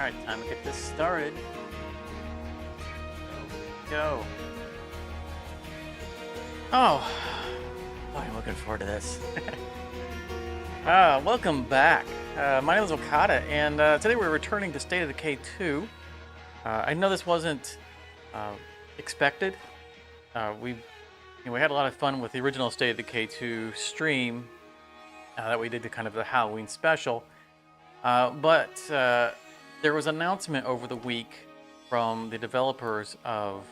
Alright, time to get this started. Go. Oh, I'm looking forward to this. Welcome back. My name is Okada, and today we're returning to State of Decay 2. I know this wasn't expected. We had a lot of fun with the original State of Decay 2 stream that we did the kind of the Halloween special. But there was an announcement over the week from the developers of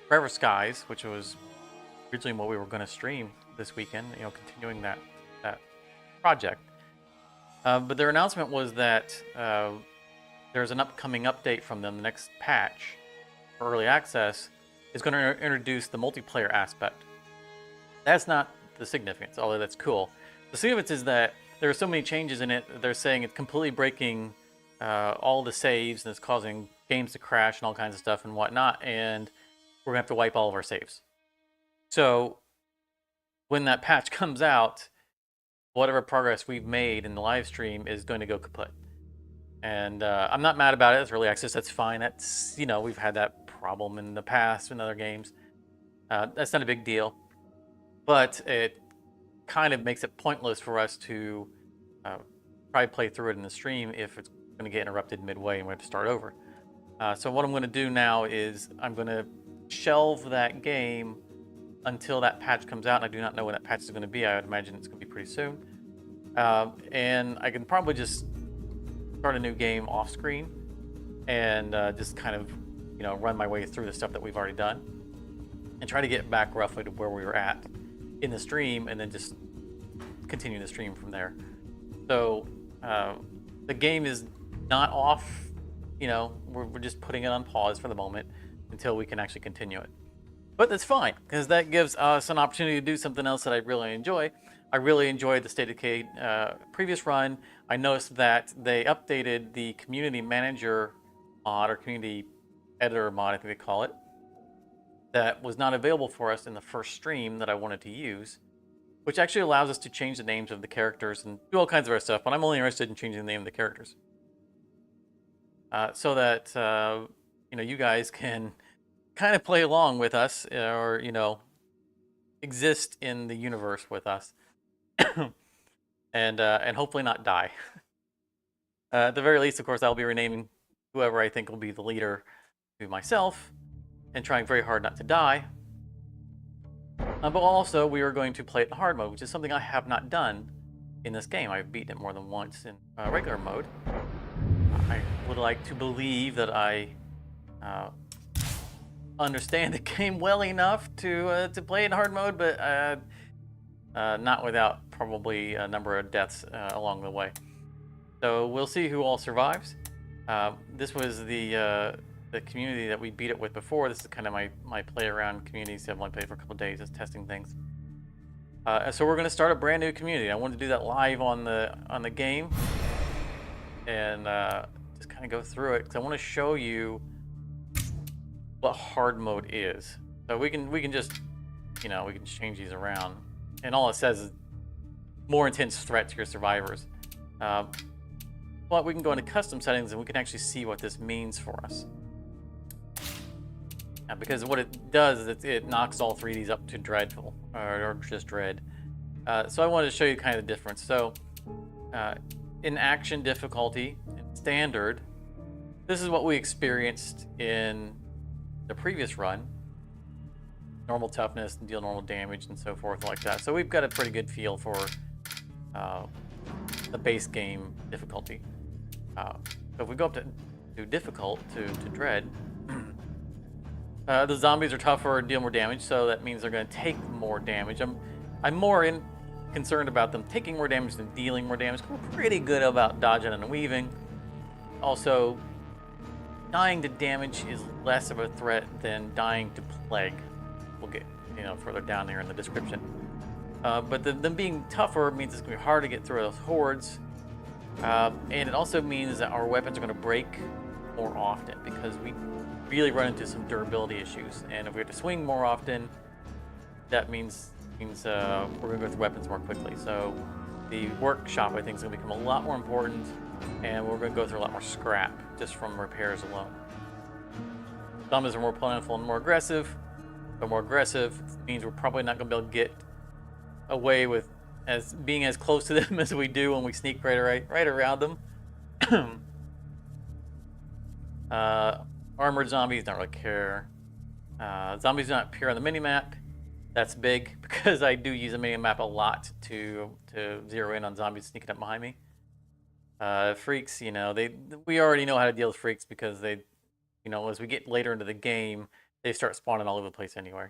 Forever Skies, which was originally what we were going to stream this weekend, continuing that project. But their announcement was that there's an upcoming update from them. The next patch for early access is going to introduce the multiplayer aspect. That's not the significance, although that's cool. The significance is that there are so many changes in it. They're saying it's completely breaking all the saves, and it's causing games to crash and all kinds of stuff and whatnot, and we're gonna have to wipe all of our saves. So when that patch comes out, whatever progress we've made in the live stream is going to go kaput. And I'm not mad about it. It's early access. That's fine. That's, we've had that problem in the past in other games. That's not a big deal. But it kind of makes it pointless for us to try to play through it in the stream if it's going to get interrupted midway and we have to start over. So what I'm going to do now is I'm going to shelve that game until that patch comes out. And I do not know when that patch is going to be. I would imagine it's going to be pretty soon. And I can probably just start a new game off screen and just kind of, run my way through the stuff that we've already done and try to get back roughly to where we were at in the stream, and then just continue the stream from there. So the game is not off, we're just putting it on pause for the moment until we can actually continue it. But that's fine, because that gives us an opportunity to do something else that I really enjoy. I really enjoyed the State of Decay previous run. I noticed that they updated the community manager mod, or community editor mod, I think they call it, that was not available for us in the first stream that I wanted to use, which actually allows us to change the names of the characters and do all kinds of other stuff, but I'm only interested in changing the name of the characters. So that, you guys can kind of play along with us, or, exist in the universe with us, and hopefully not die. At the very least, of course, I'll be renaming whoever I think will be the leader to myself, and trying very hard not to die. But also, we are going to play it in hard mode, which is something I have not done in this game. I've beaten it more than once in regular mode. I would like to believe that I understand the game well enough to play it in hard mode, but not without probably a number of deaths along the way. So we'll see who all survives. This was the community that we beat it with before. This is kind of my play around community, so I've only played for a couple of days, just testing things. So we're going to start a brand new community. I wanted to do that live on the game, and just kind of go through it, because I want to show you what hard mode is. So we can just, we can change these around, and all it says is more intense threat to your survivors. But we can go into custom settings, and we can actually see what this means for us. Because what it does is it knocks all three of these up to dreadful, or just dread. So I wanted to show you kind of the difference. So in action difficulty, in standard, this is what we experienced in the previous run. Normal toughness, and deal normal damage, and so forth like that. So we've got a pretty good feel for the base game difficulty. So if we go up to difficult, to dread, the zombies are tougher and deal more damage, so that means they're going to take more damage. I'm more concerned about them taking more damage than dealing more damage. We're pretty good about dodging and weaving. Also, dying to damage is less of a threat than dying to plague. We'll get further down here in the description. But them being tougher means it's going to be hard to get through those hordes, and it also means that our weapons are going to break more often, because we really run into some durability issues, and if we have to swing more often, that means we're going to go through weapons more quickly. So the workshop, I think, is going to become a lot more important, and we're going to go through a lot more scrap just from repairs alone. Zombies are more plentiful and more aggressive, but more aggressive means we're probably not going to be able to get away with being as close to them as we do when we sneak right around them. Armored zombies don't really care. Zombies do not appear on the minimap. That's big because I do use the minimap a lot to zero in on zombies sneaking up behind me. Freaks, we already know how to deal with freaks because they, as we get later into the game, they start spawning all over the place anyway.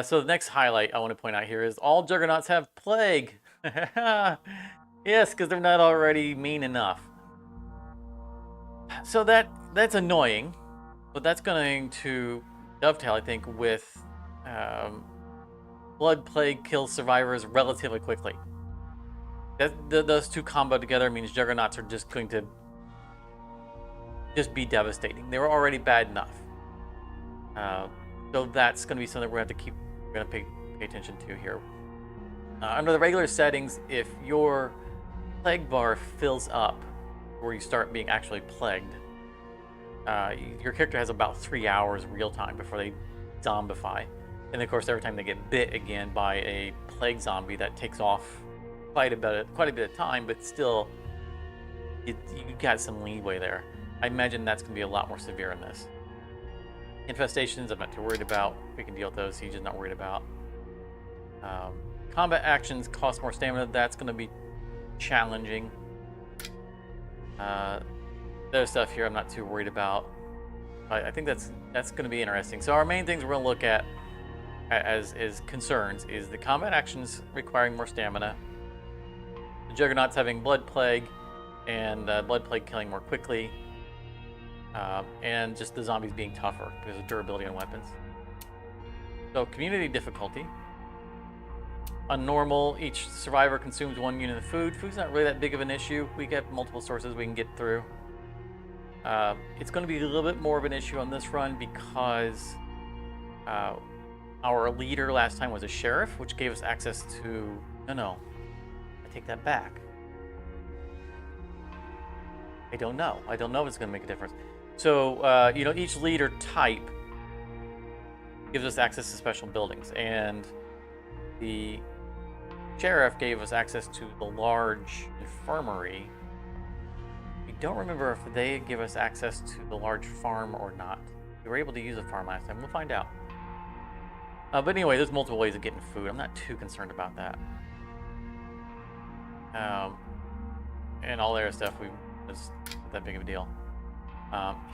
So the next highlight I want to point out here is all Juggernauts have plague. Yes, because they're not already mean enough. So that's annoying, but that's going to dovetail, I think, with Blood Plague kills survivors relatively quickly. Those two combo together means Juggernauts are just going to be devastating. They were already bad enough. So that's going to be something we're going to pay attention to here. Under the regular settings, if your plague bar fills up where you start being actually plagued, your character has about 3 hours real time before they zombify. And of course, every time they get bit again by a plague zombie, that takes off quite a bit of time, but still, you got some leeway there. I imagine that's going to be a lot more severe in this. Infestations, I'm not too worried about. We can deal with those. Sieges, not worried about. Combat actions cost more stamina. That's going to be challenging. There's stuff here I'm not too worried about. I think that's going to be interesting. So our main things we're going to look at as concerns is the combat actions requiring more stamina, the Juggernauts having Blood Plague, and Blood Plague killing more quickly, and just the zombies being tougher because of durability on weapons. So community difficulty. On normal, each survivor consumes 1 unit of food. Food's not really that big of an issue. We get multiple sources we can get through. It's going to be a little bit more of an issue on this run because our leader last time was a sheriff, which gave us access to... No, I take that back. I don't know if it's going to make a difference. So, each leader type gives us access to special buildings, and the sheriff gave us access to the large infirmary. We don't remember if they give us access to the large farm or not. We were able to use a farm last time. We'll find out. But anyway, there's multiple ways of getting food. I'm not too concerned about that. And all their stuff, it's not that big of a deal.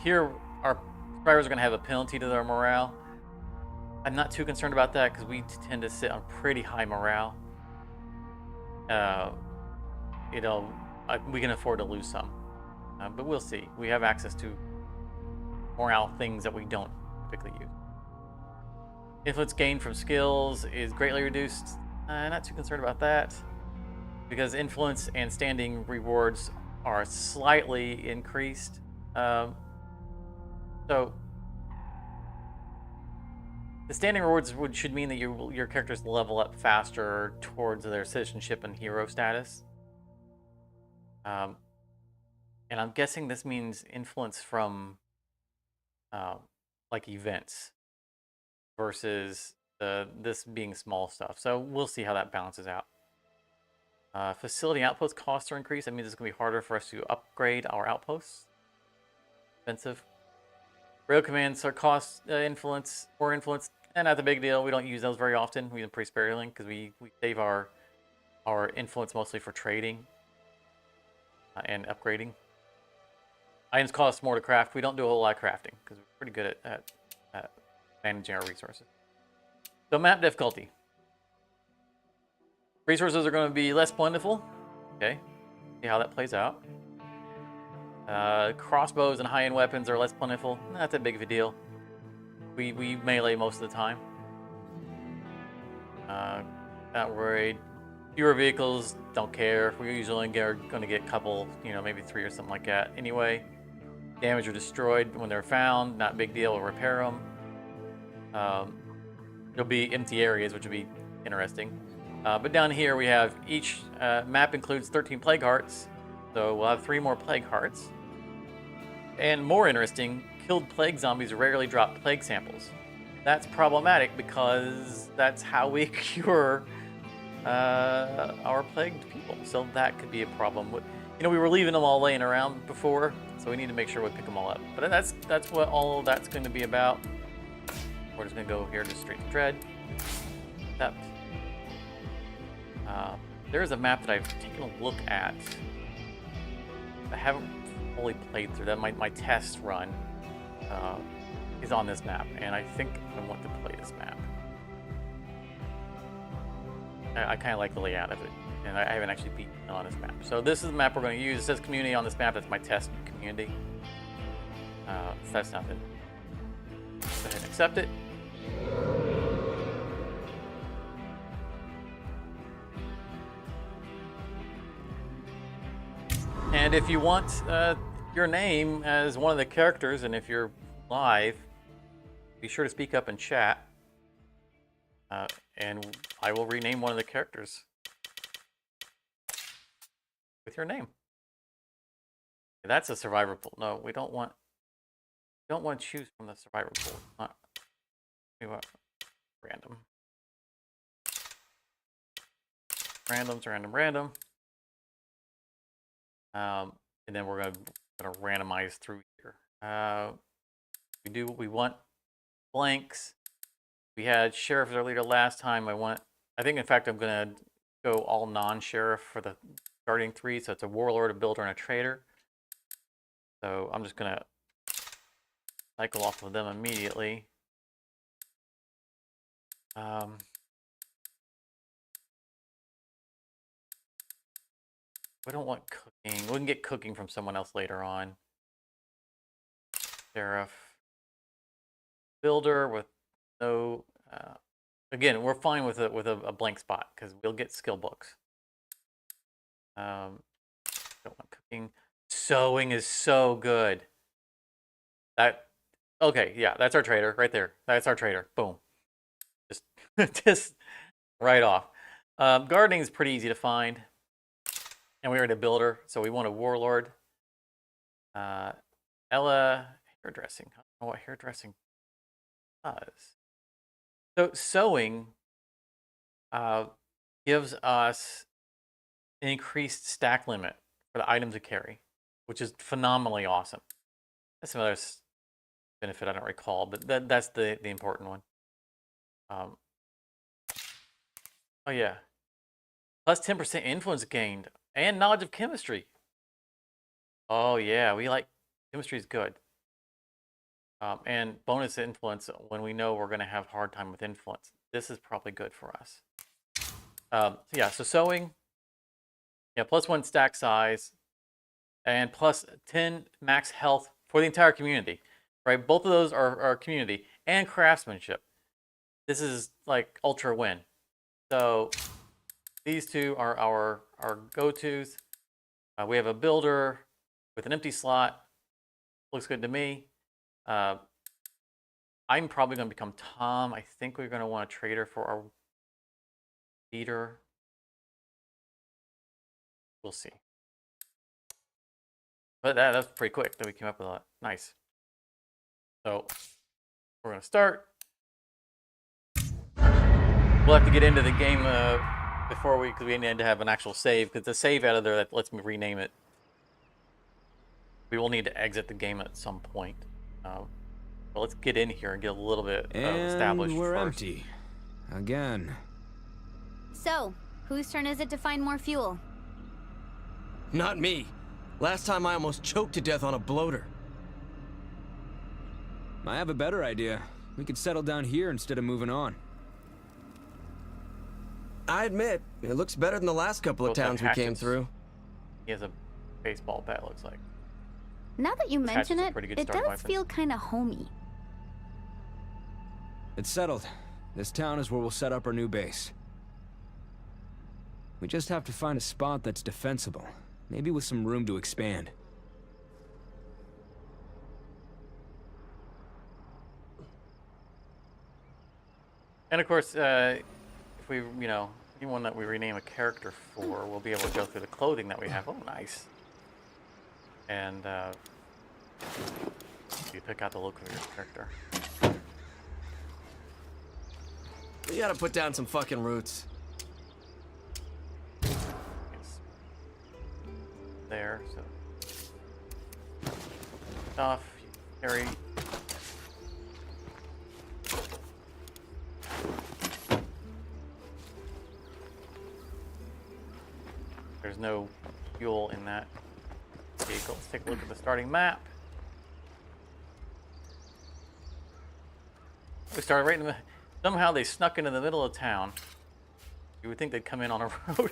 Here, our survivors are going to have a penalty to their morale. I'm not too concerned about that because we tend to sit on pretty high morale. We can afford to lose some. But we'll see. We have access to morale things that we don't typically use. Influence gained from skills is greatly reduced. Not too concerned about that because influence and standing rewards are slightly increased. So the standing rewards should mean that your characters level up faster towards their citizenship and hero status. And I'm guessing this means influence from like events versus this being small stuff. So we'll see how that balances out. Facility outpost costs are increased. That means it's going to be harder for us to upgrade our outposts. Expensive. Rail commands are cost influence, and not the big deal. We don't use those very often. We use them pretty sparingly because we save our influence mostly for trading and upgrading. Items cost more to craft. We don't do a whole lot of crafting because we're pretty good at managing our resources. So map difficulty. Resources are going to be less plentiful. Okay, see how that plays out. Crossbows and high-end weapons are less plentiful. Not that big of a deal. We melee most of the time. Not worried. Fewer vehicles, don't care. We usually are going to get a couple, maybe 3 or something like that. Anyway, damaged or destroyed when they're found, not a big deal. We'll repair them. There'll be empty areas, which will be interesting. But down here we have each map includes 13 plague hearts, so we'll have 3 more plague hearts. And more interesting, killed plague zombies rarely drop plague samples. That's problematic because that's how we cure our plagued people. So that could be a problem. You know, we were leaving them all laying around before, so we need to make sure we pick them all up. But that's what all of that's going to be about. We're just going to go here to Street of Dread. Accept. There's a map that I've taken a look at. I haven't fully played through that. My test run is on this map, and I think I want to play this map. I kind of like the layout of it, and I haven't actually beaten it on this map. So this is the map we're going to use. It says community on this map. That's my test community. So that's nothing. Go ahead and accept it. And if you want your name as one of the characters, and if you're live, be sure to speak up in chat. And I will rename one of the characters with your name. That's a survivor pool. No, we don't want to choose from the survivor pool. We want random. Random. And then we're gonna randomize through here. We do what we want. Blanks. We had sheriff as our leader last time. I think in fact I'm gonna go all non-sheriff for the starting 3. So it's a warlord, a builder, and a trader. So I'm just gonna cycle off of them immediately. We don't want cooking. We can get cooking from someone else later on. Sheriff. Builder with no... again, we're fine with a blank spot because we'll get skill books. Don't want cooking. Sewing is so good. Okay, yeah, that's our trader right there. That's our trader. Boom. Just right off. Gardening is pretty easy to find. And we already a builder, so we want a warlord. Ella, hairdressing. I don't know what hairdressing does. So sewing gives us an increased stack limit for the items to carry, which is phenomenally awesome. That's another benefit I don't recall, but that's the important one. Oh yeah. Plus 10% influence gained. And knowledge of chemistry. Oh yeah, we like chemistry is good. And bonus influence when we know we're going to have a hard time with influence. This is probably good for us. So yeah, so sewing. Yeah, +1 stack size. And plus 10 max health for the entire community. Right? Both of those are community. And craftsmanship. This is like ultra win. So these two are our go-tos. We have a builder with an empty slot. Looks good to me. I'm probably going to become Tom. I think we're going to want a trader for our leader. We'll see. But that's pretty quick that we came up with that. Nice. So we're going to start. We'll have to get into the game because we need to have an actual save, because the save editor that lets me rename it. We will need to exit the game at some point. But let's get in here and get a little bit established we're first. Empty. Again. So, whose turn is it to find more fuel? Not me. Last time I almost choked to death on a bloater. I have a better idea. We could settle down here instead of moving on. I admit, it looks better than the last couple of Both have towns we came hatchets. through. He has a baseball bat, looks like. Now that you mention hatchet's a it, pretty good it starting does weapon. feel kind of homey. It's settled. This town is where we'll set up our new base. We just have to find a spot that's defensible. Maybe with some room to expand. And of course, if we, anyone that we rename a character for, we'll be able to go through the clothing that we have. Oh, nice. And you pick out the look of your character. We gotta put down some fucking roots. It's there, so stuff you carry. There's no fuel in that vehicle. Let's take a look at the starting map. We started right in the... Somehow they snuck into the middle of town. You would think they'd come in on a road.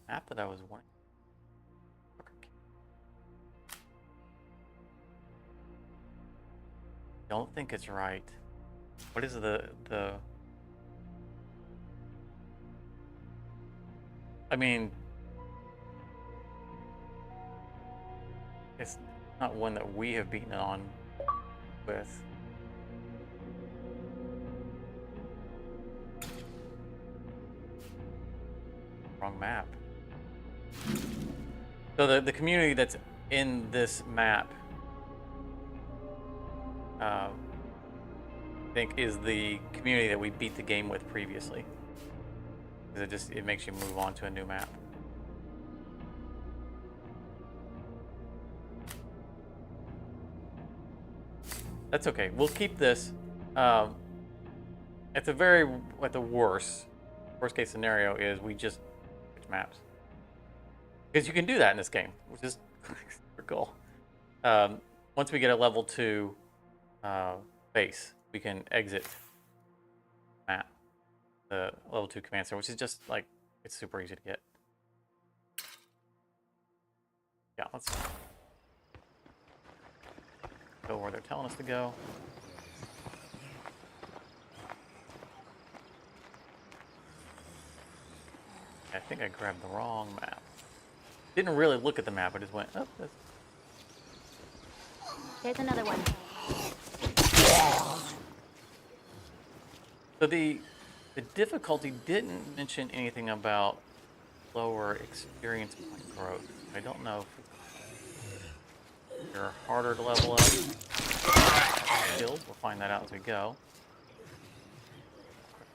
Map that I was wanting. Don't think it's right. What is the... I mean... It's not one that we have beaten on with. Wrong map. So the community that's in this map, I think is the community that we beat the game with previously. Because it makes you move on to a new map. That's okay. We'll keep this. At the worst case scenario is we just switch maps. Because you can do that in this game, which is super cool. Once we get a level 2 base, we can exit map, the level 2 command center, which is just like, it's super easy to get. Yeah, let's go where they're telling us to go. I think I grabbed the wrong map. Didn't really look at the map, I just went, oh, this. There's another one. So the difficulty didn't mention anything about lower experience point growth. I don't know if they're harder to level up. Skills, we'll find that out as we go.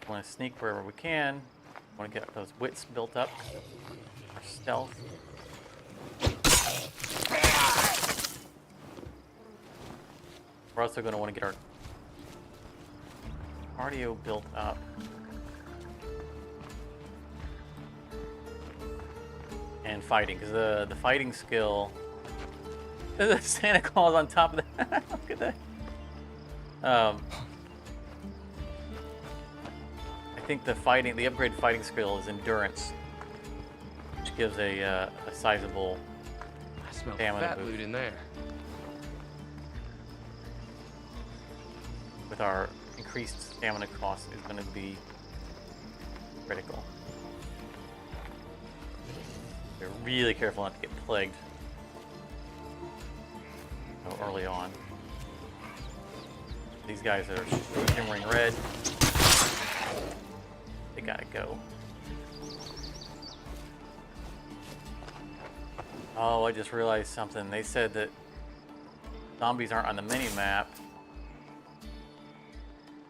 We want to sneak wherever we can. We want to get those wits built up. Our stealth. We're also going to want to get our cardio built up. And fighting, because the fighting skill... There's a Santa Claus on top of that. Look at that. I think the upgraded fighting skill is endurance, which gives a sizable I smell stamina fat boost. loot in there. With our increased stamina cost is going to be critical. Be really careful not to get plagued so early on. These guys are shimmering red. They gotta go. Oh, I just realized something. They said that zombies aren't on the mini-map.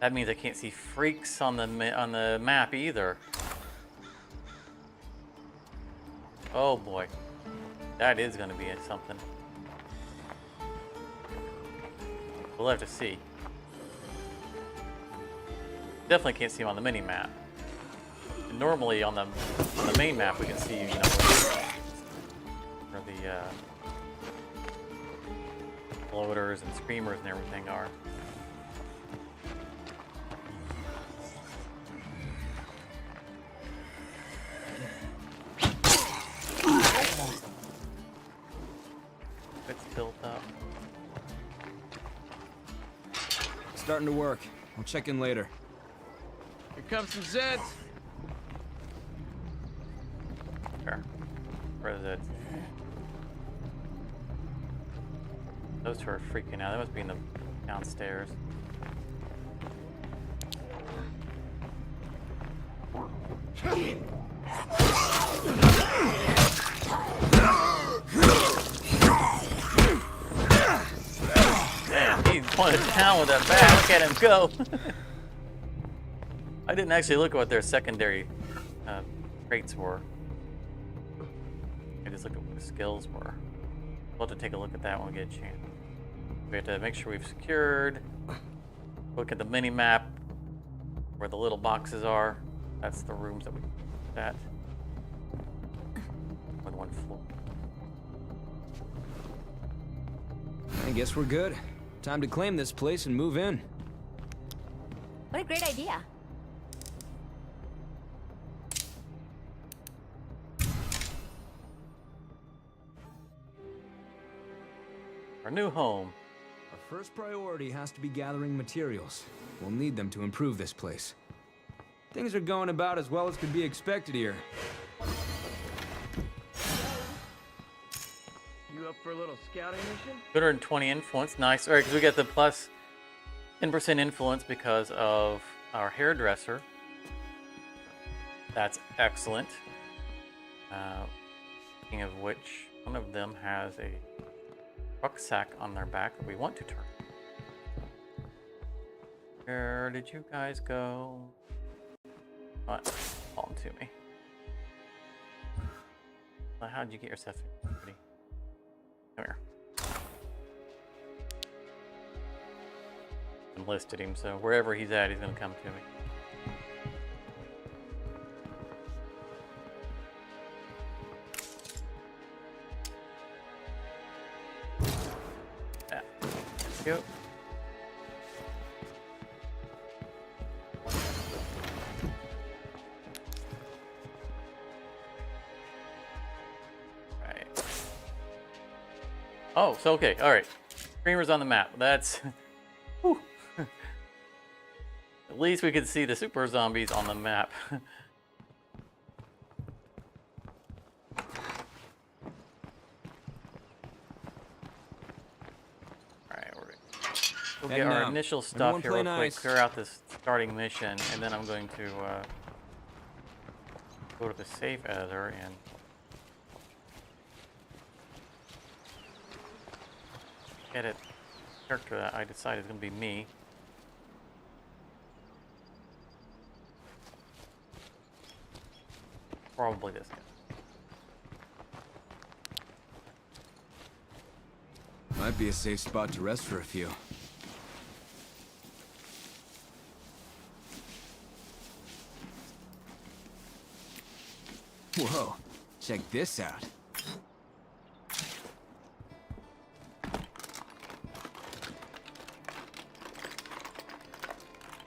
That means I can't see freaks on the map either. Oh boy, that is going to be something. We'll have to see. Definitely can't see them on the mini map. And normally on the main map we can see, you know, where the floaters and screamers and everything are. It's built up. Starting to work. I'll check in later. Here comes some Zeds. Sure. Where is it? Those two are freaking out. They must be in the downstairs. Man, he wanted down with that bat. Look at him go. I didn't actually look at what their secondary traits were. I just looked at what the skills were. We'll have to take a look at that when we get a chance. We have to make sure we've secured. Look at the mini map where the little boxes are. That's the rooms that we at. With one floor. I guess we're good. Time to claim this place and move in. What a great idea. Our new home. Our first priority has to be gathering materials. We'll need them to improve this place. Things are going about as well as could be expected here. You up for a little scouting mission? 220 influence, nice. Alright, because we get the plus 10% influence because of our hairdresser. That's excellent. Speaking of which, one of them has a rucksack on their back that we want to turn. Where did you guys go? What? Fall to me. Well, how did you get yourself in? Buddy? Come here. Enlisted him, so wherever he's at, he's gonna come to me. Yeah. Go. Right. Oh, so okay, all right. Screamer's on the map. That's. Whew. At least we could see the super zombies on the map. Alright, we'll get our initial stuff Everyone here play real quick, nice. clear out this starting mission, and then I'm going to go to the save editor and edit the character that I decide is going to be me. Probably this guy. Might be a safe spot to rest for a few. Whoa, check this out.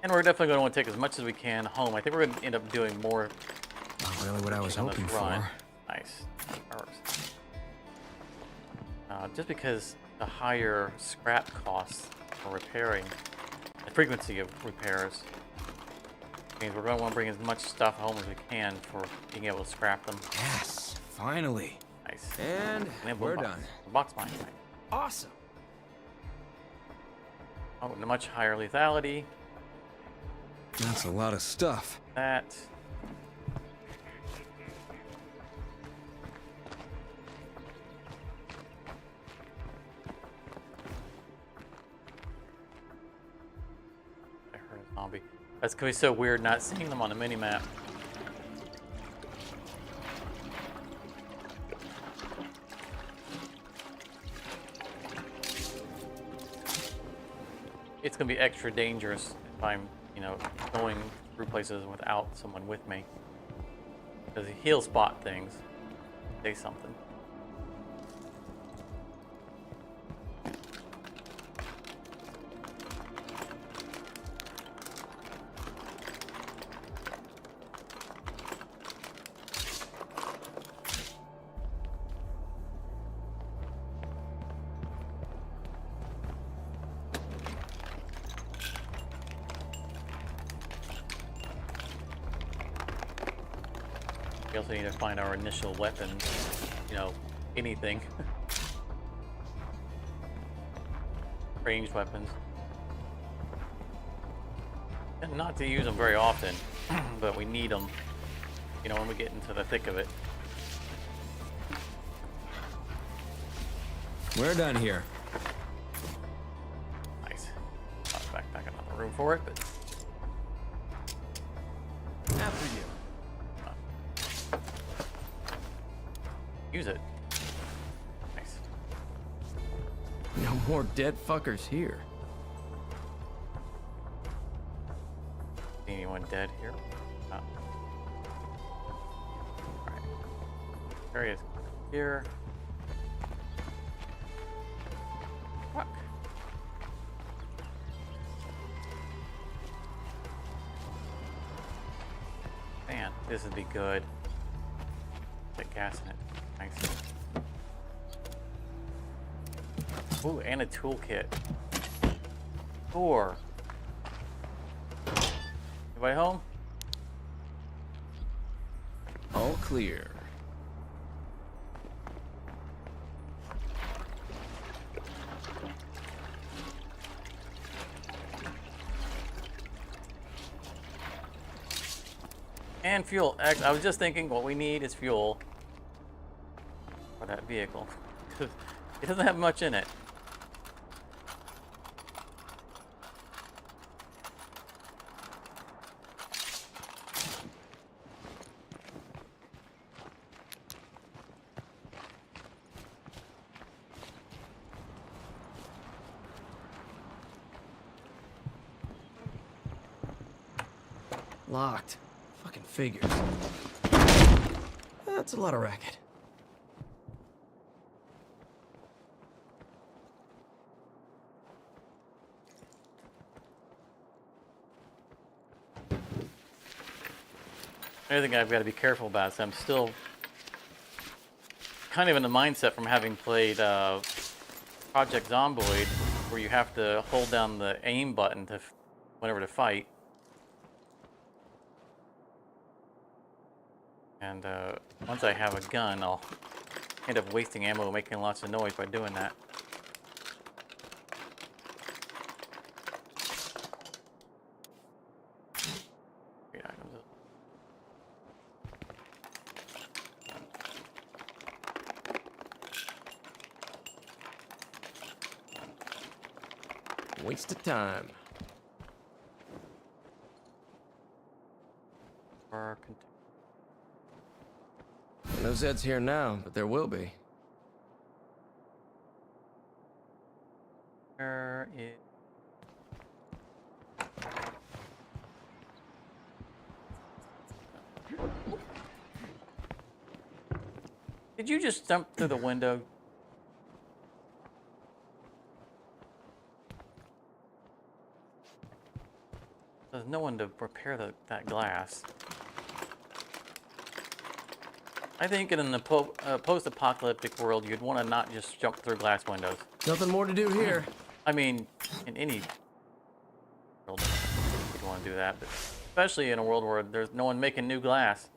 And we're definitely going to want to take as much as we can home. I think we're going to end up doing more Not really what I was on this hoping run. for. Nice. That works. Just because the higher scrap costs for repairing, the frequency of repairs, means we're going to want to bring as much stuff home as we can for being able to scrap them. Yes, finally. Nice. And then we're box. done. The box mine. Awesome. Oh, and a much higher lethality. That's a lot of stuff. That. I heard a zombie. That's gonna be so weird not seeing them on the mini map. It's gonna be extra dangerous if I'm, going through places without someone with me. Because he'll spot things. Say something. We also need to find our initial weapon, anything. Ranged weapons. And not to use them very often, but we need them, you know, when we get into the thick of it. We're done here. Nice. Not backpacking on the room for it, but After you. use it. Nice. No more dead fuckers here. See anyone dead here? No. Alright. Area's here. Fuck. Man, this would be good. Put gas in it. Nice. Ooh, and a toolkit. 4. Anybody home? All clear. And fuel. I was just thinking what we need is fuel for that vehicle. It doesn't have much in it. Locked. Fucking figures. That's a lot of racket. Another thing I've got to be careful about is I'm still kind of in the mindset from having played Project Zomboid, where you have to hold down the aim button to whenever to fight. And once I have a gun, I'll end up wasting ammo, making lots of noise by doing that. Great items. Waste of time. No Zeds here now, but there will be. Where is... Did you just jump through the window? There's no one to repair that glass. I think in the post-apocalyptic world, you'd want to not just jump through glass windows. Nothing more to do here. I mean, in any world, you'd want to do that, but especially in a world where there's no one making new glass.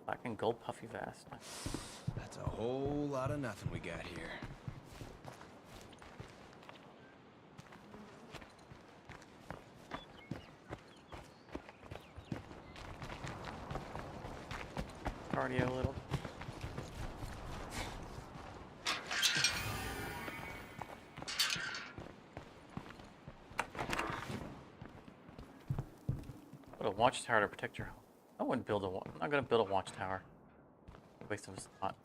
Black and gold puffy vest. That's a whole lot of nothing we got here. Cardio a little. Put a watchtower to protect your home. I wouldn't build a I'm not gonna build a watchtower. Waste of a spot.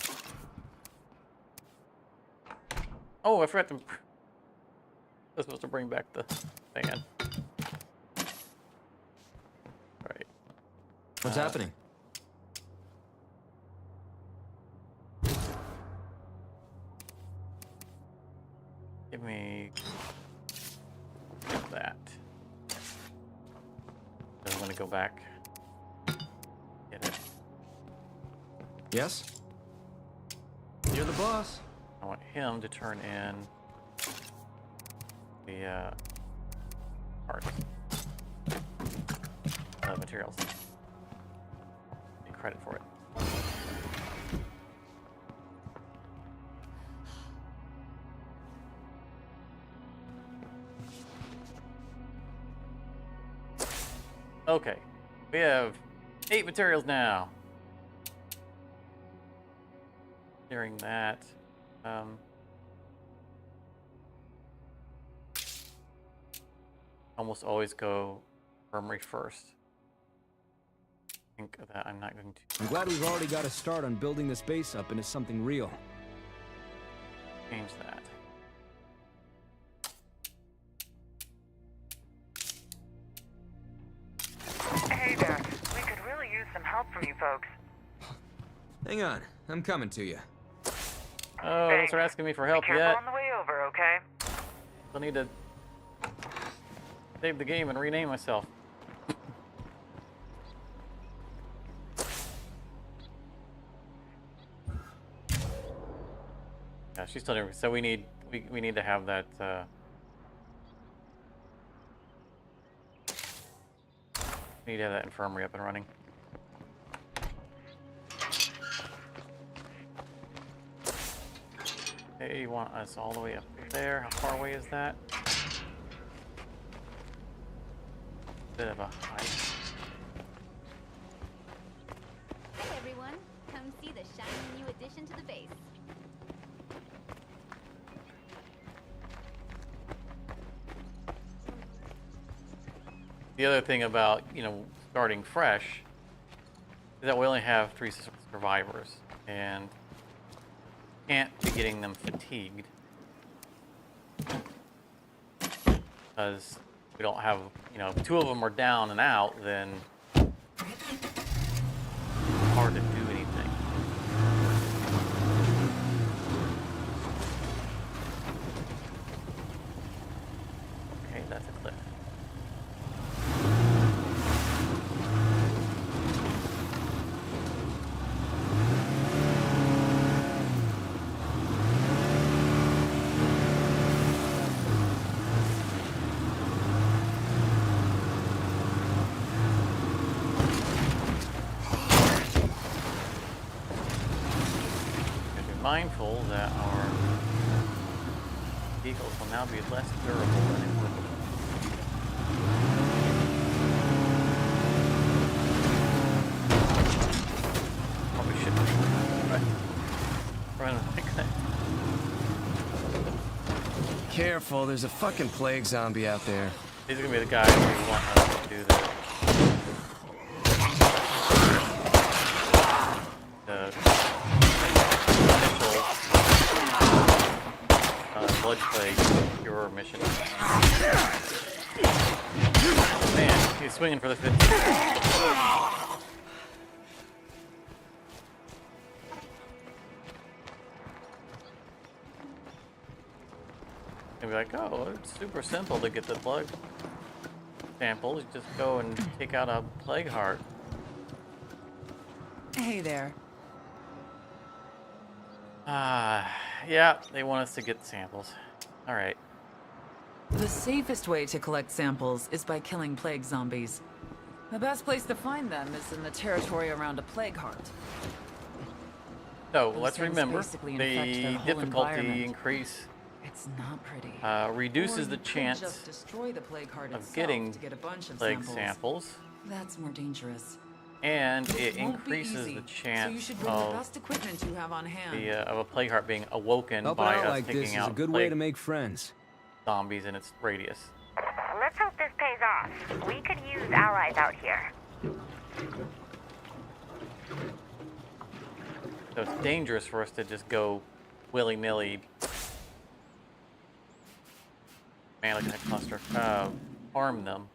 Oh, I forgot to. I was supposed to bring back the fan. Alright. What's happening? Give me that. I'm gonna go back. Get it. Yes? You're the boss. I want him to turn in the parts, materials. Get credit for it. Okay. We have 8 materials now. Clearing that. Almost always go infirmary first. Think that I'm not going to I'm glad we've already got a start on building this base up into something real. change that. Hey there. We could really use some help from you folks. Hang on, I'm coming to you. Oh, don't start asking me for help Be careful yet. on the way over, okay? I need to save the game and rename myself. Yeah, she's still doing. So we need to have that. We need to have that infirmary up and running. Hey, you want us all the way up there? How far away is that? Bit of a hike. Hey everyone, come see the shiny new addition to the base. The other thing about, starting fresh is that we only have 3 survivors and can't be getting them fatigued because we don't have, if 2 of them are down and out, then it's hard to do anything. Okay, that's a cliff. Mindful that our vehicles will now be less durable than they were before. Probably shouldn't run like that. Careful, there's a fucking plague zombie out there. These are gonna be the guys who want us to do the blood plague cure mission. Man, he's swinging for the 50. And be like, oh, it's super simple to get the blood samples. You just go and take out a plague heart. Hey there. Yeah, they want us to get samples. All right. The safest way to collect samples is by killing plague zombies. The best place to find them is in the territory around a plague heart. So Those let's things remember basically infect the their whole difficulty environment. increase It's not pretty. reduces Or the you could chance just destroy the plague heart of itself getting to get a bunch of plague samples. samples, That's more dangerous. and This it won't be increases easy, the so you chance should bring the of best equipment you have on hand. of a plague heart being awoken Helping by out us like this taking is a out good way plague to make friends. zombies in its radius. Let's hope this pays off. We could use allies out here. So it's dangerous for us to just go willy-nilly. Man, look at that cluster. Harm them.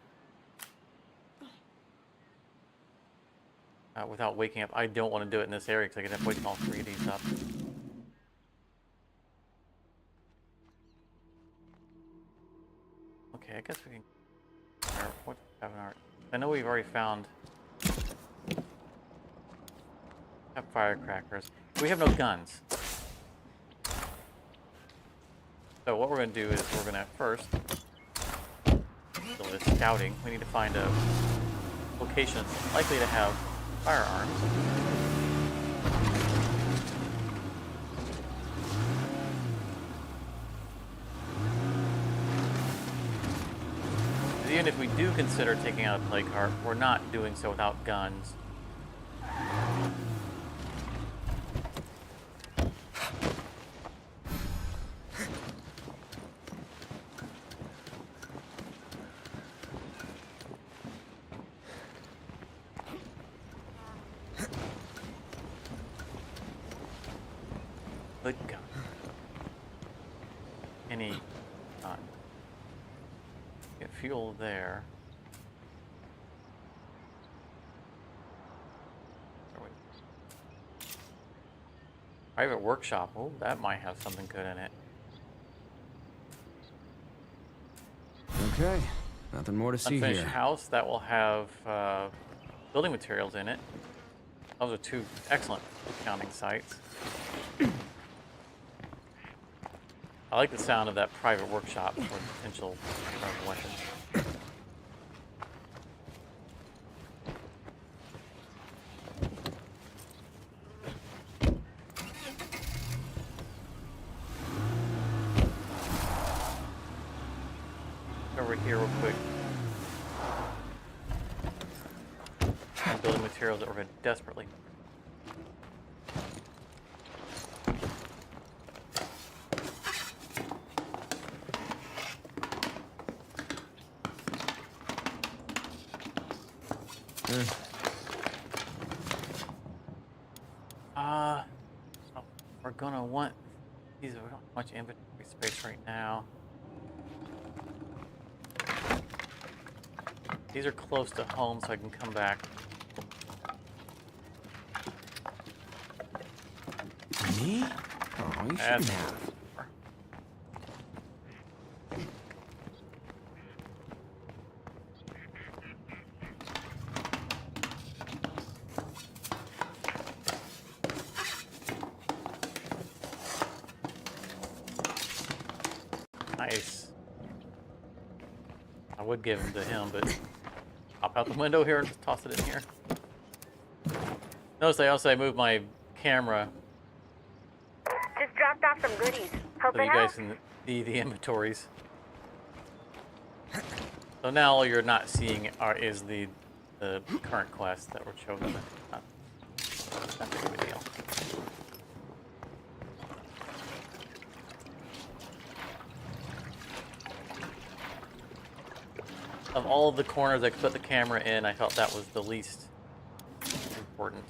Without waking up. I don't want to do it in this area because I could have to wake all 3 of these up. Okay, I guess we can. What have in our? I know we've already found. Have firecrackers. We have no guns. So what we're going to do is we're going to first do this scouting. We need to find a location that's likely to have firearms. even if we do consider taking out a plague heart, we're not doing so without guns. Good gun. Any get fuel there. Private workshop. Oh, that might have something good in it. Okay, nothing more to see Unfinished here. house that will have building materials in it. Those are two excellent counting sites. I like the sound of that private workshop for potential weapons. Over here real quick. And building materials that we're going to desperately. We're gonna want these. We don't have much inventory space right now. These are close to home, so I can come back. Me? Oh, you shouldn't have. Nice. I would give them to him, but hop out the window here and just toss it in here. Notice I moved my camera Just dropped off some goodies. Hope so it you guys helps. can see the inventories. So now all you're not seeing is the current quests that were chosen. Not that big of a deal. Of all of the corners I could put the camera in, I felt that was the least important.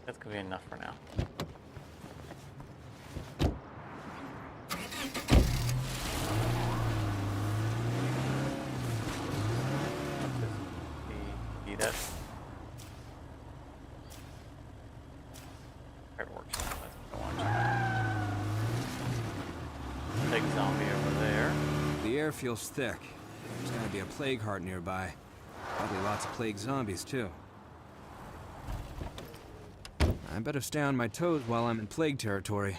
That's gonna be enough for now. That's big zombie over there. The air feels thick. There's gotta be a plague heart nearby. Probably lots of plague zombies, too. I better stay on my toes while I'm in plague territory.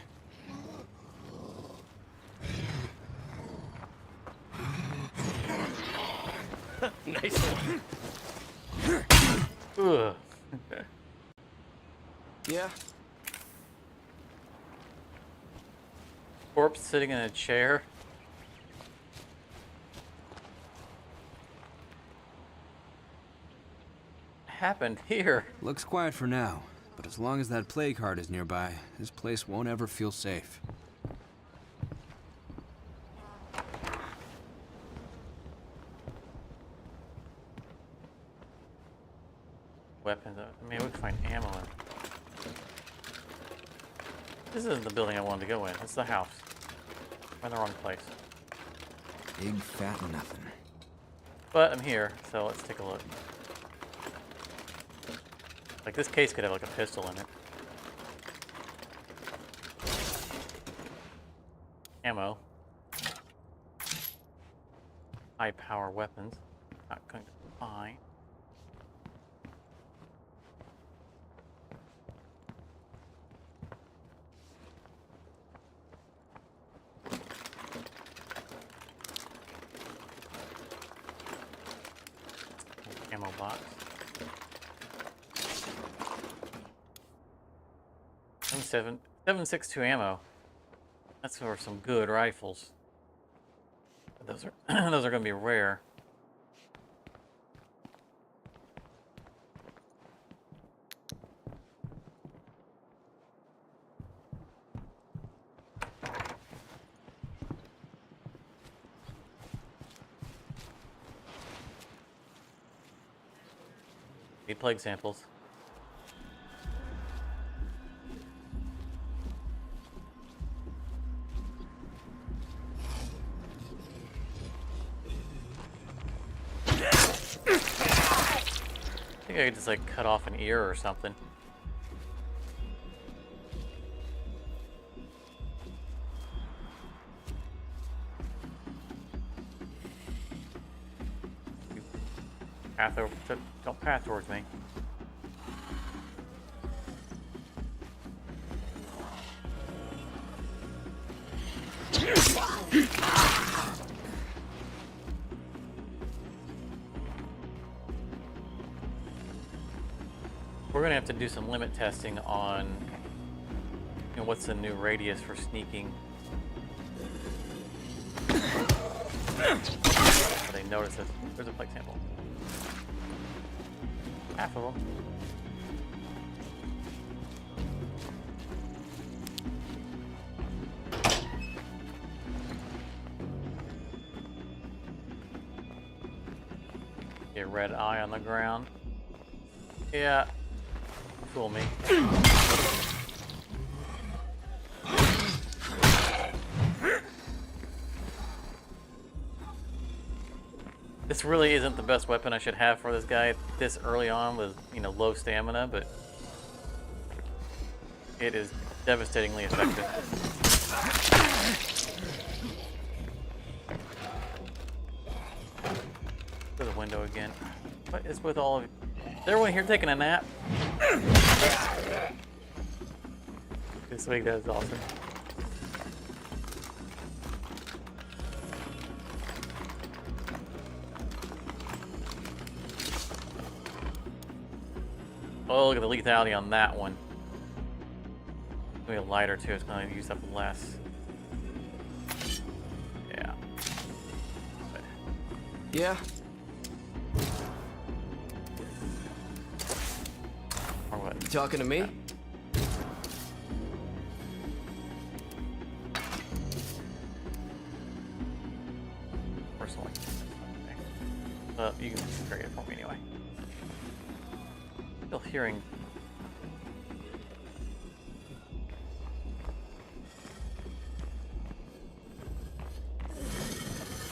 Nice one. Ugh. Yeah. Corpse sitting in a chair. What happened here? Looks quiet for now, but as long as that plague heart is nearby, this place won't ever feel safe. Weapons. I mean, we can find ammo in. This isn't the building I wanted to go in. It's the house. I'm in the wrong place. Big fat nothing. But I'm here, so let's take a look. Like, this case could have like a pistol in it. Ammo. High power weapons. Not going to find. Ammo box. 7.62 ammo. That's for some good rifles. Those are those are going to be rare. Need plague samples. I think I could just like cut off an ear or something. Path over, don't path towards me. We're gonna have to do some limit testing on, you know, what's the new radius for sneaking. Oh, they notice this. There's a plague sample. Half of them. A red eye on the ground. Yeah. Fool me. This really isn't the best weapon I should have for this guy this early on with, you know, low stamina, but it is devastatingly effective. To the window again. What is with all of you? Is everyone here taking a nap? This week, that is awesome. Oh, look at the lethality on that one. Maybe a lighter too, it's going to use up less. Yeah. Yeah? Or what? You talking to me? Personally. Okay. You can carry it for me anyway. Still hearing.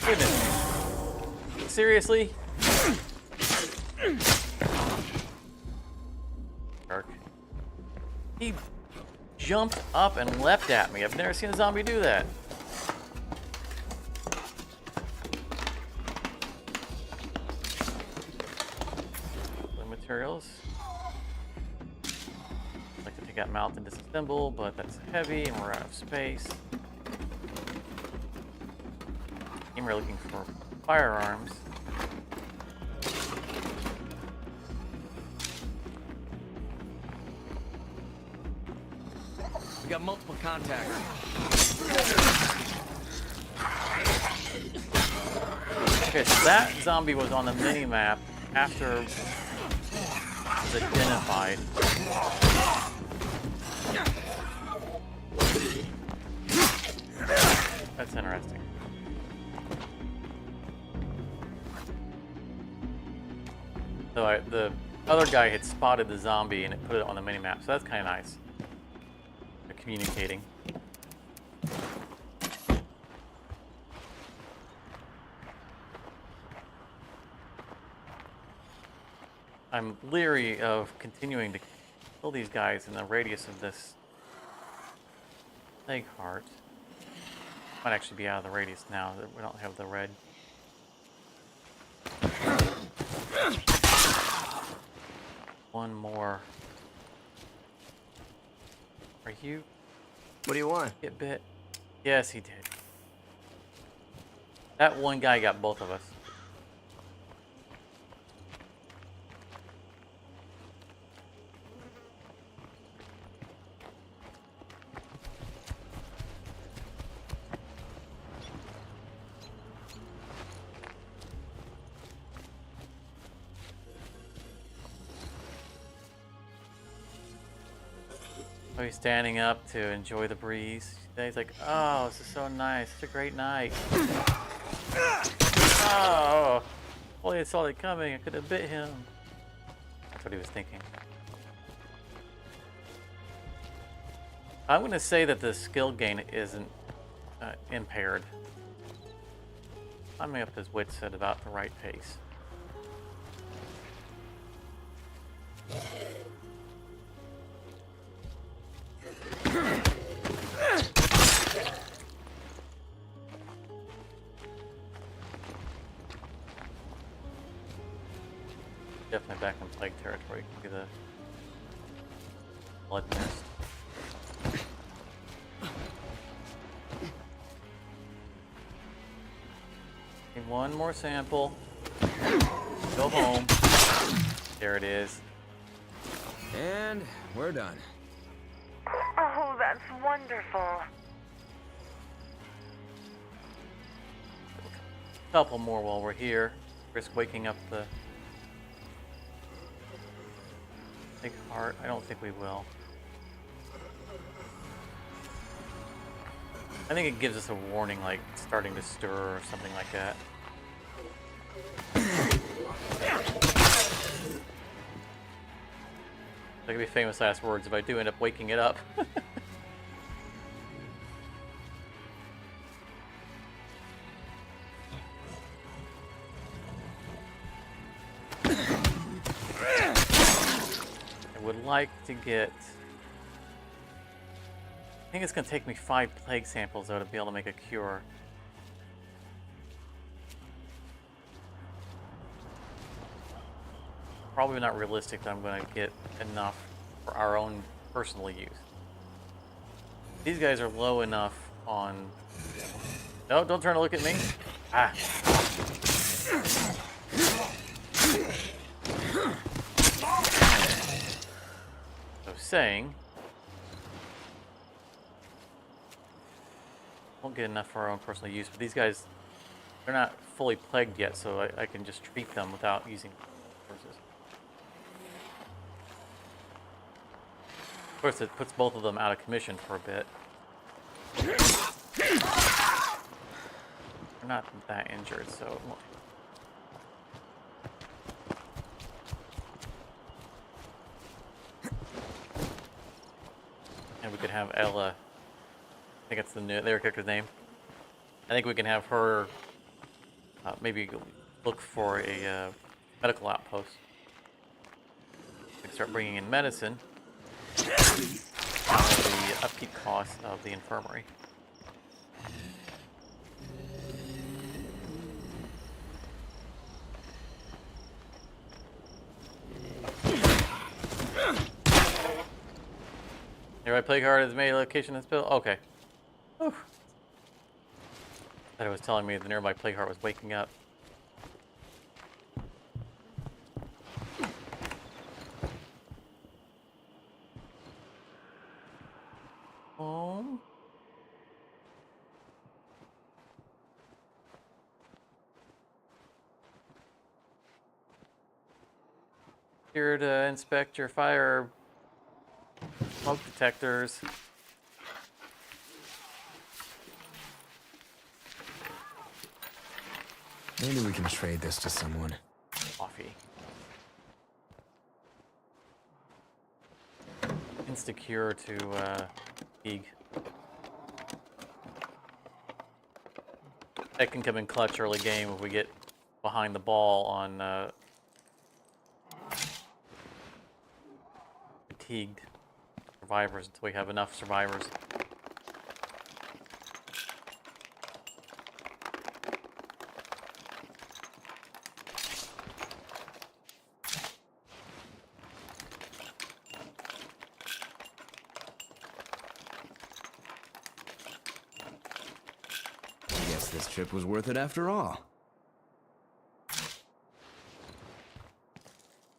Goodness. Seriously? Dark. He jumped up and leapt at me. I've never seen a zombie do that. The materials. I'd like to take out mount and disassemble, but that's heavy and we're out of space. And we're looking for firearms. We got multiple contacts. Okay, so that zombie was on the mini-map after it was identified. That's interesting. So the other guy had spotted the zombie and it put it on the mini-map, so that's kind of nice. They're communicating. I'm leery of continuing to kill these guys in the radius of this plague heart. Might actually be out of the radius now that we don't have the red. One more. Are you What do you want? get bit? Yes, he did. That one guy got both of us. Oh, he's standing up to enjoy the breeze. He's like, oh, this is so nice. It's a great night. Oh, only I saw it coming. I could have bit him. That's what he was thinking. I'm going to say that the skill gain isn't impaired. I'm up his wits at about the right pace. Definitely back in plague territory. Can be the blood mist. Need one more sample. Go home. There it is. And we're done. Oh, that's wonderful. Couple more while we're here. Risk waking up the big heart. I don't think we will. I think it gives us a warning, like starting to stir or something like that. That could be famous last words if I do end up waking it up. I would like to get... I think it's going to take me 5 plague samples, though, to be able to make a cure. Probably not realistic that I'm going to get enough for our own personal use. These guys are low enough on... No, don't turn to look at me. Ah. So saying... Won't get enough for our own personal use, but these guys, they're not fully plagued yet, so I can just treat them without using resources. Of course, it puts both of them out of commission for a bit. They're not that injured, so... And we could have Ella... I think that's their character's name. I think we can have her maybe look for a medical outpost. We can start bringing in medicine. The upkeep cost of the infirmary. Nearby plague heart is made location in this bill. Okay. Whew. That it was telling me the nearby plague heart was waking up. Oh. Here to inspect your fire smoke detectors. Maybe we can trade this to someone. Coffee. Insta-cure to fatigue. That can come in clutch early game if we get behind the ball on fatigued survivors until we have enough survivors. This trip was worth it after all.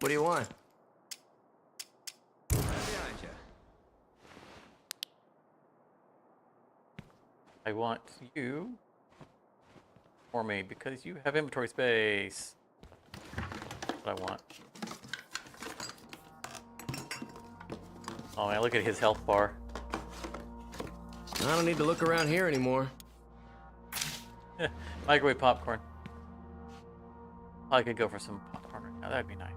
What do you want? Right behind you. I want you for me because you have inventory space. That's what I want. Oh man, look at his health bar. I don't need to look around here anymore. Microwave popcorn. I could go for some popcorn right now. That'd be nice.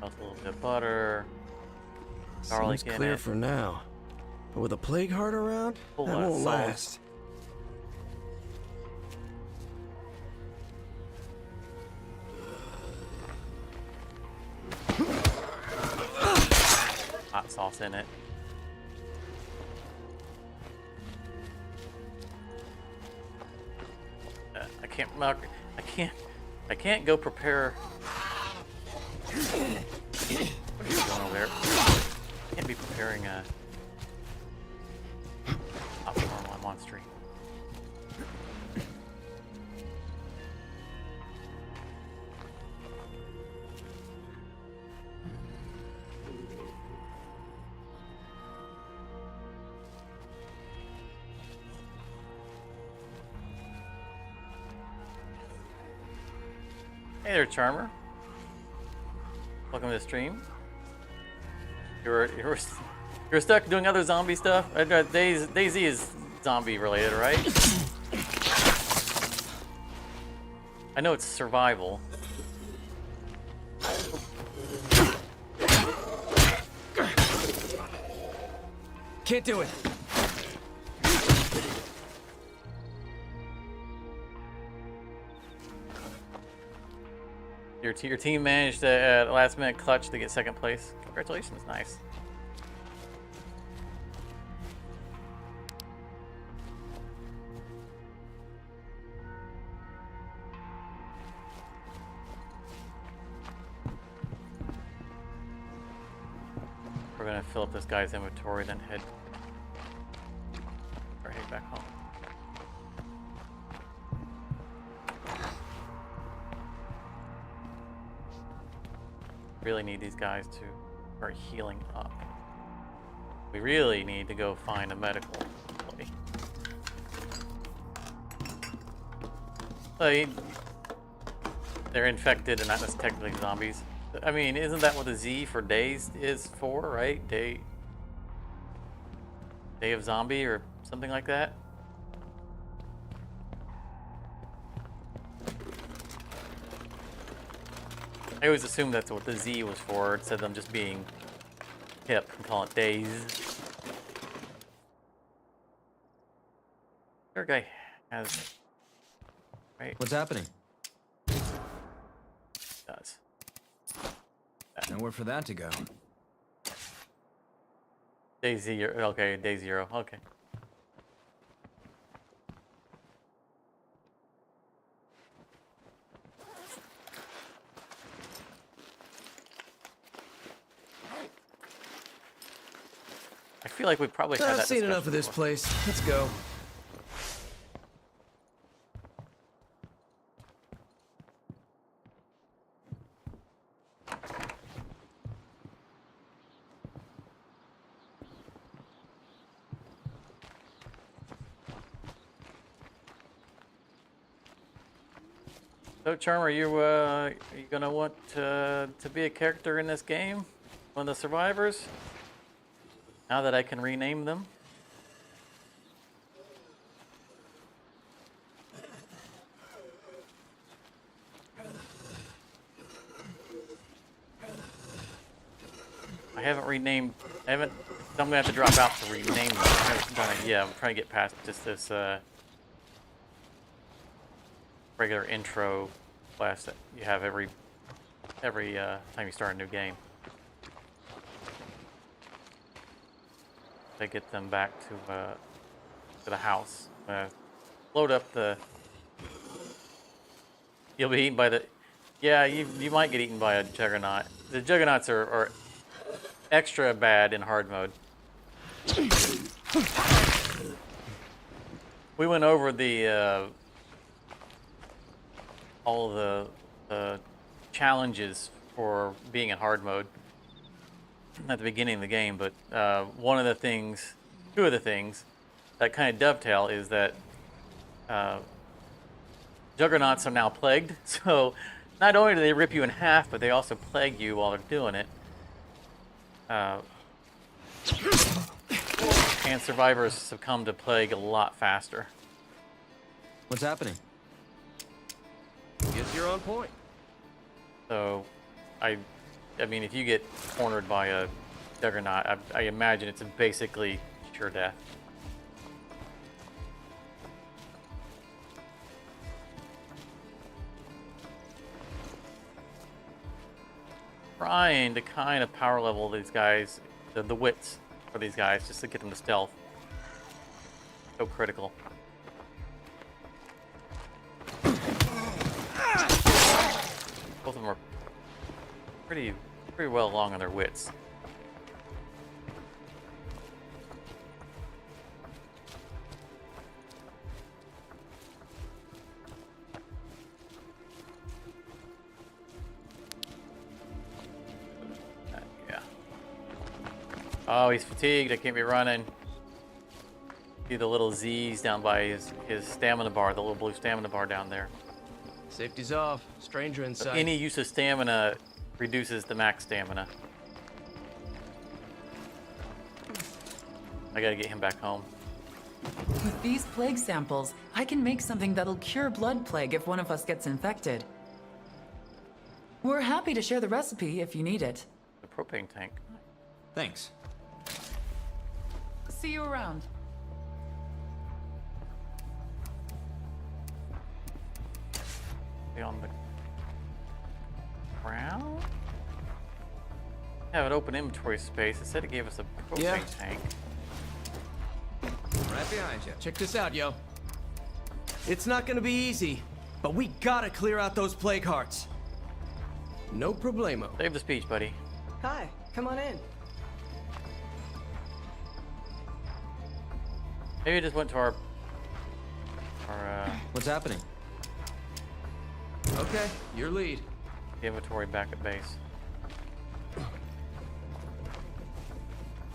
A little bit of butter. Garlic Seems in clear it. for now. But with a plague heart around, Whole that lot of won't salt. last. Hot sauce in it. I can't mark. I can't go prepare. What are you doing over there? Can't be preparing a popcorn while I'm on stream. Hey there, Charmer. Welcome to the stream. You're stuck doing other zombie stuff. Daisy is zombie related, right? I know it's survival. Can't do it. Your team managed to last minute clutch to get second place. Congratulations, nice. We're gonna fill up this guy's inventory, then head back home. Really need these guys to start healing up. We really need to go find a medical facility. They're infected and not just technically zombies. I mean, isn't that what the Z for days is for, right? Day of zombie or something like that? I always assumed that's what the Z was for, instead of them just being hip and call it days. Your guy has, right? What's happening? Does. Nowhere for that to go. Day zero. Okay, day zero. Okay. I feel like we probably had I've that seen enough discussion of this before. place. Let's go. So, Charmer, are you gonna want to be a character in this game? One of the survivors? Now that I can rename them? I haven't renamed. I'm gonna have to drop out to rename them. I'm trying to get past just this regular intro class that you have every time you start a new game. To get them back to the house. Load up the. You'll be eaten by the. Yeah, you might get eaten by a Juggernaut. The Juggernauts are extra bad in hard mode. We went over the all the challenges for being in hard mode. at the beginning of the game, but two of the things that kind of dovetail is that Juggernauts are now plagued. So not only do they rip you in half, but they also plague you while they're doing it. And survivors succumb to plague a lot faster. What's happening? Guess you're on point. So, I mean, if you get cornered by a Juggernaut, I imagine it's basically sure death. Trying to kind of power level these guys, the wits for these guys, just to get them to stealth. So critical. Both of them are pretty well along on their wits. Yeah. Oh, he's fatigued. I can't be running. See the little Z's down by his stamina bar, the little blue stamina bar down there. Safety's off. Stranger in sight. Any use of stamina reduces the max stamina. I gotta get him back home. With these plague samples, I can make something that'll cure blood plague if one of us gets infected. We're happy to share the recipe if you need it. The propane tank. Thanks. See you around. On the ground? Have an open inventory space. It said it gave us a propane Yeah. tank. Right behind you. Check this out, yo. It's not gonna be easy, but we gotta clear out those plague hearts. No problemo. Save the speech, buddy. Hi, come on in. Maybe it just went to our What's happening? Okay, your lead. inventory back at base.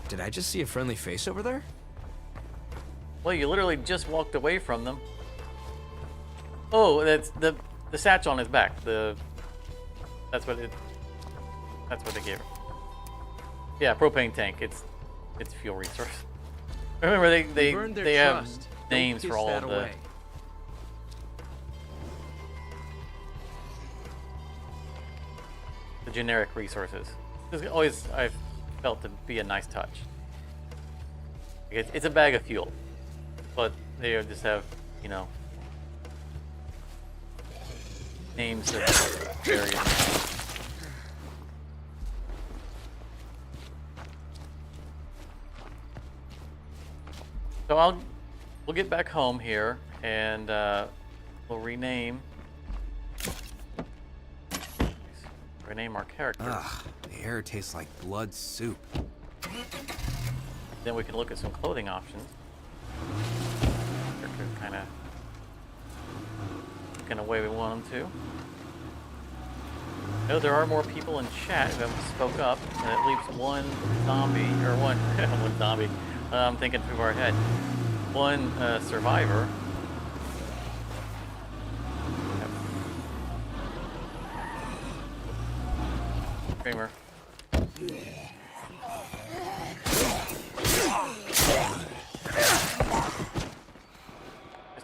Did I just see a friendly face over there? Well, you literally just walked away from them. Oh, that's the satch on his back. That's what they gave her. Yeah, propane tank. It's fuel resource. Remember they Earned their have trust. Don't names kiss for all that of away. the generic resources. It's always I've felt to be a nice touch. It's a bag of fuel, but they just have, you know, names that vary. So we'll get back home here and we'll rename our character. Ugh, the air tastes like blood soup. Then we can look at some clothing options. Character kind of looking the way we want them to. I know there are more people in chat who haven't spoke up, and it leaves one zombie, or one zombie. I'm thinking too far ahead. One survivor. Kramer.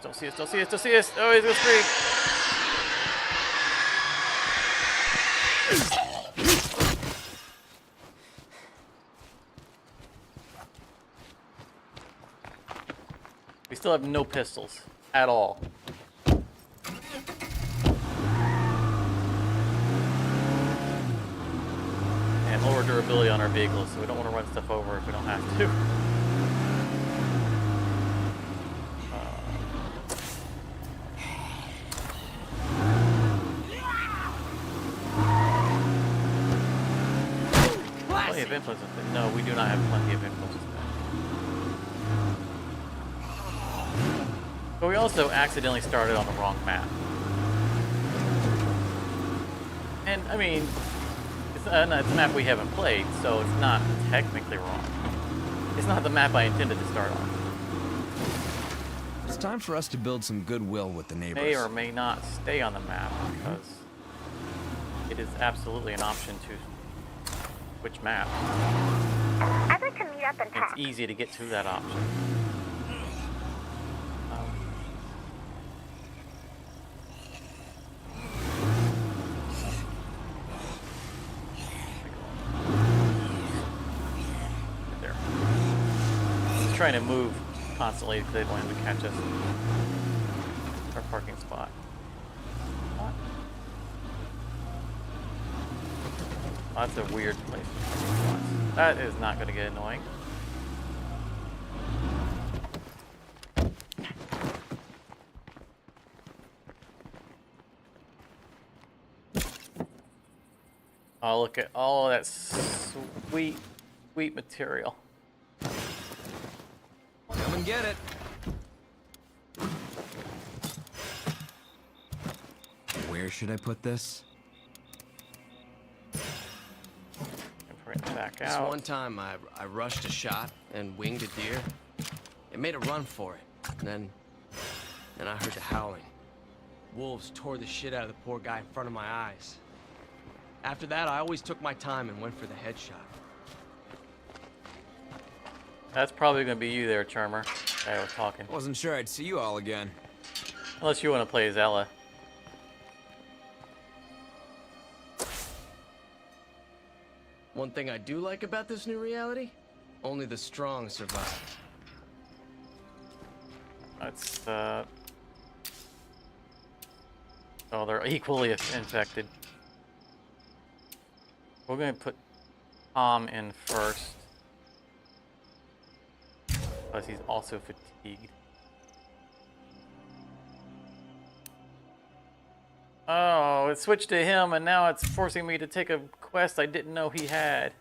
Don't see us, don't see us, don't see us. Oh, he's gonna scream. We still have no pistols at all. And lower durability on our vehicles, so we don't want to run stuff over if we don't have to. Plenty of influence. No, we do not have plenty of influence. But we also accidentally started on the wrong map. And I mean, it's a map we haven't played, so it's not technically wrong. It's not the map I intended to start on. It's time for us to build some goodwill with the neighbors. May or may not stay on the map because it is absolutely an option to switch map. I'd like to meet up and talk. It's easy to get to that option. There. He's trying to move constantly because they want him to catch us. Our parking spot. What? Oh, that's a weird place. That is not going to get annoying. Oh, look at all of that sweet, sweet material. Come and get it. Where should I put this? Bring it back This out. one time I rushed a shot and winged a deer. It made a run for it. And then I heard the howling. Wolves tore the shit out of the poor guy in front of my eyes. After that, I always took my time and went for the headshot. That's probably going to be you there, Charmer. I was talking. Wasn't sure I'd see you all again. Unless you want to play as Ella. One thing I do like about this new reality, only the strong survive. That's, oh, they're equally infected. We're going to put Tom in first. Because he's also fatigued. Oh, it switched to him and now it's forcing me to take a quest I didn't know he had.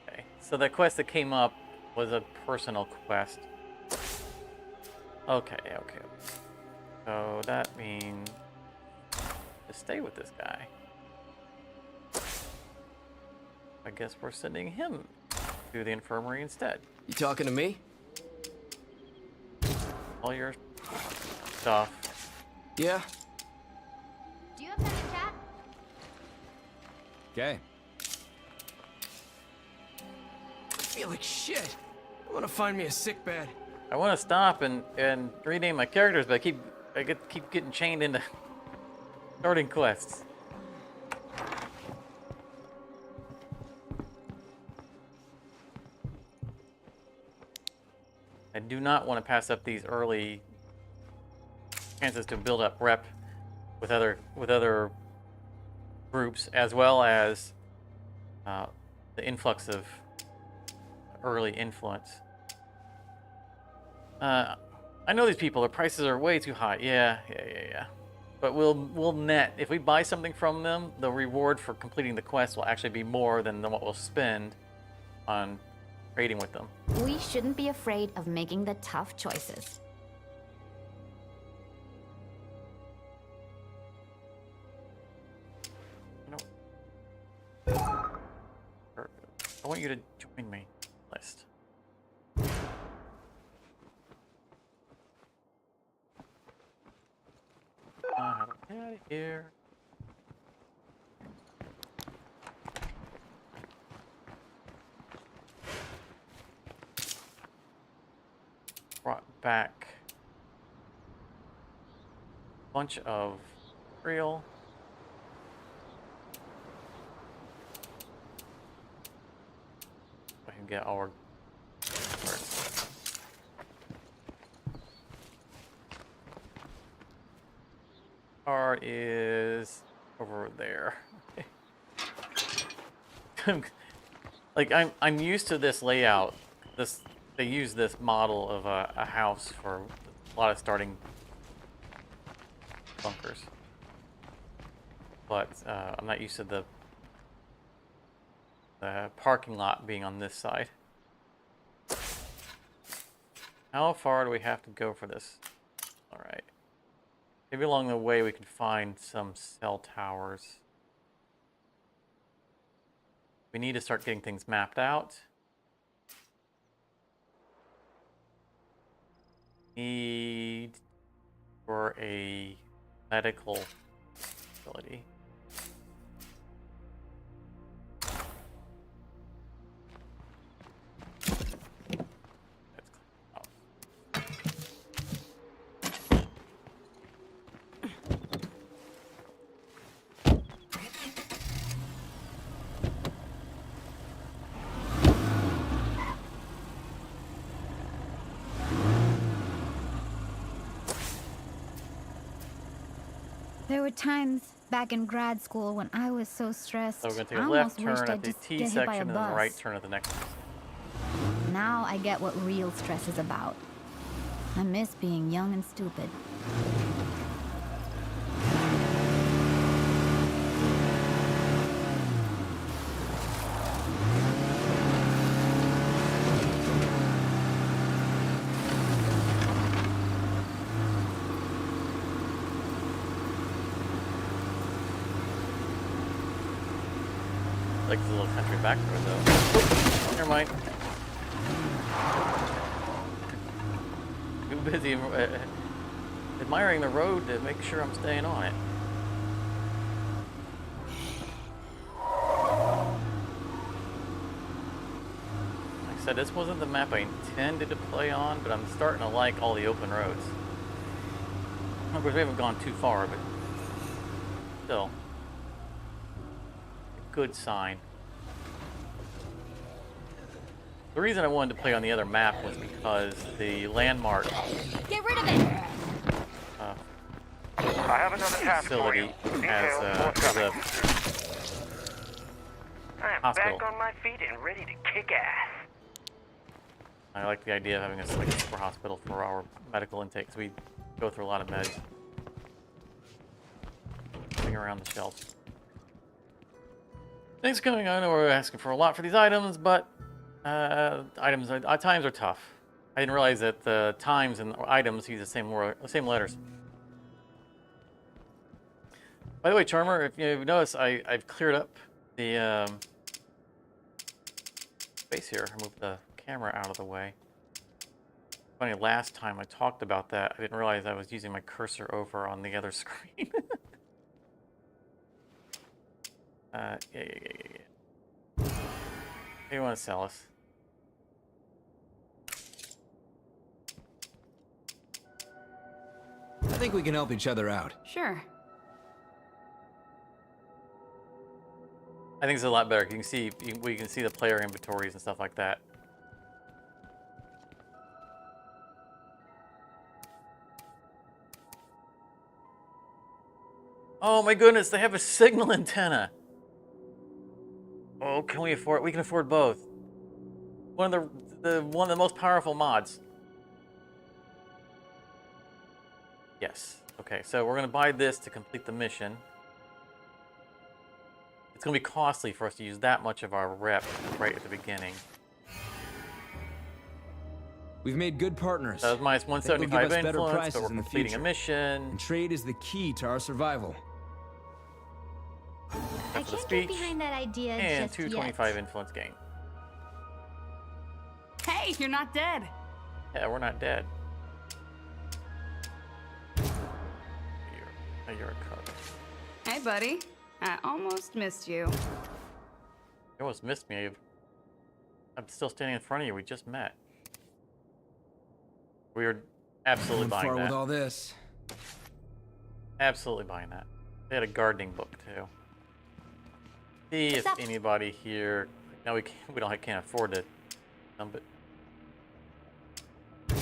Okay, so the quest that came up was a personal quest. Okay. So that means to stay with this guy. I guess we're sending him to the infirmary instead. You talking to me? All your stuff. Yeah. Do you have time to chat? Okay. I feel like shit. I want to find me a sick bed. I want to stop and rename my characters, but I keep getting chained into starting quests. I do not want to pass up these early chances to build up rep with other groups, as well as the influx of early influence. I know these people. Their prices are way too high. Yeah. But we'll net if we buy something from them. The reward for completing the quest will actually be more than what we'll spend on trading with them. We shouldn't be afraid of making the tough choices. I want you to join me. List. How to get out of here. Brought back a bunch of material. I can get our first. Car is over there. Like I'm used to this layout. They use this model of a house for a lot of starting bunkers, but I'm not used to the parking lot being on this side. How far do we have to go for this? All right. Maybe along the way we can find some cell towers. We need to start getting things mapped out. Need for a medical facility. There were times back in grad school when I was so stressed. So we're going to I take a left almost wished turn I'd at the just T get hit by section a and then a bus. right turn at the next one. Now I get what real stress is about. I miss being young and stupid. Like the little country back road though. Oh, never mind. Too busy admiring the road to make sure I'm staying on it. Like I said, this wasn't the map I intended to play on, but I'm starting to like all the open roads. Of course, we haven't gone too far, but still. Good sign. The reason I wanted to play on the other map was because the landmark Get rid of it! I have another task for you. facility Details has forthcoming. a I am hospital. back on my feet and ready to kick ass. I like the idea of having a like a super hospital for our medical intake, because we go through a lot of meds. Moving around the shelves. Things going on. We're asking for a lot for these items, but times are tough. I didn't realize that the times and items use the same letters. By the way, Charmer, if you notice, I've cleared up the space here. I moved the camera out of the way. Funny, last time I talked about that, I didn't realize I was using my cursor over on the other screen. Yeah. What do you want to sell us? I think we can help each other out. Sure. I think it's a lot better. You can see, we can see the player inventories and stuff like that. Oh my goodness, they have a signal antenna. Oh, can we afford it? We can afford both. One of the most powerful mods. Yes. Okay, so we're gonna buy this to complete the mission. It's gonna be costly for us to use that much of our rep right at the beginning. We've made good partners. That was minus Think they'll give 175 us better influence, prices but we're in the completing a future. mission. And trade is the key to our survival. I For the can't get speech, behind that idea and just 225 yet. influence gain. Hey, you're not dead. Yeah, we're not dead. You're a cook. Hey, buddy. I almost missed you. You almost missed me. I'm still standing in front of you. We just met. We are absolutely Going buying far with that. all this. Absolutely buying that. They had a gardening book too. See if What's up? anybody here. No, can't afford to dump it. See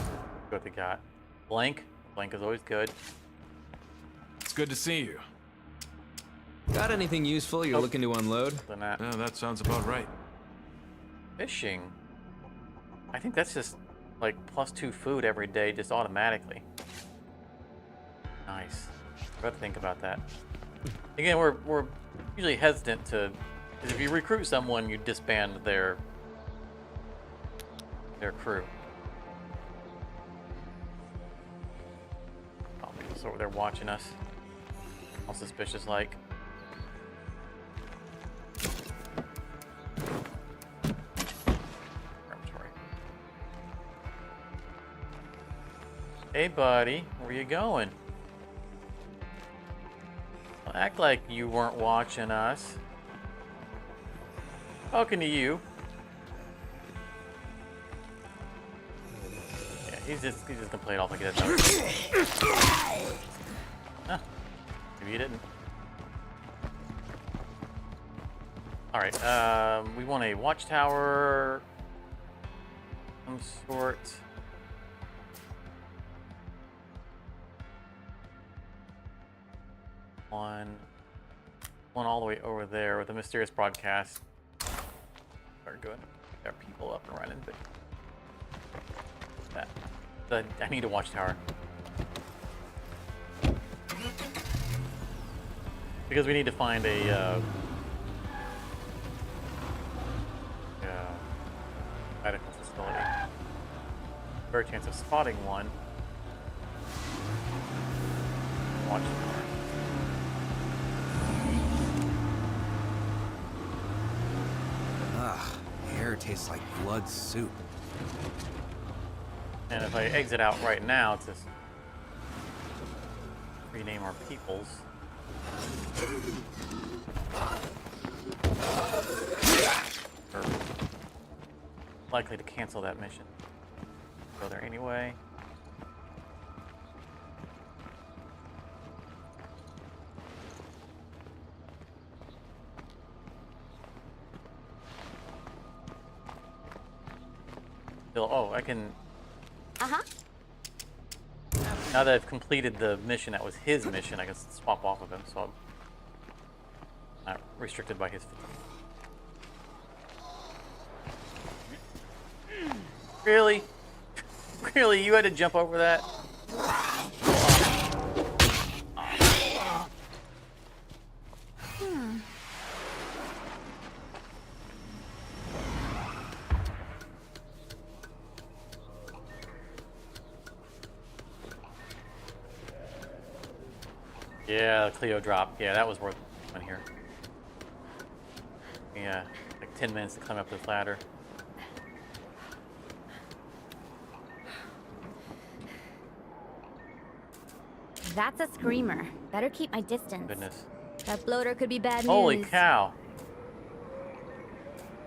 what they got. Blank. Blank is always good. It's good to see you. Got anything useful you're Nope. looking to unload? Than that. Yeah, that sounds about right. Fishing. I think that's just like +2 food every day, just automatically. Nice. I got to think about that. Again, we're usually hesitant to, because if you recruit someone, you disband their crew. else over there watching us. All suspicious like. Laboratory. Hey buddy, where you going? Well, act like you weren't watching us. Talking to you. Yeah, he's just gonna play it off like he doesn't know. Huh. Maybe you didn't. Alright, we want a watchtower of some sort. One all the way over there with the mysterious broadcast. Very good. There are people up and running, but I need a watchtower. Because we need to find a medical facility. Better chance of spotting one. Watchtower. Ugh, the air tastes like blood soup. And if I exit out right now, it's just rename our peoples. Or likely to cancel that mission. Go there anyway. Oh, I can. Now that I've completed the mission that was his mission, I can swap off of him, so I'm not restricted by his fatigue. Really? Really? You had to jump over that? Yeah, the Clio drop. Yeah, that was worth coming here. Yeah, like 10 minutes to climb up this ladder. That's a screamer. Better keep my distance. Goodness. That bloater could be bad news. Holy cow.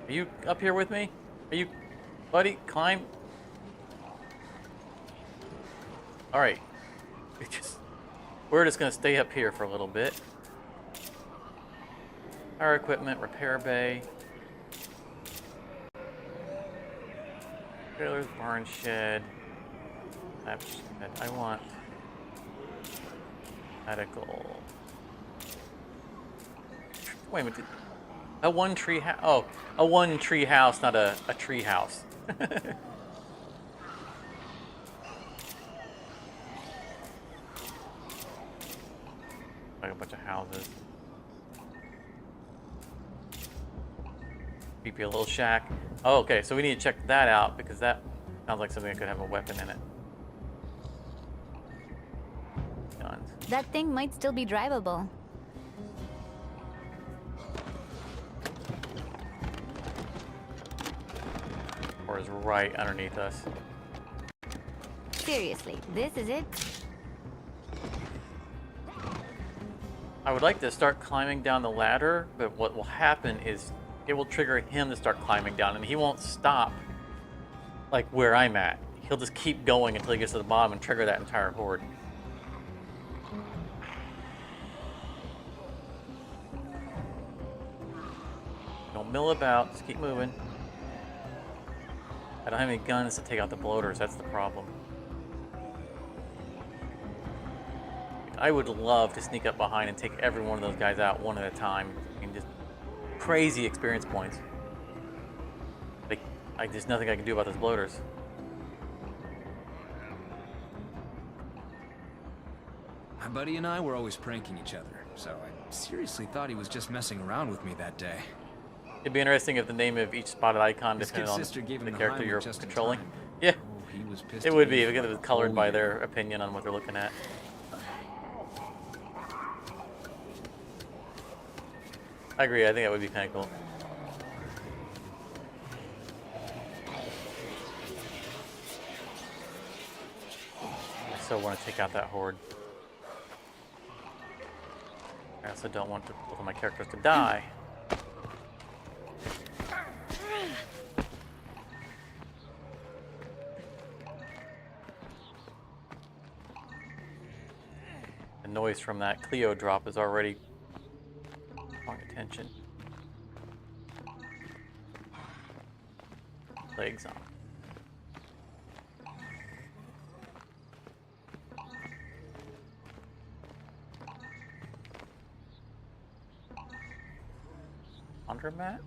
Are you up here with me? Are you... Buddy, climb. Alright. We're just going to stay up here for a little bit. Our equipment, repair bay. Trailers, barn shed. I want medical. Wait a minute. A one tree house. Oh, a one tree house, not a tree house. Like a bunch of houses. Creepy little shack. Oh, okay, so we need to check that out because that sounds like something that could have a weapon in it. Guns. That thing might still be drivable. Or is right underneath us. Seriously, this is it? I would like to start climbing down the ladder, but what will happen is it will trigger him to start climbing down, and he won't stop like where I'm at. He'll just keep going until he gets to the bottom and trigger that entire horde. Don't mill about, just keep moving. I don't have any guns to take out the bloaters, that's the problem. I would love to sneak up behind and take every one of those guys out one at a time. I mean, just crazy experience points. Like, there's nothing I can do about those bloaters. My buddy and I were always pranking each other, so I seriously thought he was just messing around with me that day. It'd be interesting if the name of each spotted icon His depended kid on sister gave him the the character Heimlich you're just in controlling. time. Yeah, Oh, he was pissed it at would me be for because it like was a colored whole by year. their opinion on what they're looking at. I agree. I think that would be kind of cool. I still want to take out that horde. I also don't want both of my characters to die. The noise from that Cleo drop is already drawing attention. Legs on. Laundromat?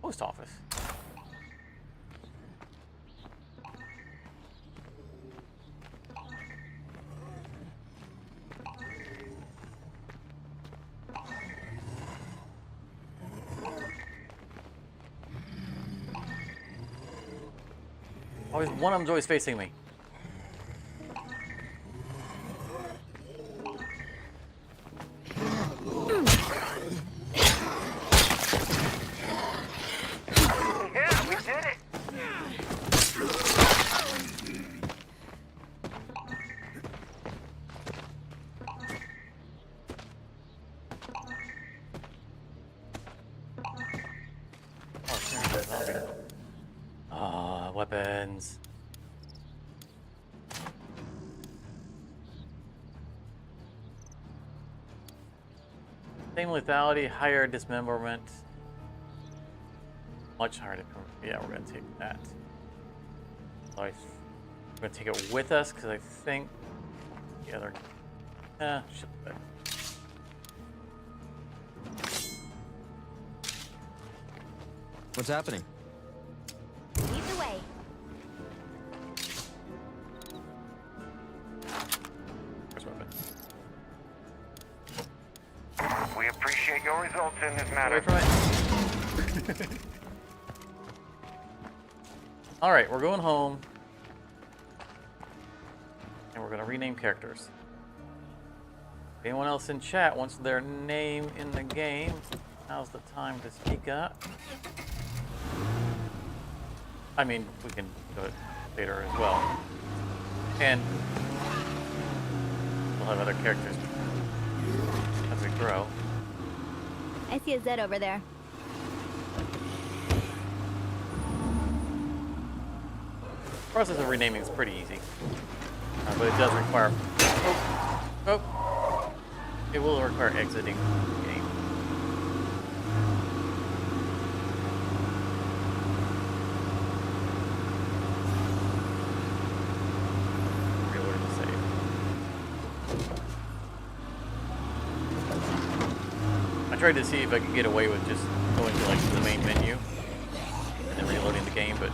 Post office. Always one of them's always facing me. Yeah, we did it. Weapons. Same lethality, higher dismemberment. Much higher dismemberment. Yeah, we're gonna take that. So we're gonna take it with us because I think the other. Shit. What's happening? Lead the way. First weapon. We appreciate your results in this matter. Away from it. All right, we're going home, and we're gonna rename characters. If anyone else in chat wants their name in the game, now's the time to speak up. I mean, we can do it later as well, and we'll have other characters as we grow. I see a Z over there. The process of renaming is pretty easy, but it does require. It will require exiting the game. Reload to save. I tried to see if I could get away with just going to like the main menu and then reloading the game, but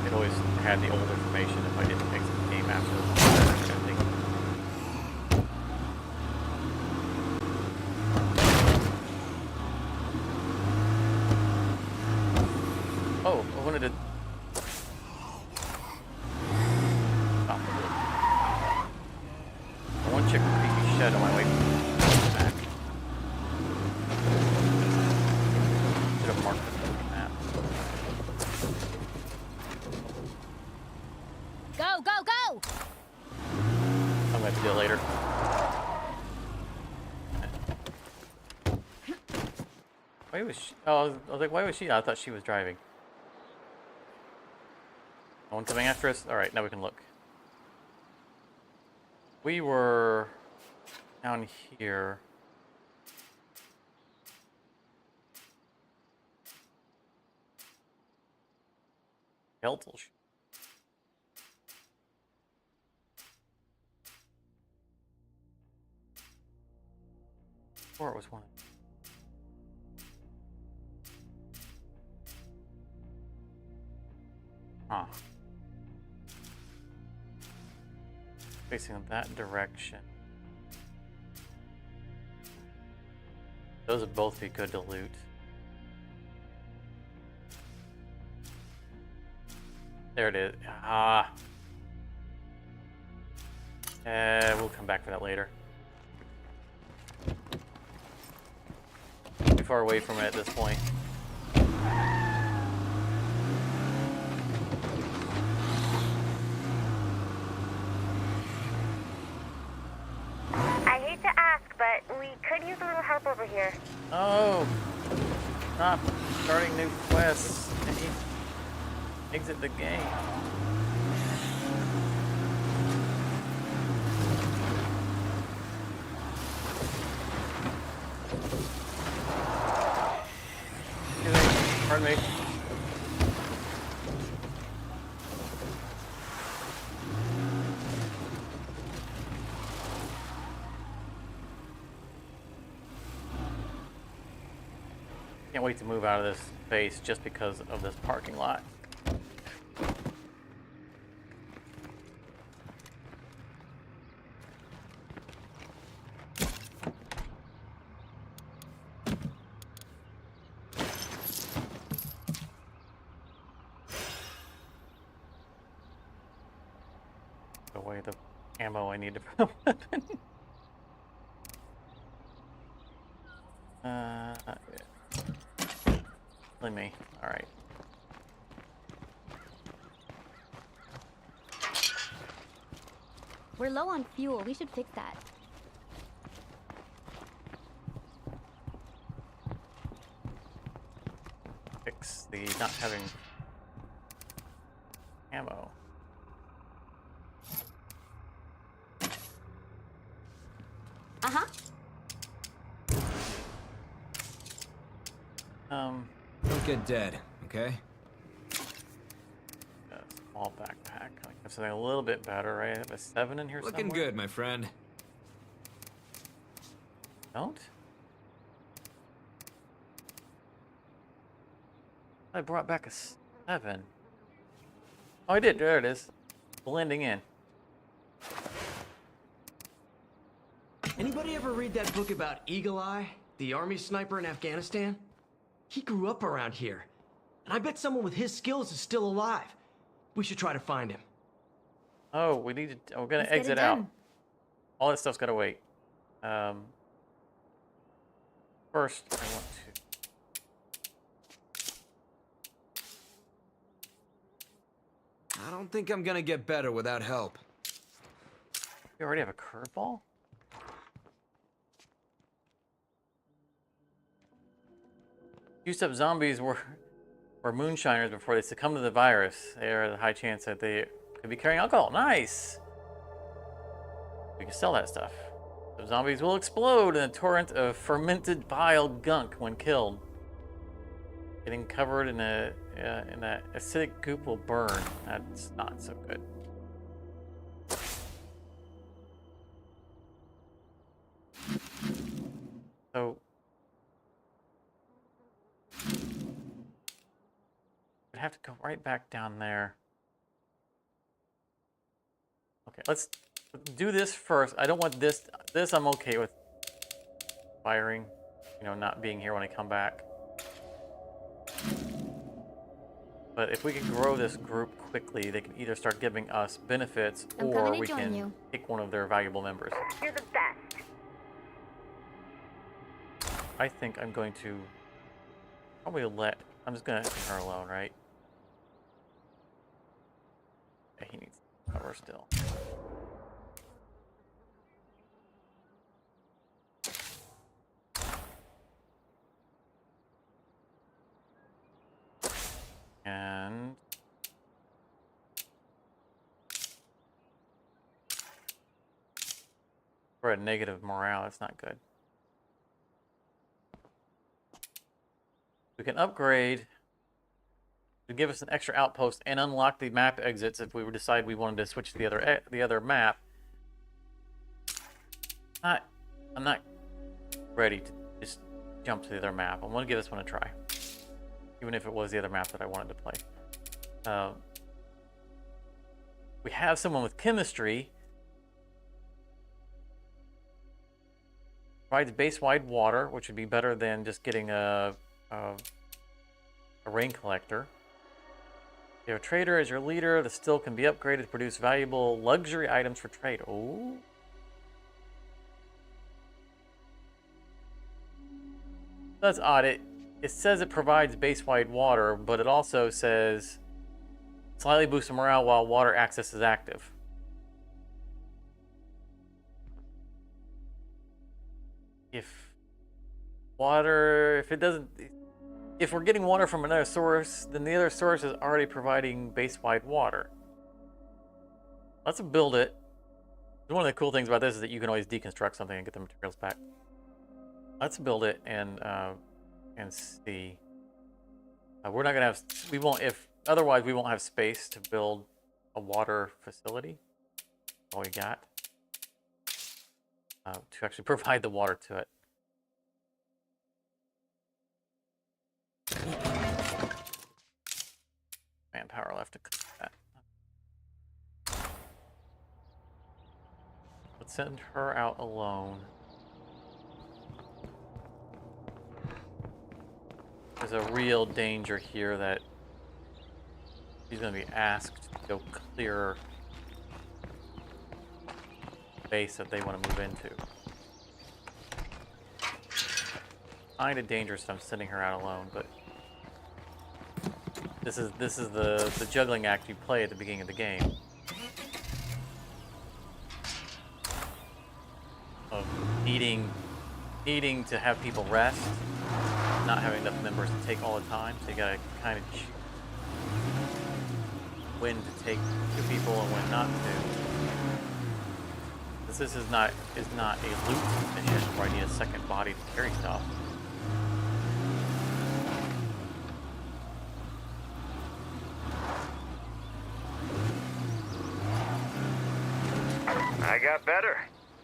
it always had the old information if I didn't exit the game after that kind of thing. Oh, I wanted to. Oh. I want to check the creepy shed on my way back. Should have marked the map. Go, go, go! I'm gonna have to do it later. Why was she? Oh, I was like, why was she? I thought she was driving. No one coming after us? Alright, now we can look. We were down here. Skeletal. Or it was one. Huh. Facing that direction. Those would both be good to loot. There it is. Ah. We'll come back for that later. Too far away from it at this point. I hate to ask, but we could use a little help over here. Oh, stop starting new quests. Exit the game. Pardon me. Can't wait to move out of this base just because of this parking lot. Away the ammo I need to put a weapon. Only me. All right. We're low on fuel. We should fix that. Fix the not having ammo. Uh-huh. Don't get dead, okay? A small backpack. I have something a little bit better, right? I have a 7 in here Looking somewhere. good, my friend. Don't? I brought back a 7. Oh, I did. There it is. Blending in. Anybody ever read that book about Eagle Eye, the army sniper in Afghanistan? He grew up around here, and I bet someone with his skills is still alive. We should try to find him. Oh, we need to. We're gonna Let's get it exit out. done. All that stuff's gotta wait. First, I want to. I don't think I'm gonna get better without help. We already have a curveball. Used up zombies were moonshiners before they succumbed to the virus. There is a high chance that they could be carrying alcohol. Nice. We can sell that stuff. The zombies will explode in a torrent of fermented bile gunk when killed. Getting covered in that acidic goop will burn. That's not so good. So I'd have to go right back down there. Okay, let's do this first. I don't want this. This I'm okay with firing, you know, not being here when I come back. But if we can grow this group quickly, they can either start giving us benefits I'm or coming to we join can you. take one of their valuable members. You're the best. I think I'm going to probably I'm just gonna leave her alone, right? Yeah, he needs cover still. And we're at negative morale. That's not good. We can upgrade to give us an extra outpost and unlock the map exits if we would decide we wanted to switch to the other map. I'm not ready to just jump to the other map. I want to give this one a try, even if it was the other map that I wanted to play. We have someone with chemistry. Provides base-wide water, which would be better than just getting a rain collector. You have a trader as your leader. The still can be upgraded to produce valuable luxury items for trade. Oh. That's odd. It says it provides base-wide water, but it also says slightly boosts morale while water access is active. If it doesn't, if we're getting water from another source, then the other source is already providing base-wide water. Let's build it. One of the cool things about this is that you can always deconstruct something and get the materials back. Let's build it and see. We're not gonna have. We won't. If otherwise, we won't have space to build a water facility. All we got to actually provide the water to it. Manpower left to cook that. Let's send her out alone. There's a real danger here that she's going to be asked to go clear base that they want to move into. Kind of dangerous if I'm sending her out alone, but this is the juggling act you play at the beginning of the game. Of needing to have people rest, not having enough members to take all the time, so you gotta kind of when to take to people and when not to. This is not a loot mission where I need a second body to carry stuff. I got better.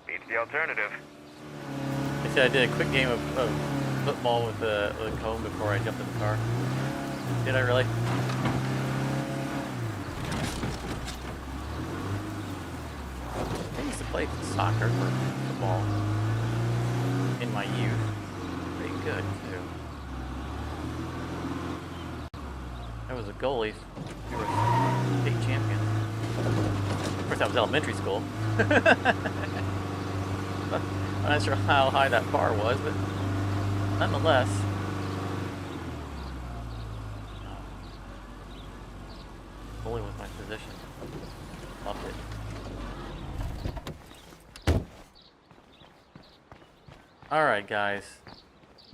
Beats the alternative. I said I did a quick game of football with a comb before I jumped in the car. Did I really? I used to play soccer or football in my youth. Pretty good too. I was a goalie. We were state champions. Of course, that was elementary school. I'm not sure how high that bar was, but nonetheless. Goalie was my position. Loved it. Alright, guys.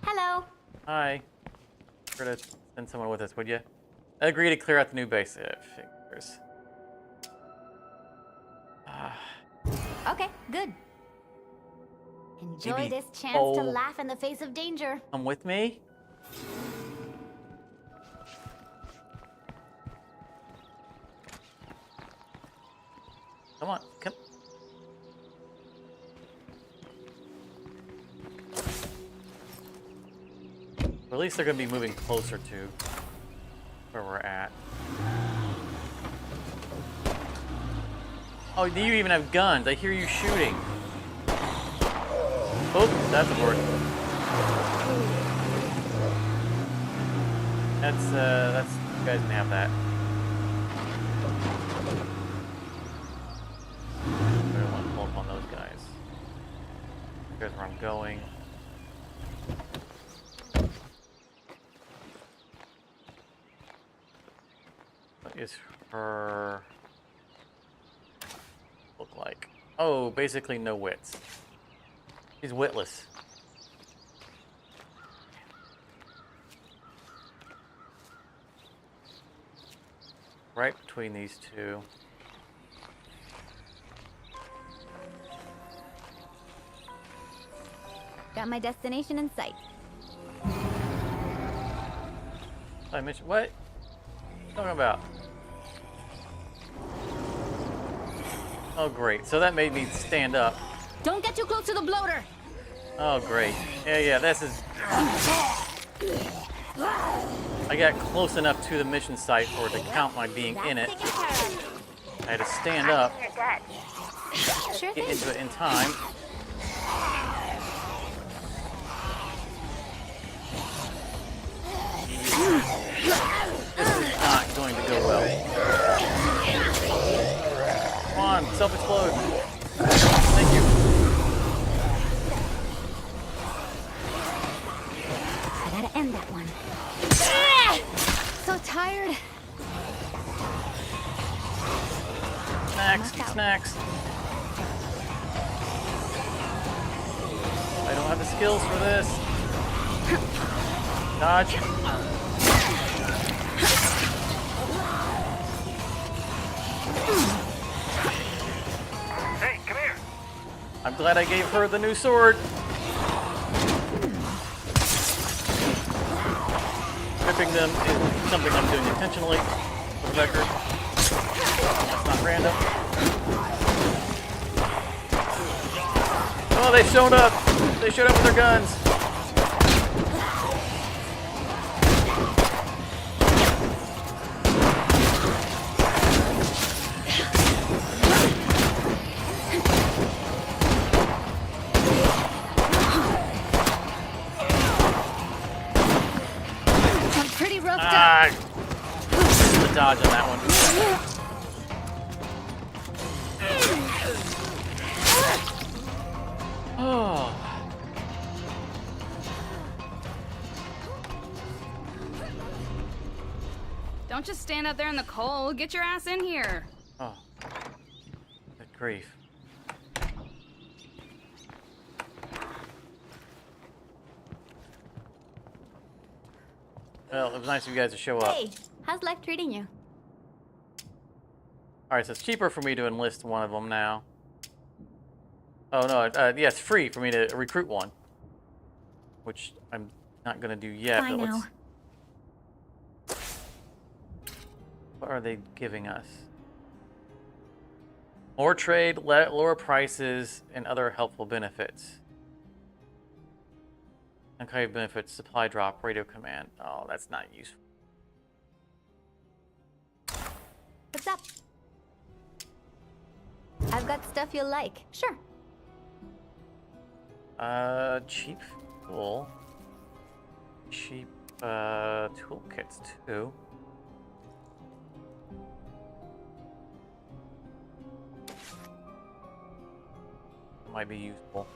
Hello. Hi. We're gonna send someone with us, would you? Agree to clear out the new base. Figures. Okay, good. Enjoy Maybe- this chance to laugh in the face of danger. Come with me? Come on, come. Or at least they're going to be moving closer to where we're at. Oh, do you even have guns? I hear you shooting. Oh, that's a word. That's, you guys can have that. I don't want to pull up on those guys. Here's where I'm going. What is her look like? Oh, basically no wits. She's witless. Right between these two. Got my destination in sight. I mentioned what? What are you talking about? Oh great, so that made me stand up. Don't get too close to the bloater. Oh great. Yeah, this is... I got close enough to the mission site for it to count my being in it. I had to stand up, You're dead. Sure get thing. into it in time. This is not going to go well. Come on, self-explode. Thank you. I gotta end that one. So tired. Snacks, eat snacks. I don't have the skills for this. Dodge. Hey, come here. I'm glad I gave her the new sword. Ripping them is something I'm doing intentionally, for the record. That's not random. Oh, they showed up! They showed up with their guns! I'm pretty roughed up. Ah! The dodge on that one. Oh. Don't just stand out there in the cold. Get your ass in here. Oh. Good grief. Well, it was nice of you guys to show up. Hey, how's life treating you? Alright, so it's cheaper for me to enlist one of them now. Oh no, yeah, it's free for me to recruit one. Which I'm not gonna do yet, I but know. what are they giving us? More trade, lower prices, and other helpful benefits. Okay, benefits, supply drop, radio command. Oh, that's not useful. What's up? I've got stuff you'll like. Sure. Cheap fuel. Cheap, toolkits too. Might be useful.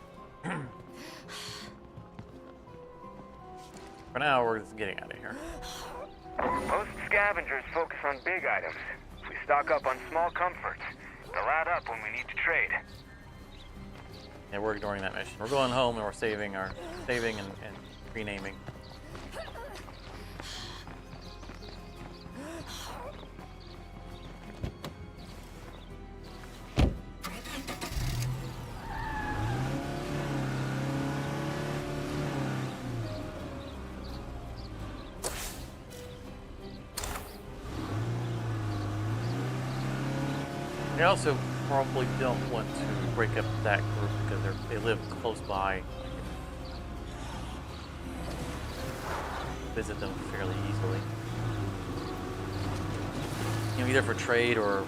For now, we're just getting out of here. Most scavengers focus on big items. We stock up on small comforts. They'll add up when we need to trade. Yeah, we're ignoring that mission. We're going home and we're saving and renaming. I also probably don't want to break up that group because they live close by. Visit them fairly easily. You know, either for trade or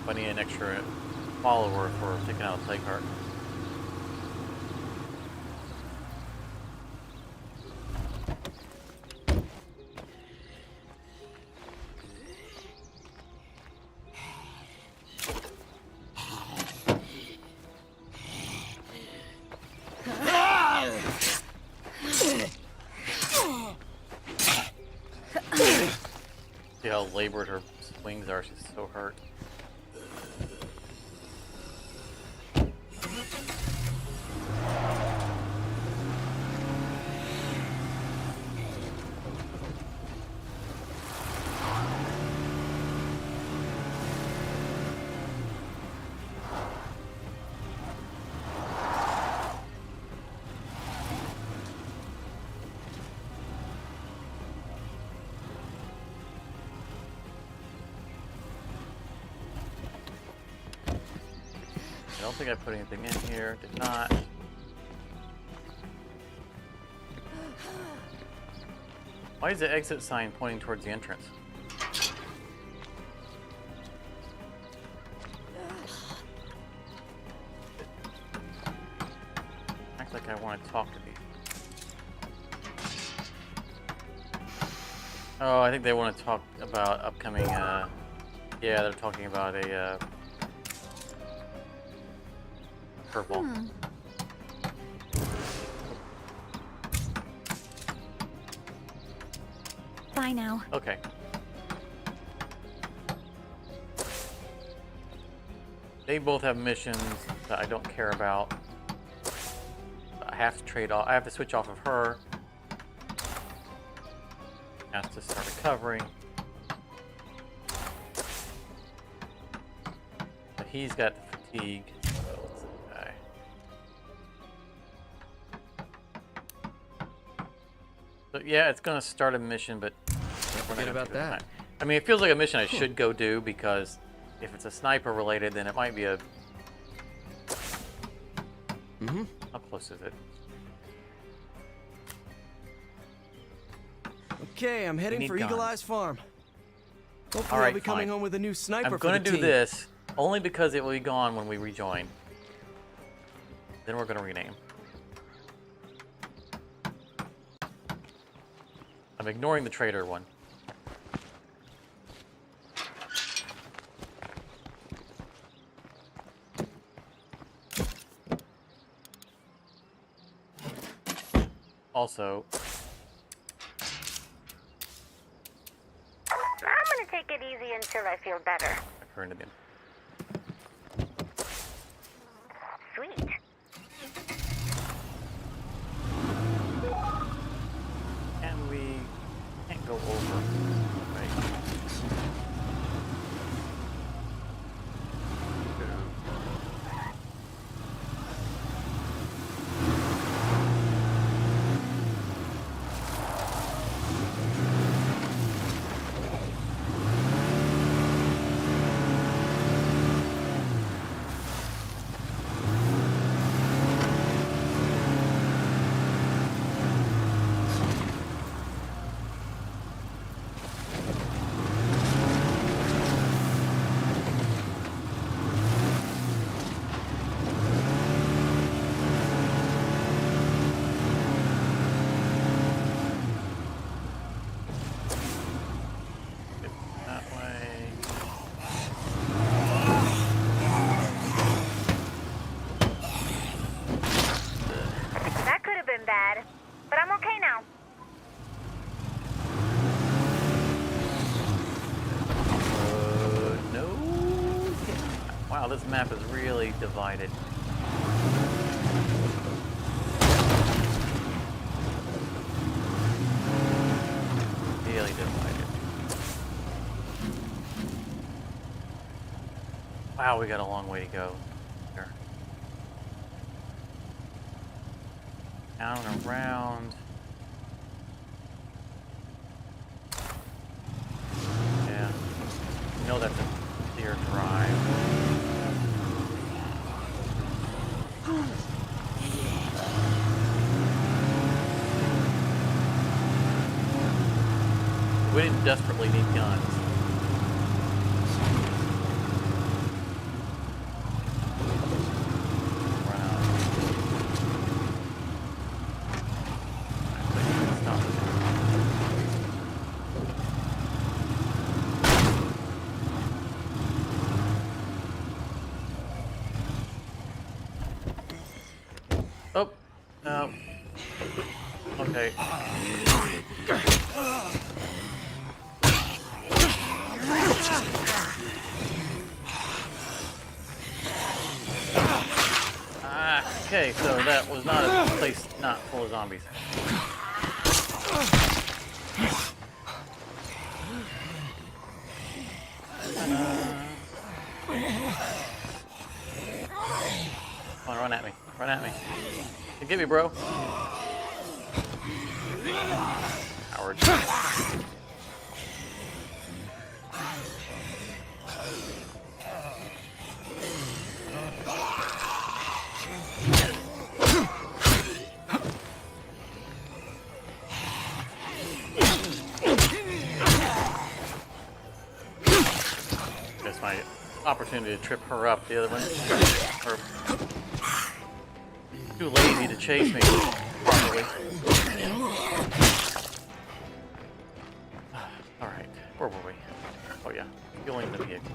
if I need an extra follower for taking out a plague cart. See how labored her swings are, she's so hurt. I don't think I put anything in here. Did not. Why is the exit sign pointing towards the entrance? Act like I want to talk to people. Oh, I think they want to talk about upcoming, yeah, they're talking about a, purple. Bye now. Okay. They both have missions that I don't care about. I have to trade off. I have to switch off of her. I have to start recovering. But he's got the fatigue. So let's see, so yeah, it's gonna start a mission, but Don't forget about that. I mean, it feels like a mission I should go do because if it's a sniper related, then it might be a. How close is it? Okay, I'm heading need for Eagle guns. Eye's farm. Hopefully All right, I'll be coming fine. home with a new sniper I'm for the gonna do team. this only because it will be gone when we rejoin. Then we're gonna rename. I'm ignoring the trader one. Also, I'm gonna take it easy until I feel better. I turned it in. Sweet. And we can't go over. Right. That way. That could have been bad, but I'm okay now. No. Wow, this map is really divided. Really divided. Wow, we got a long way to go here. Down and around. Yeah. You know that's a clear drive. We didn't desperately need guns. Run out. Stop it. Oh, no. Okay. Okay, so that was not a place not full of zombies. Come on, run at me. Run at me. Get me, bro. Howard. That's my opportunity to trip her up. The other one, or too lazy to chase me properly. Where were we? Oh yeah, fueling the vehicle.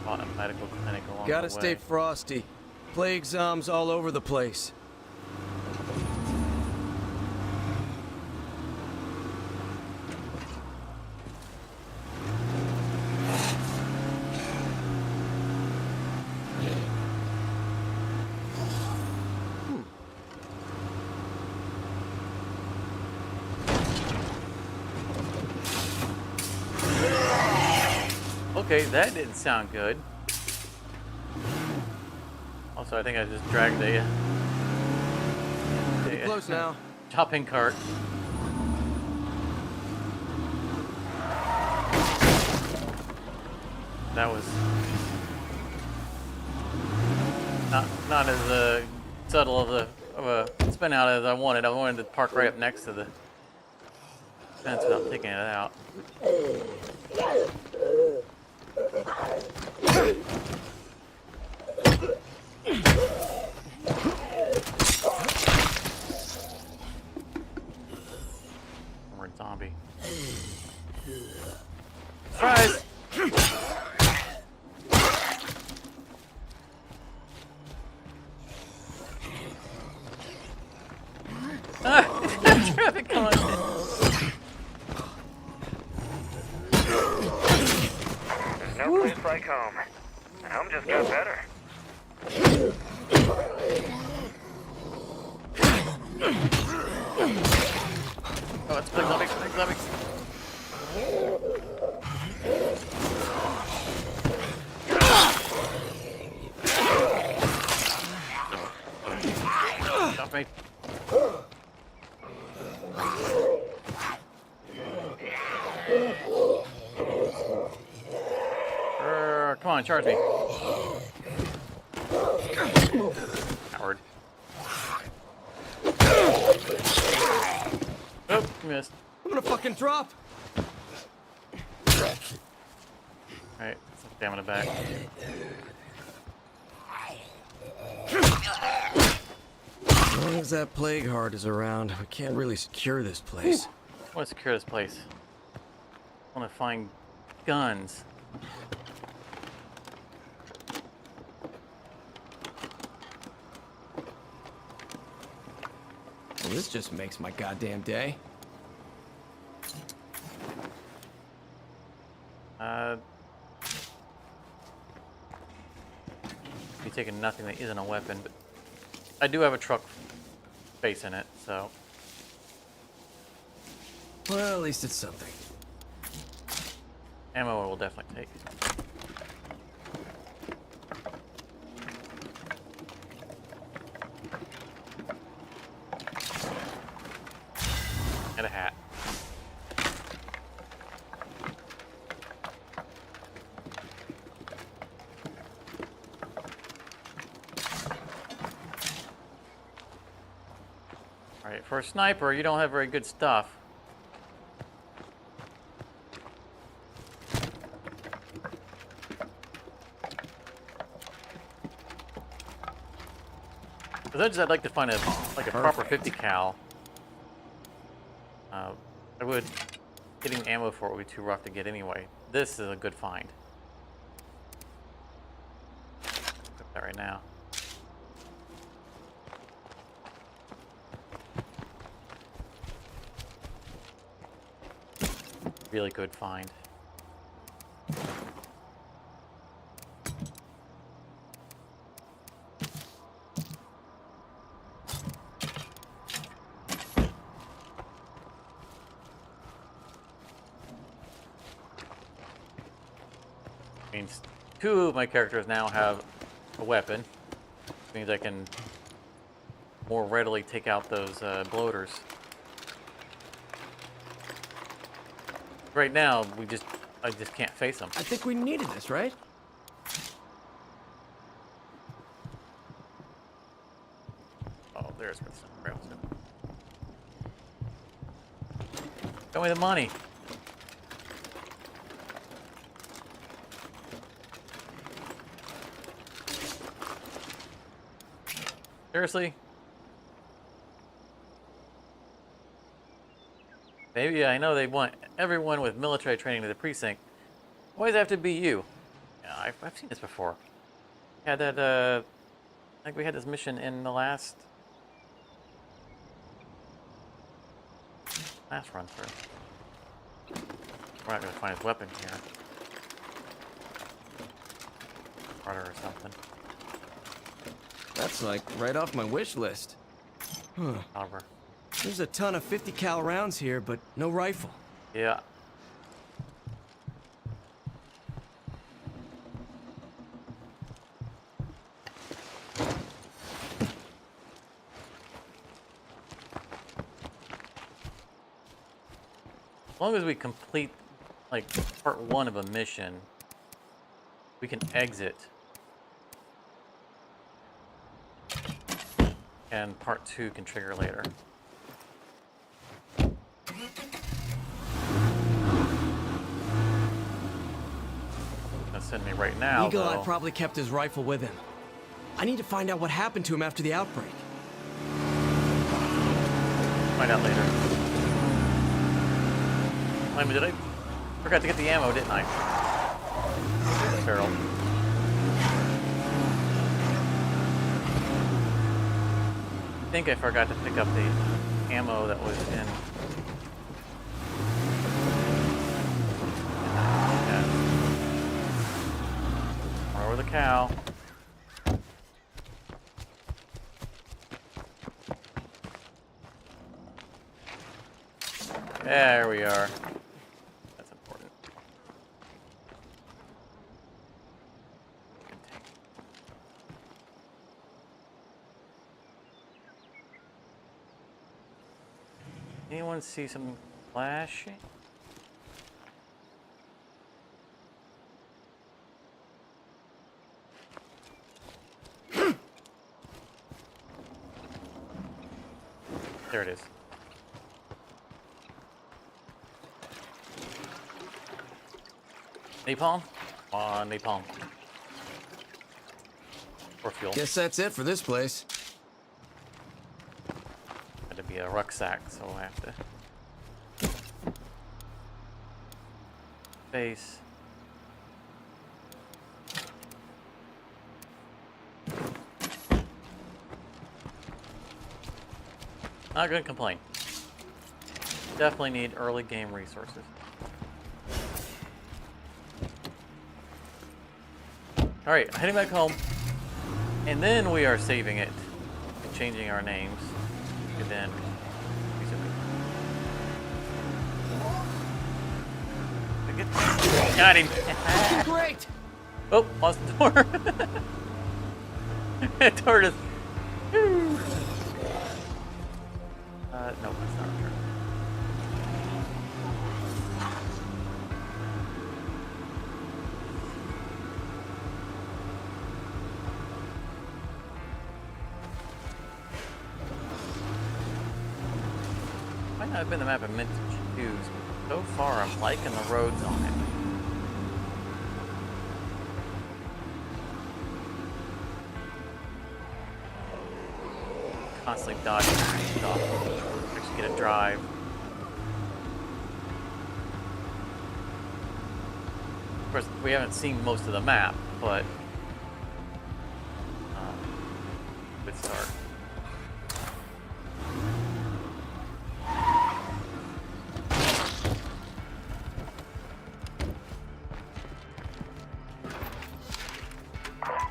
A medical clinic along Gotta the stay way. frosty. Plague zombies all over the place. Okay, that didn't sound good. Also, I think I just dragged a Close now. shopping cart. That was not as subtle of a spin out as I wanted. I wanted to park right up next to the fence without taking it out. More zombie. Surprise! Traffic coming. There's no place like home. Home just got better. Oh, it's big zombie, big zombie. Stop me. Come on, charge me. Coward. Oh, missed. I'm gonna fucking drop. Alright, stamina back. As long as that plague heart is around, we can't really secure this place. I want to secure this place. I want to find guns. Well, this just makes my goddamn day. Be taking nothing that isn't a weapon, but I do have a truck face in it, so. Well, at least it's something. Ammo I will definitely take. And a hat. Alright, for a sniper, you don't have very good stuff. Because I'd like to find a proper 50 cal. I would getting ammo for it would be too rough to get anyway. This is a good find. Put that right now. Really good find. Means two of my characters now have a weapon. Means I can more readily take out those bloaters. Right now, I just can't face them. I think we needed this, right? there's where the rails go. Show me the money. Seriously? Maybe I know they want everyone with military training to the precinct. Why does it have to be you? Yeah, I've seen this before. Had that, I think we had this mission in the last run through. We're not gonna find his weapon here. Rudder or something. That's like right off my wish list. Huh. Caliber. There's a ton of 50 cal rounds here, but no rifle. Yeah. As long as we complete, like, part 1 of a mission, we can exit. And part 2 can trigger later. Gonna send me right now, Eagle Eye though. probably kept his rifle with him. I need to find out what happened to him after the outbreak. Find out later. Wait a minute, did I forgot to get the ammo, didn't I? Barrel. I think I forgot to pick up the ammo that was in. Yeah. Over the cow. There we are. That's important. Anyone see something flashing? There it is. Napalm? Come on, napalm. Or fuel. Guess that's it for this place. Had to be a rucksack, so I have to face. Not gonna complain. Definitely need early game resources. Alright, heading back home. And then we are saving it and changing our names. And then got him. Great. Oh, lost the door. It turned us. No, that's not a turn. Might not have been the map I meant to choose, but so far I'm liking the roads on it. Constantly dodging stuff. Actually get a drive. Of course, we haven't seen most of the map, but good start.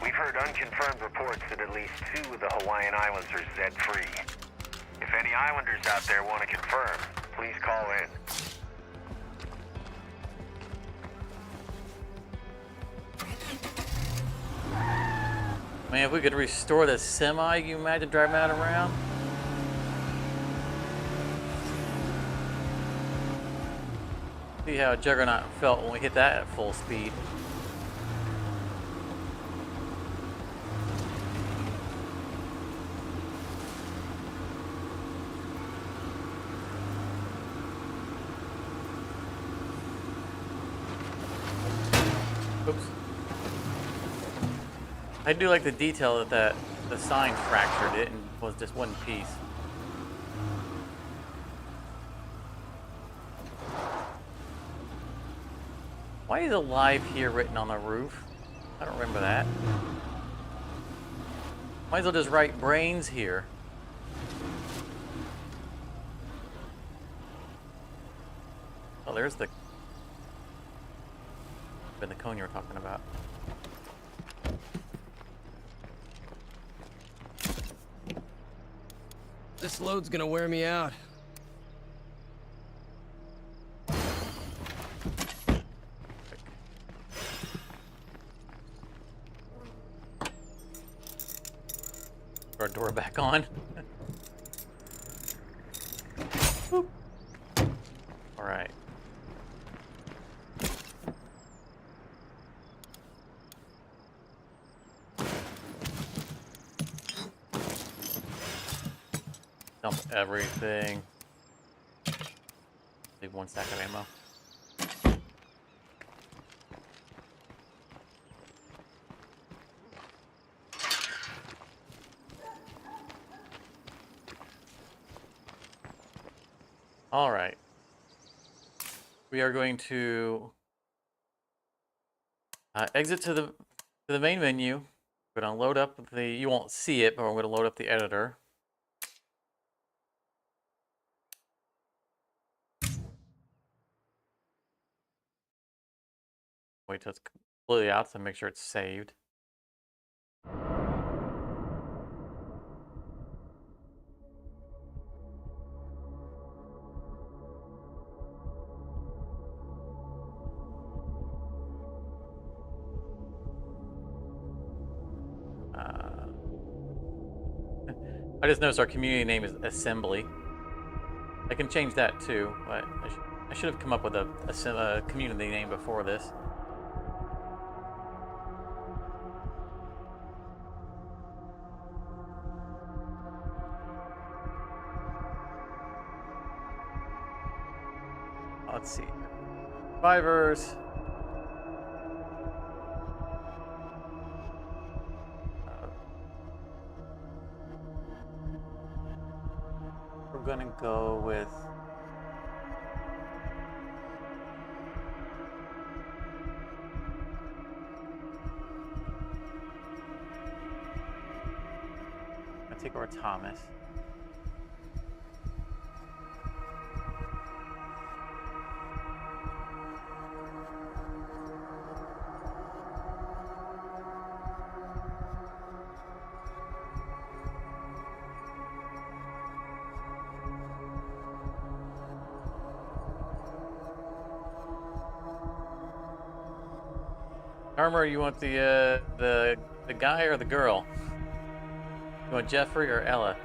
We've heard unconfirmed reports that at least 2 of the Hawaiian Islands are Zed-free. If any islanders out there want to confirm, please call in. Man, if we could restore the semi, you imagine driving that around? See how Juggernaut felt when we hit that at full speed. I do like the detail that the sign fractured it and was just one piece. Why is alive here written on the roof? I don't remember that. Might as well just write brains here. Oh, there's the cone you were talking about. This load's gonna wear me out. Our door back on. All right. Dump everything. Leave one stack of ammo. All right. We are going to exit to the main menu. We're going to load up the. You won't see it, but we're going to load up the editor. Wait till it's completely out to make sure it's saved. I just noticed our community name is Assembly. I can change that too, but I should have come up with a community name before this. Let's see. Survivors. We're gonna go with take over Thomas. Armor, you want the guy or the girl? You want Jeffrey or Ella?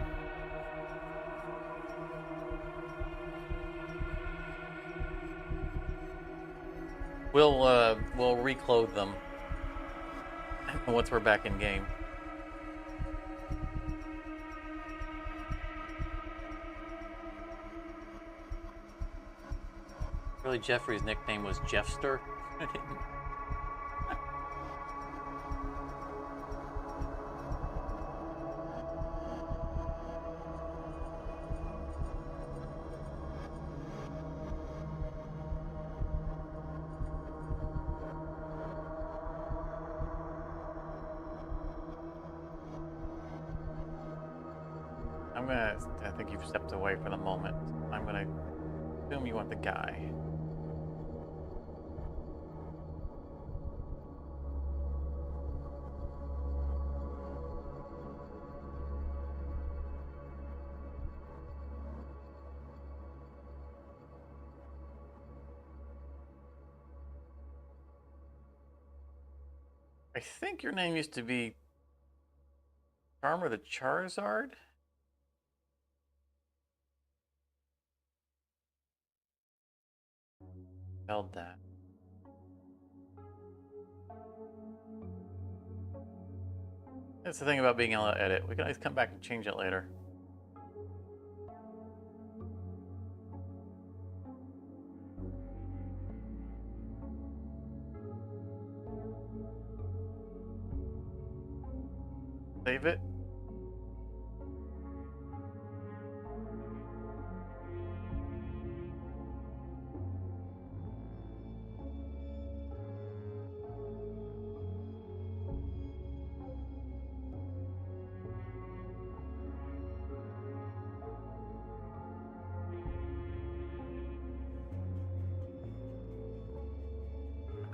We'll reclothe them once we're back in game. Really, Jeffrey's nickname was Jeffster. I think you've stepped away for the moment. I'm gonna assume you want the guy. I think your name used to be Charmer the Charizard? Spelled that. That's the thing about being able to edit. We can always come back and change it later. Save it.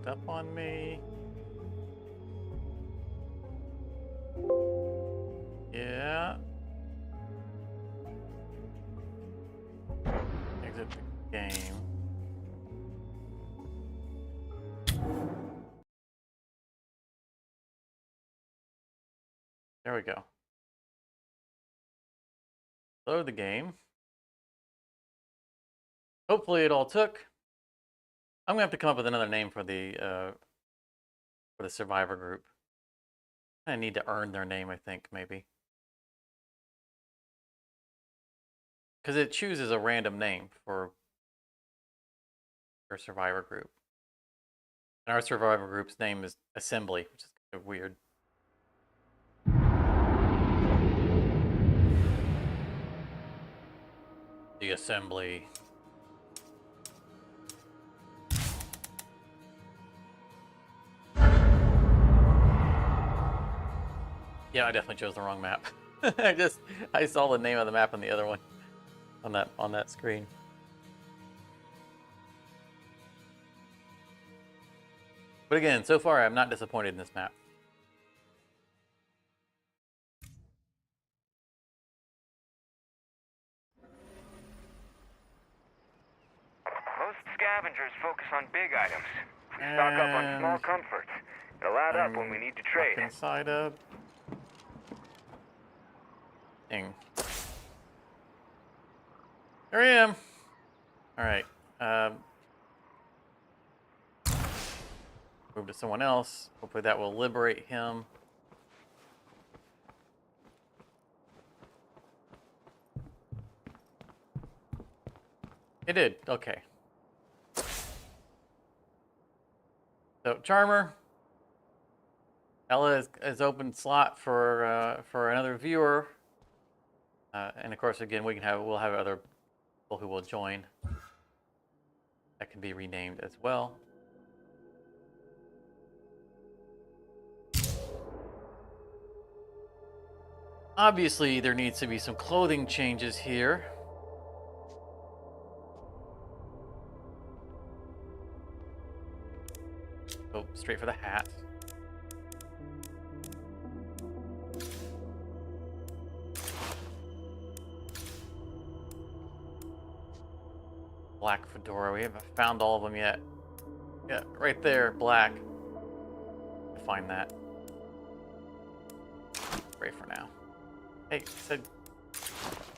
Up on me. Yeah. Exit the game. There we go. Load the game. Hopefully it all took. I'm gonna have to come up with another name for the survivor group. I need to earn their name, I think, maybe. Because it chooses a random name for your survivor group. And our survivor group's name is Assembly, which is kind of weird. The Assembly. Yeah, I definitely chose the wrong map. I saw the name of the map on the other one on that screen. But again, so far I'm not disappointed in this map. Most scavengers focus on big items. We stock up on small comforts. It'll add up when we need to trade. Inside of. Ding. There I am. All right. Move to someone else. Hopefully that will liberate him. It did. Okay. So Charmer. Ella is open slot for another viewer. And of course, again, we'll have other people who will join. That can be renamed as well. Obviously, there needs to be some clothing changes here. Go straight for the hat. Black fedora. We haven't found all of them yet. Yeah, right there, black. Find that. Great for now. Hey, I said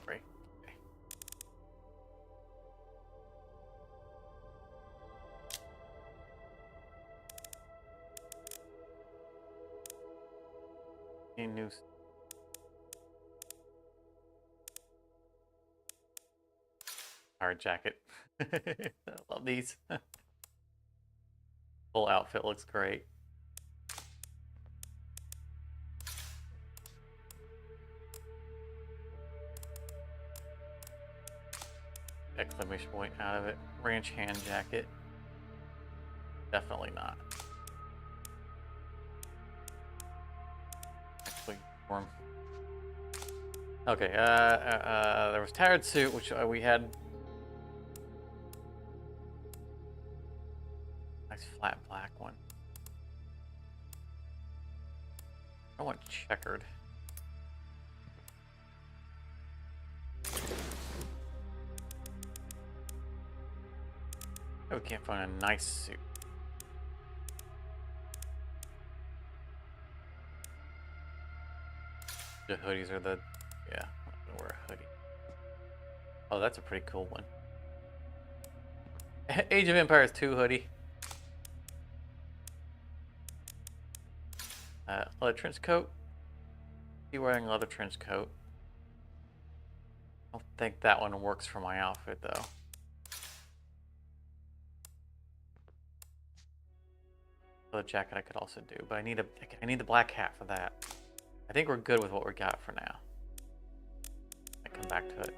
great. Okay. Any news? Hard jacket. I love these. Full outfit looks great. Exclamation point out of it. Ranch hand jacket. Definitely not. Actually, warm. Okay, there was tattered suit, which we had. Nice flat black one. I want checkered. We can't find a nice suit. The hoodies are the, yeah, I'm gonna wear a hoodie. Oh, that's a pretty cool one. Age of Empires 2 hoodie. Leather trench coat. Be wearing leather trench coat. I don't think that one works for my outfit though. Leather jacket I could also do, but I need the black hat for that. I think we're good with what we got for now. I come back to it.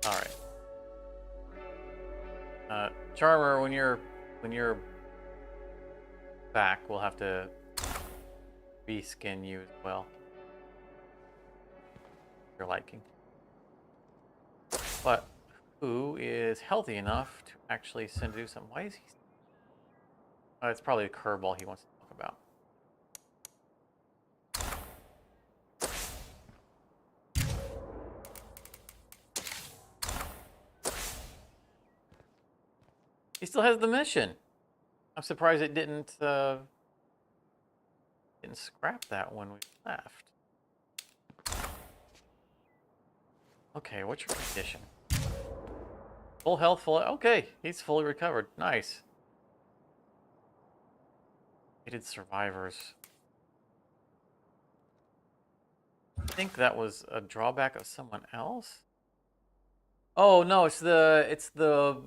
All right. Charmer, when you're back, we'll have to reskin you as well. Your liking. But who is healthy enough to actually send do something? Why is he? It's probably a curveball he wants to talk about. He still has the mission. I'm surprised it didn't scrap that when we left. Okay, what's your condition? Full health, full... Okay, he's fully recovered. Nice. Hated survivors. I think that was a drawback of someone else. Oh no, it's the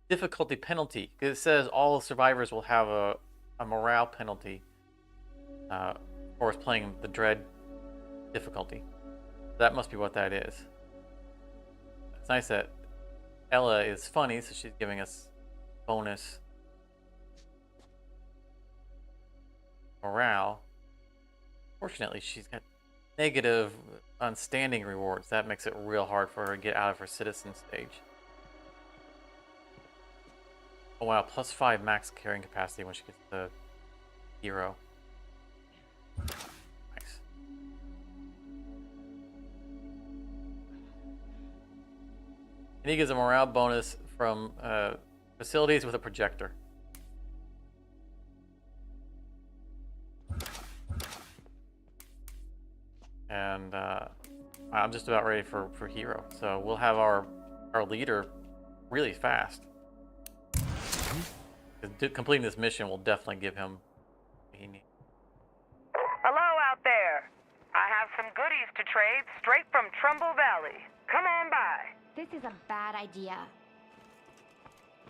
difficulty penalty. It says all survivors will have a morale penalty for playing the dread difficulty. That must be what that is. It's nice that Ella is funny, so she's giving us bonus morale. Fortunately, she's got negative on standing rewards. That makes it real hard for her to get out of her citizen stage. Oh wow, +5 max carrying capacity when she gets the hero. Nice. And he gives a morale bonus from facilities with a projector. And I'm just about ready for hero. So we'll have our leader really fast. Completing this mission will definitely give him what he needs. Hello out there. I have some goodies to trade straight from Trumbull Valley. Come on by. This is a bad idea.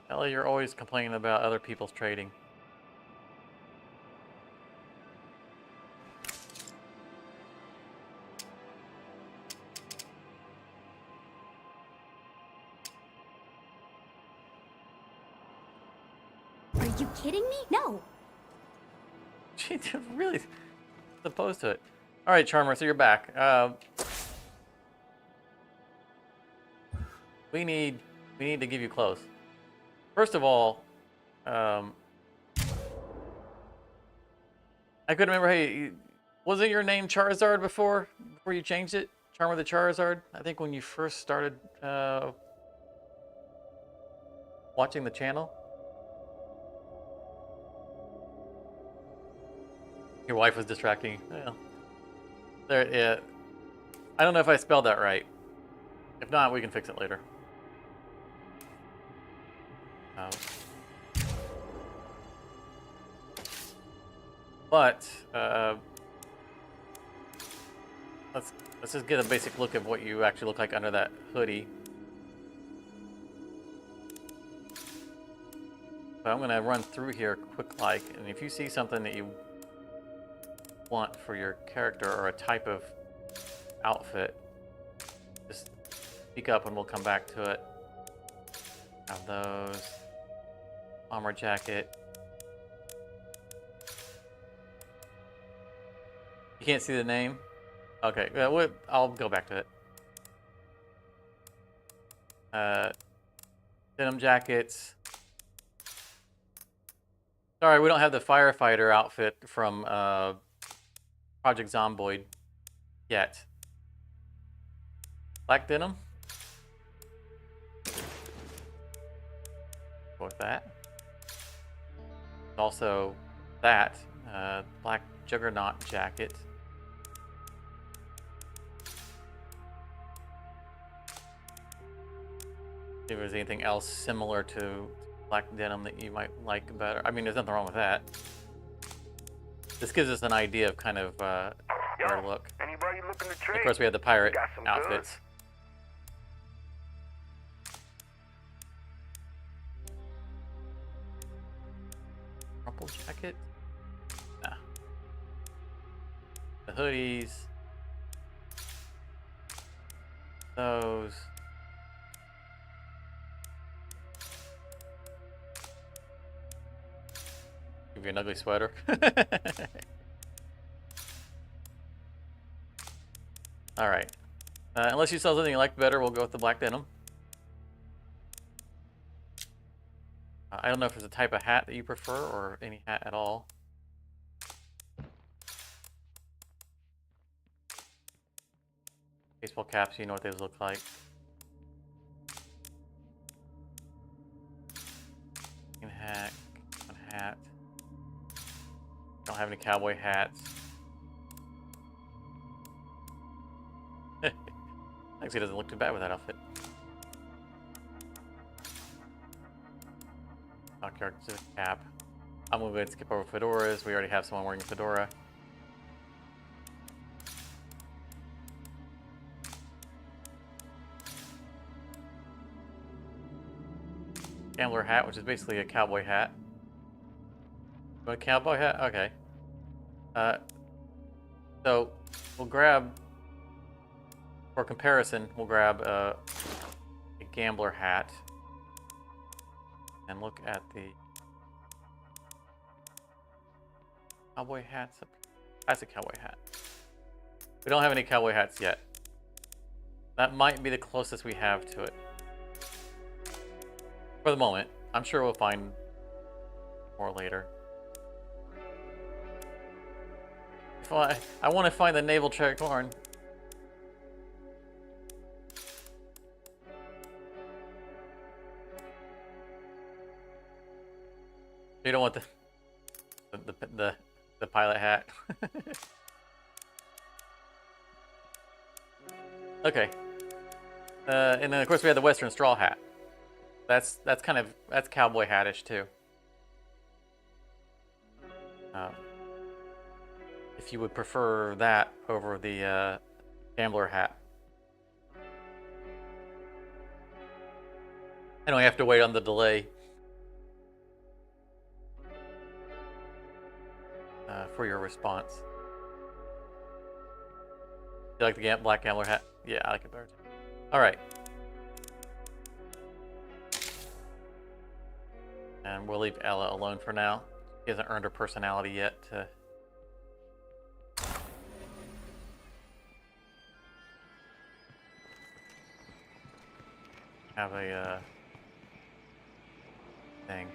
Ella, you're always complaining about other people's trading. Are you kidding me? No. She really opposed to it. All right, Charmer, so you're back. We need to give you clothes. First of all, I couldn't remember. Hey, wasn't your name Charizard before you changed it? Charmer the Charizard. I think when you first started watching the channel. Your wife was distracting you. Well, there, yeah. I don't know if I spelled that right. If not, we can fix it later. But let's just get a basic look at what you actually look like under that hoodie. So I'm gonna run through here quick like, and if you see something that you want for your character or a type of outfit, just speak up and we'll come back to it. Have those. Armor jacket. You can't see the name? Okay, I'll go back to it. Denim jackets. Sorry, we don't have the firefighter outfit from Project Zomboid yet. Black denim. Go with that. Also, that black Juggernaut jacket. See if there's anything else similar to black denim that you might like better. I mean, there's nothing wrong with that. This gives us an idea of kind of our look. Anybody looking to trade? Of course, we have the pirate Got some outfits. Purple The hoodies. Those. Give you an ugly sweater. Alright. Unless you sell something you like better, we'll go with the black denim. I don't know if there's a type of hat that you prefer or any hat at all. Baseball caps, you know what those look like. Hat, one hat. Don't have any cowboy hats. Actually, doesn't look too bad with that outfit. Dockyard cap. I'm gonna go ahead and skip over fedoras. We already have someone wearing a fedora. Gambler hat, which is basically a cowboy hat. A cowboy hat? Okay. So we'll grab, for comparison, we'll grab a gambler hat and look at the cowboy hats. That's a cowboy hat. We don't have any cowboy hats yet. That might be the closest we have to it. For the moment. I'm sure we'll find more later. If I want to find the navel check horn. You don't want the pilot hat. Okay. And then of course we have the Western straw hat. That's cowboy hattish too. If you would prefer that over the gambler hat. I don't have to wait on the delay for your response. You like the black gambler hat? Yeah, I like it better too. All right. And we'll leave Ella alone for now. She hasn't earned her personality yet to have a thing.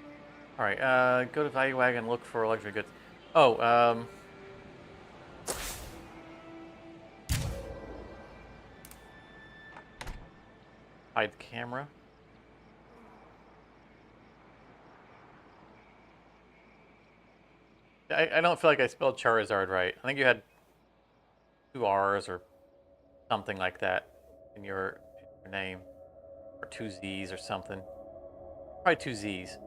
Alright, go to Value Wagon, look for luxury goods. Oh, hide the camera. I don't feel like I spelled Charizard right. I think you had 2 R's or something like that in your name. Or 2 Z's or something. Probably 2 Z's.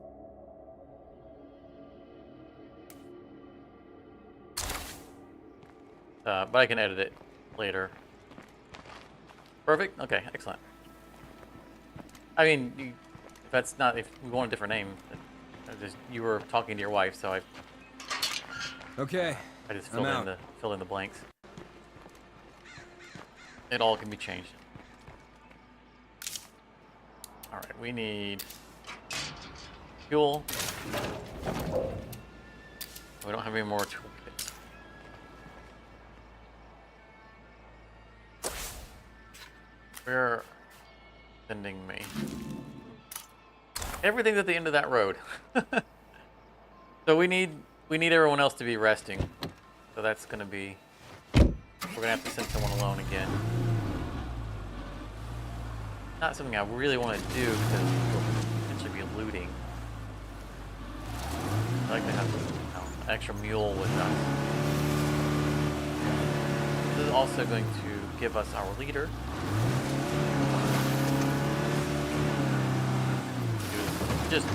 But I can edit it later. Perfect? Okay, excellent. I mean, if we want a different name, you were talking to your wife, so I just filled in the blanks. It all can be changed. All right, we need fuel. We don't have any more toolkits. Where sending me? Everything's at the end of that road. So we need everyone else to be resting. So that's gonna be, we're gonna have to send someone alone again. Not something I really want to do because we'll potentially be looting. I like to have an extra mule with us. This is also going to give us our leader. Just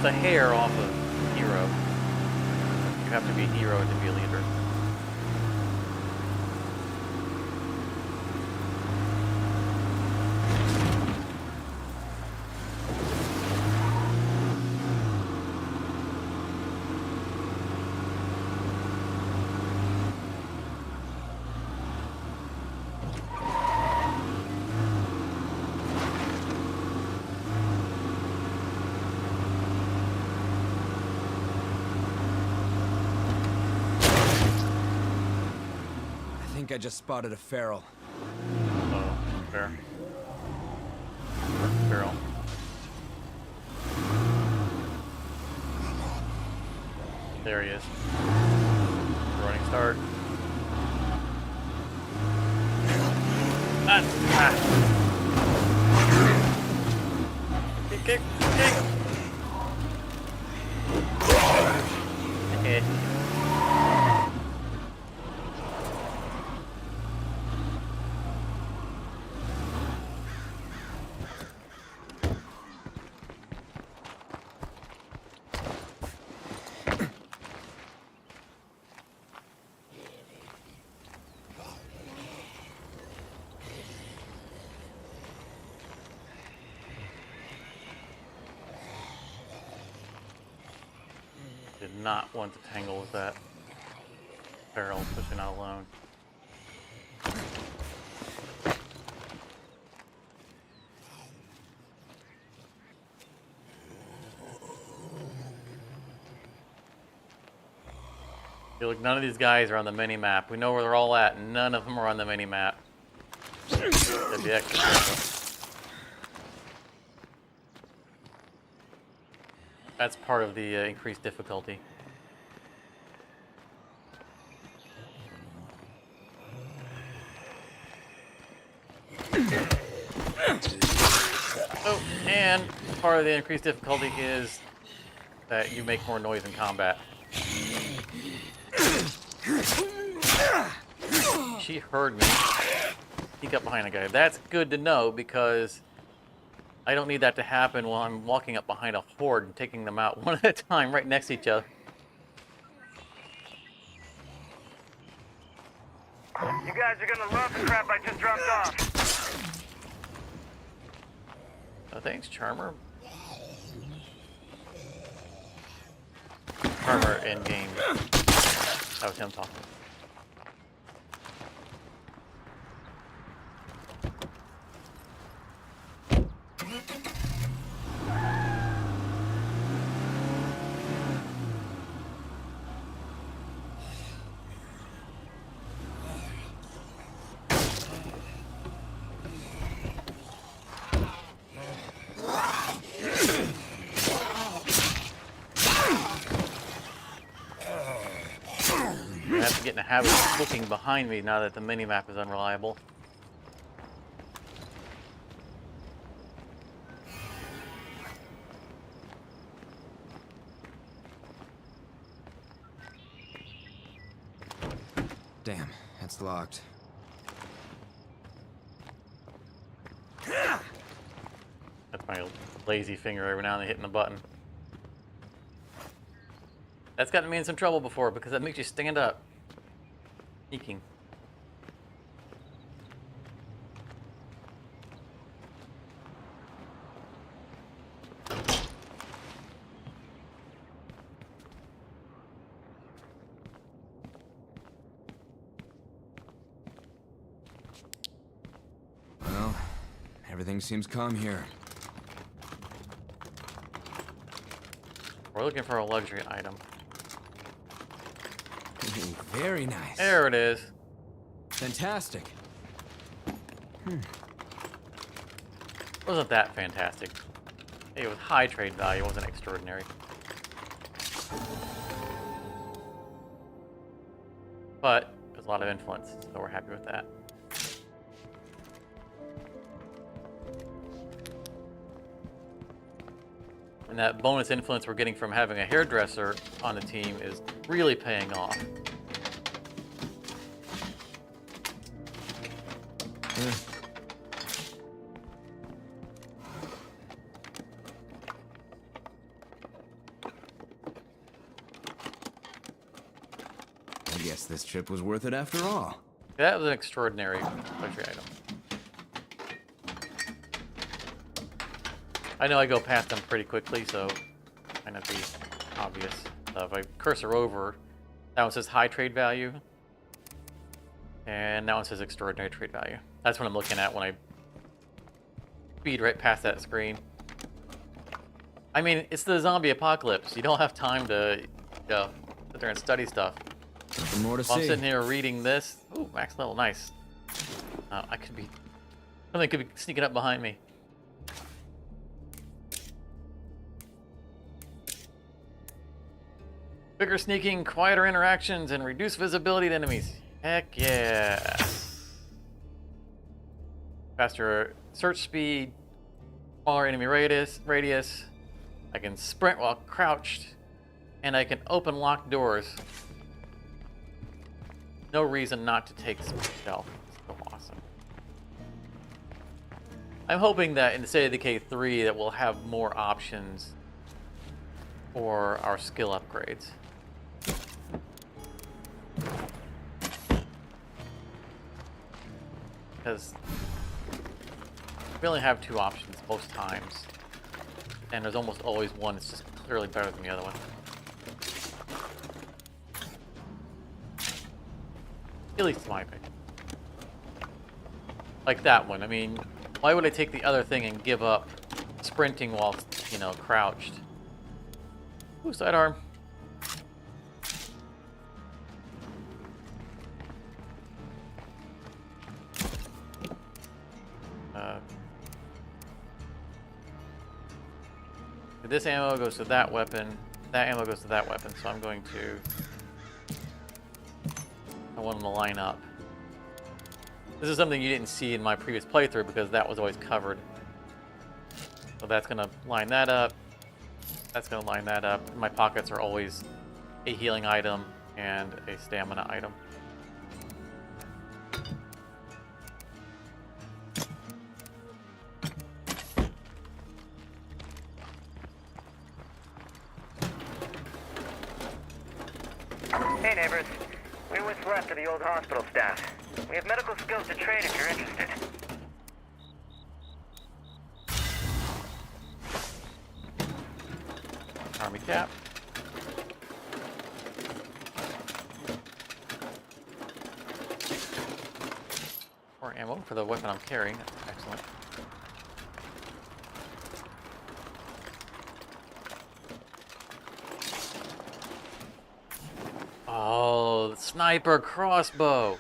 a hair off of hero. You have to be a hero to be a leader. think I just spotted a feral. Oh, fair. Feral. There he is. Running start. Kick. Okay. Did not want to tangle with that feral, especially not alone. Feel like none of these guys are on the mini map. We know where they're all at, and none of them are on the mini map. Gotta be extra careful. That's part of the increased difficulty. Oh, and part of the increased difficulty is that you make more noise in combat. She heard me sneak up behind a guy. That's good to know because I don't need that to happen while I'm walking up behind a horde and taking them out one at a time right next to each other. You guys are gonna love the crap I just dropped off. Oh, thanks, Charmer. Charmer in game. That was him talking. I have to get in the habit of looking behind me now that the mini-map is unreliable. Damn, it's locked. That's my lazy finger every now and then hitting the button. That's gotten me in some trouble before because that makes you stand up. Sneaking. Well, everything seems calm here. We're looking for a luxury item. Ooh, very nice. There it is. Fantastic. Wasn't that fantastic? It was high trade value, it wasn't extraordinary. But there's a lot of influence, so we're happy with that. And that bonus influence we're getting from having a hairdresser on the team is really paying off. I guess this trip was worth it after all. That was an extraordinary luxury item. I know I go past them pretty quickly, so might not be obvious. So if I cursor over, that one says high trade value, and that one says extraordinary trade value. That's what I'm looking at when I speed right past that screen. I mean, it's the zombie apocalypse. You don't have time to, sit there and study stuff. Nothing more to While I'm see. sitting here reading this. Ooh, max level, nice. Something could be sneaking up behind me. Bigger sneaking, quieter interactions, and reduced visibility to enemies. Heck yeah. Faster search speed, smaller enemy radius. I can sprint while crouched, and I can open locked doors. No reason not to take some stealth. So awesome. I'm hoping that in the State of Decay 3 that we'll have more options for our skill upgrades. Because we only have 2 options most times. And there's almost always one that's just clearly better than the other one. At least my opinion. Like that one. I mean, why would I take the other thing and give up sprinting while, you know, crouched? Ooh, sidearm. This ammo goes to that weapon. That ammo goes to that weapon. So I'm going to... I want them to line up. This is something you didn't see in my previous playthrough because that was always covered. So that's going to line that up. That's going to line that up. My pockets are always a healing item and a stamina item. Hey, neighbors. We're what's left of the old hospital staff. We have medical skills to trade if you're interested. Army cap. More ammo for the weapon I'm carrying. Excellent. Oh, the sniper crossbow.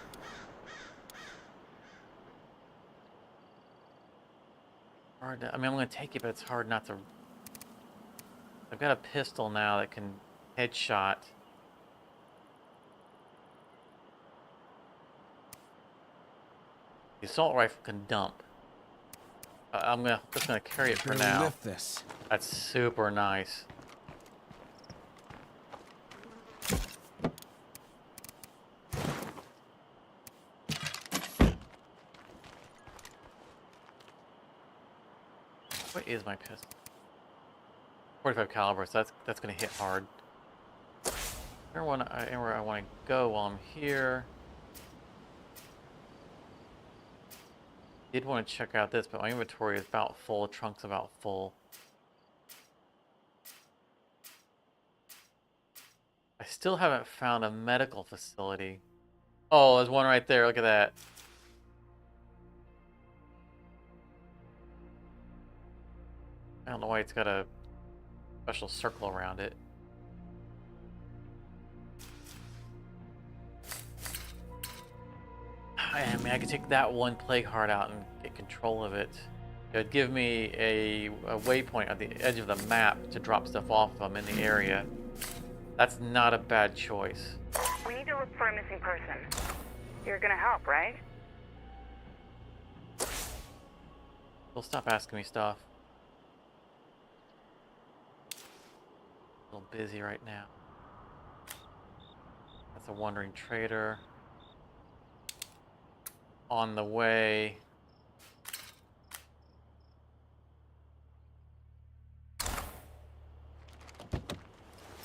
Hard to, I mean, I'm going to take it, but it's hard not to. I've got a pistol now that can headshot. The assault rifle can dump. I'm just gonna carry it for Really now. lift this. That's super nice. What is my pistol? 45 caliber, so that's gonna hit hard. Anywhere I want to go while I'm here. Did want to check out this, but my inventory is about full. Trunk's about full. I still haven't found a medical facility. Oh, there's one right there. Look at that. I don't know why it's got a special circle around it. I mean, I could take that one plague heart out and get control of it. It would give me a waypoint at the edge of the map to drop stuff off of them in the area. That's not a bad choice. We need to look for a missing person. You're gonna help, right? They'll stop asking me stuff. A little busy right now. That's a wandering trader. On the way.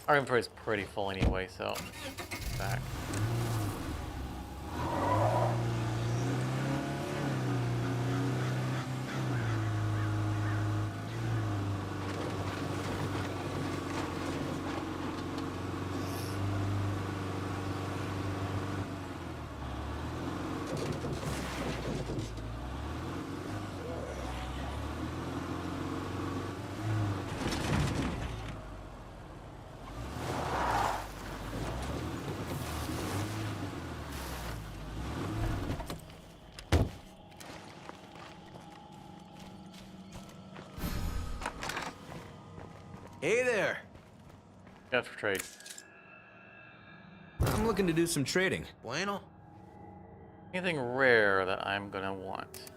Our inventory is pretty full anyway, so back. Hey there. Got for trade. I'm looking to do some trading. Bueno? Anything rare that I'm gonna want?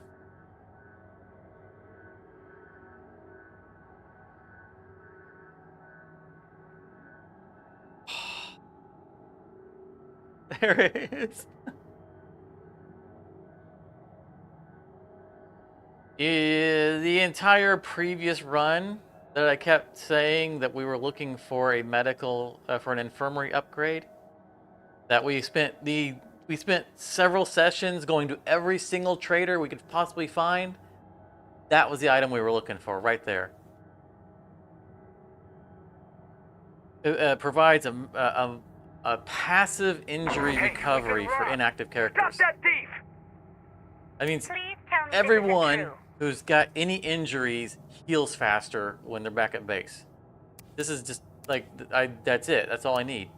There it is. The entire previous run that I kept saying that we were looking for a medical for an infirmary upgrade, that we spent several sessions going to every single trader we could possibly find. That was the item we were looking for right there. It provides a passive injury recovery for inactive characters. Stop that thief! That means Please tell me this everyone isn't true. who's got any injuries heals faster when they're back at base. This is just like that's it. That's all I need.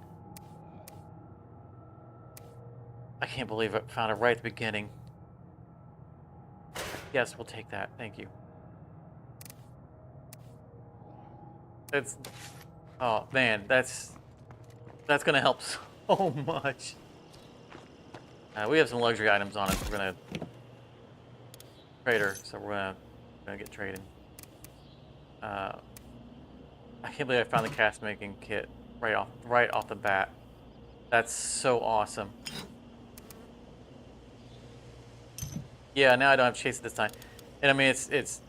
I can't believe I found it right at the beginning. Yes, we'll take that. Thank you. That's, oh man, that's gonna help so much. We have some luxury items on it. We're gonna trader, so we're gonna get trading. I can't believe I found the cast making kit right off the bat. That's so awesome. Yeah, now I don't have to chase it this time. And I mean, it's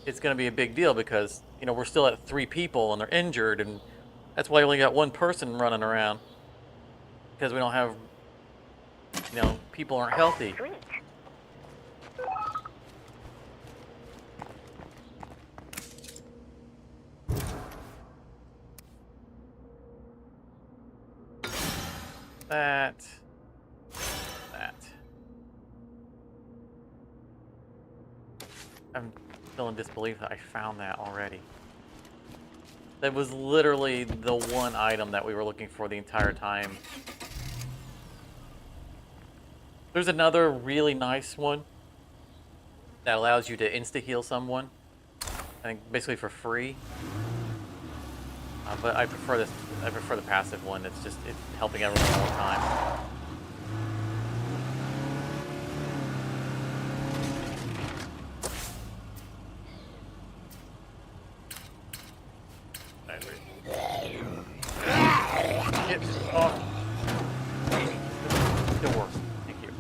going to be a big deal because, you know, we're still at 3 people and they're injured, and that's why we only got 1 person running around. Because we don't have, you know, people aren't healthy. Sweet. That. I'm still in disbelief that I found that already. That was literally the one item that we were looking for the entire time. There's another really nice one that allows you to insta-heal someone. I think basically for free. But I prefer this. I prefer the passive one. It's helping everyone all the time. Get off the door. Thank you.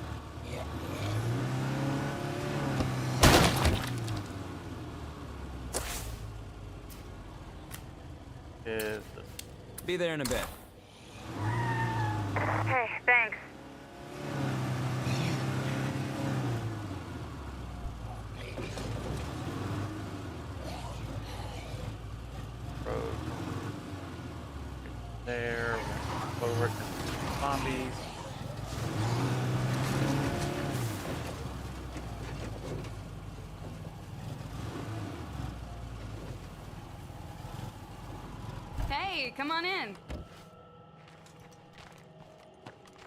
Be there in a bit. Hey, thanks. Road. There. Over to zombies. Hey, come on in.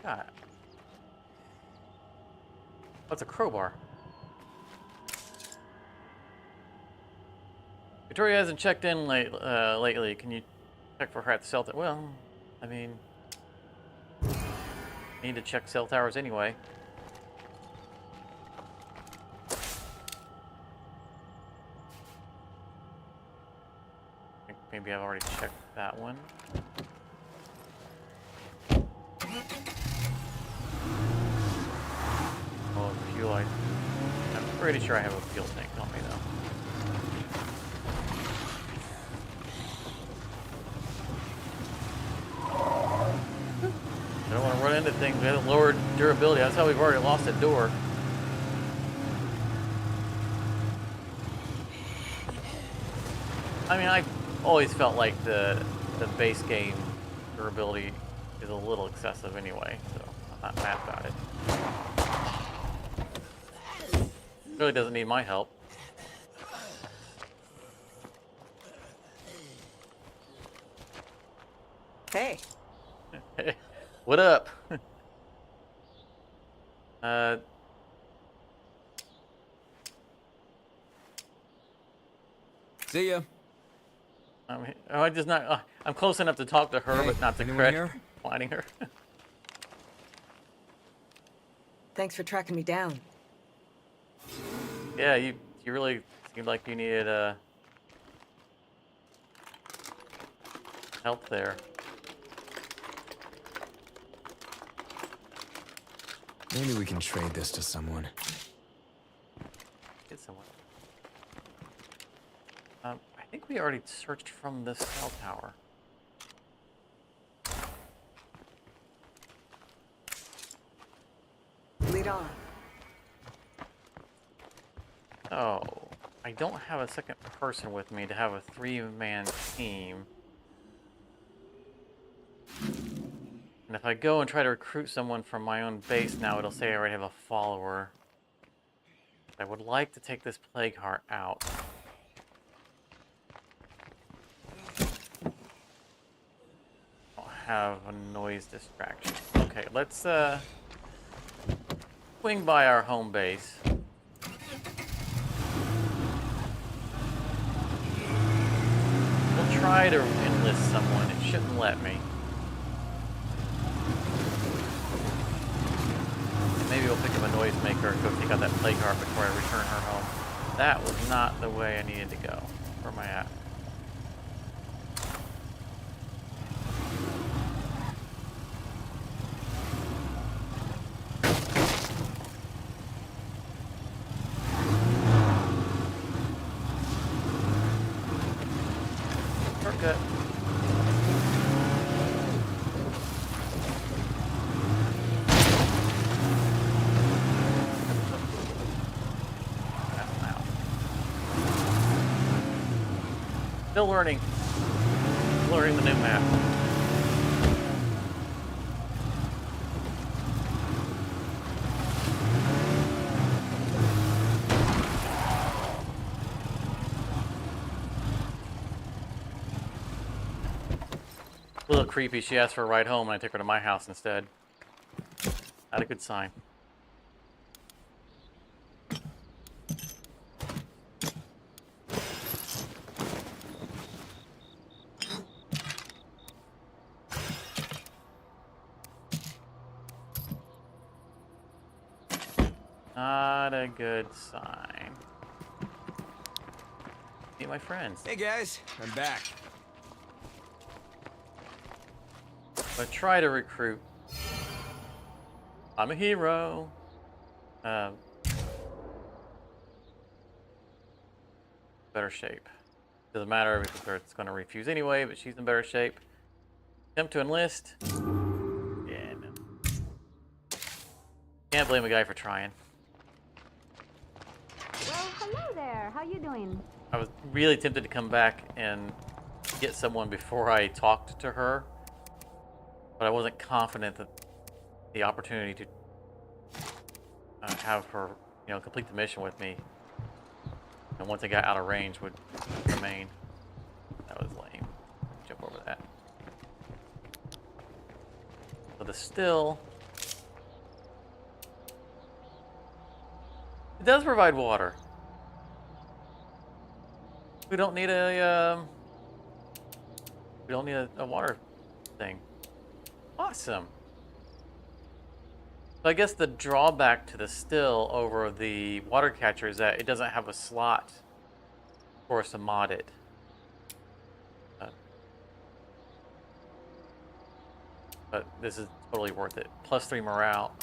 God. What's a crowbar? Victoria hasn't checked in lately. Can you check for her at the cell tower? Well, I mean, I need to check cell towers anyway. I think maybe I've already checked that one. Oh, fuel item. I'm pretty sure I have a fuel tank on me though. I don't want to run into things with a lower durability. That's how we've already lost a door. I mean, I've always felt like the base game durability is a little excessive anyway, so I'm not mad about it. Really doesn't need my help. Hey. What up? See ya. I just not. I'm close enough to talk to her, Hey, but not to anyone crash here? finding her. Thanks for tracking me down. Yeah, you really seemed like you needed help there. Maybe we can trade this to someone. Get someone. I think we already searched from the cell tower. Lead on. Oh, I don't have a second person with me to have a 3-man team. And if I go and try to recruit someone from my own base now, it'll say I already have a follower. I would like to take this plague heart out. I'll have a noise distraction. Okay, let's swing by our home base. We'll try to enlist someone. It shouldn't let me. Maybe we'll pick up a noisemaker and go take out that plague heart before I return her home. That was not the way I needed to go. Where am I at? Shortcut. Still learning. Learning the new map. A little creepy. She asked for a ride home and I took her to my house instead. Not a good sign. Not a good sign. Meet my friends. Hey guys, I'm back. But try to recruit. I'm a hero. Better shape. Doesn't matter because it's going to refuse anyway, but she's in better shape. Attempt to enlist. Yeah, no. Can't blame a guy for trying. Well, hello there. How you doing? I was really tempted to come back and get someone before I talked to her, but I wasn't confident that the opportunity to have her, complete the mission with me, and once I got out of range, would remain. That was lame. Jump over that. So the still, it does provide water. We don't need a water thing. Awesome. So I guess the drawback to the still over the water catcher is that it doesn't have a slot for us to mod it. But this is totally worth it. +3 morale.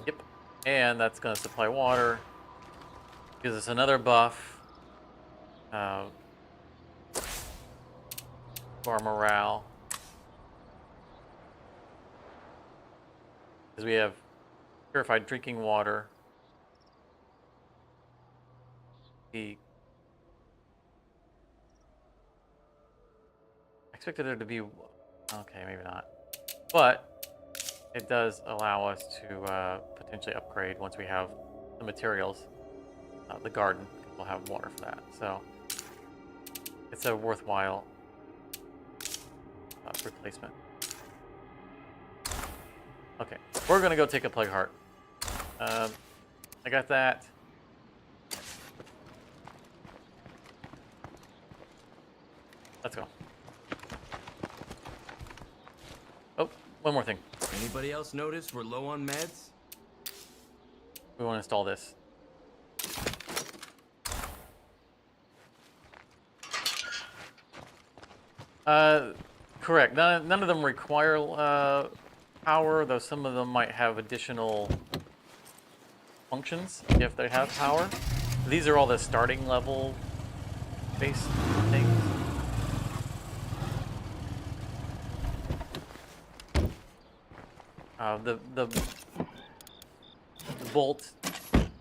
Yep. And that's going to supply water. Gives us another buff. To our morale. Because we have purified drinking water. I expected there to be... Okay, maybe not. But it does allow us to potentially upgrade once we have the materials. The garden will have water for that. So it's a worthwhile replacement. Okay, we're gonna go take a plague heart. I got that. Let's go. Oh, one more thing. Anybody else notice we're low on meds? We want to install this. Correct. None of them require power, though some of them might have additional functions if they have power. These are all the starting level base things. The bolt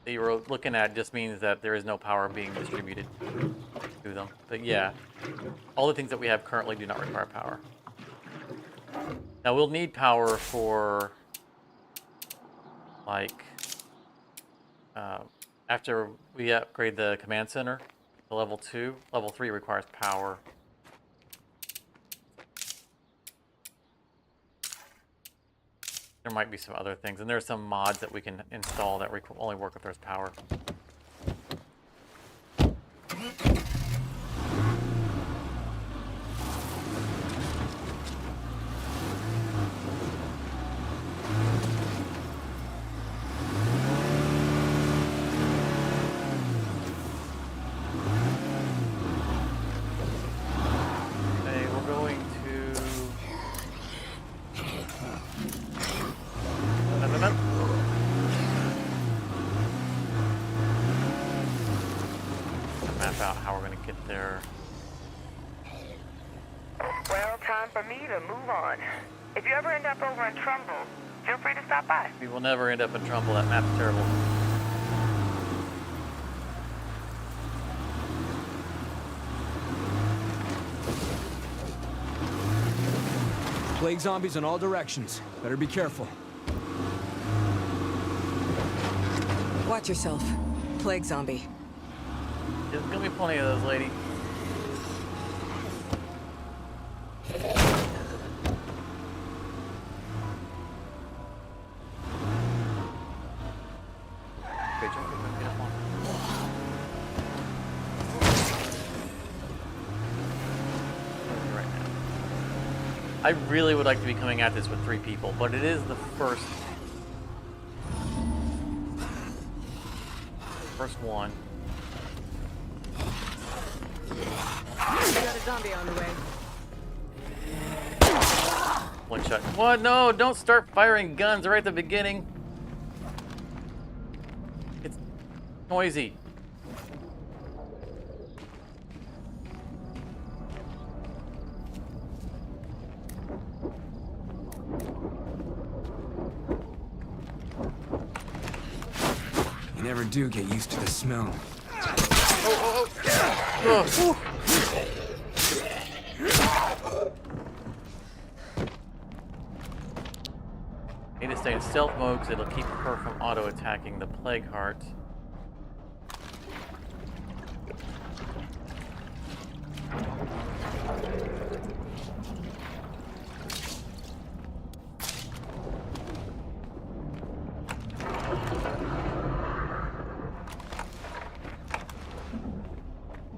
that you were looking at just means that there is no power being distributed to them. But yeah, all the things that we have currently do not require power. Now we'll need power for, like, after we upgrade the command center to level 2, level 3 requires power. There might be some other things, and there's some mods that we can install that only work if there's power. Okay, we're going to... Map out how we're going to get there. Well, time for me to move on. If you ever end up over in Trumbull, feel free to stop by. We will never end up in Trumbull. That map's terrible. Plague zombies in all directions. Better be careful. Watch yourself. Plague zombie. There's gonna be plenty of those, lady. Okay, jump in, get up on. Right now. I really would like to be coming at this with 3 people, but it is the first one. We got a zombie on the way. One shot. What? No, don't start firing guns right at the beginning. It's noisy. You never do get used to the smell. Oh. Need to stay in stealth mode because it'll keep her from auto-attacking the plague heart.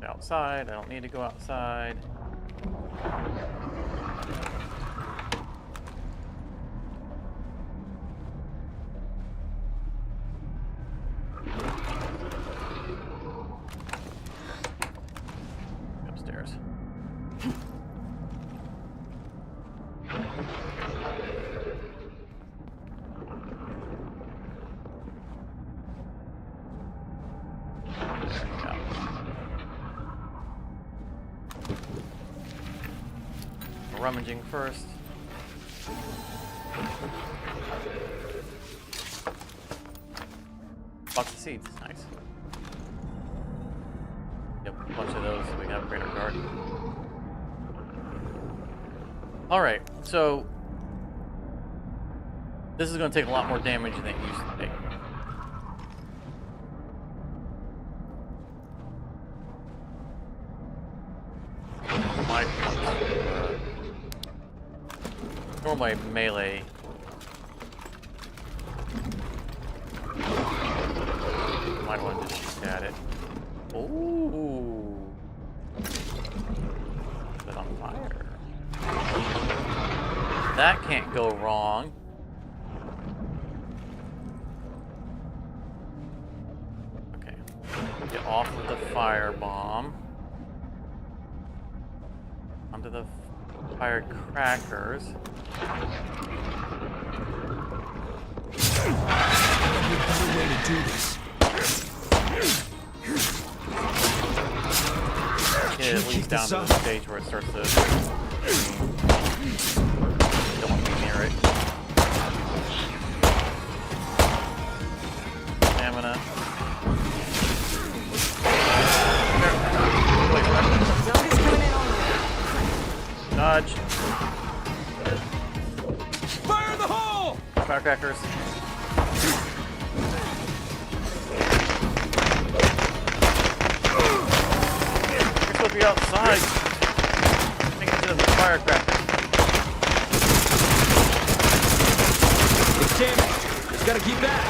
Outside. I don't need to go outside. Upstairs. Rummaging first. Box of seeds, nice. Yep, a bunch of those so we can upgrade our garden. Alright, so this is going to take a lot more damage than it used to take. Normally melee. Might want to just shoot at it. Ooh. But that can't go wrong. Okay. Get off of the firebomb. Onto the firecrackers. Better way to do this. Get at least down to the stage where it starts to. Don't want to be near it. Stamina. Wait, Zombies coming in on dodge. Fire in the hole! Firecrackers. You're supposed to be outside. Make it to the firecracker. It's damaged. Just gotta keep back.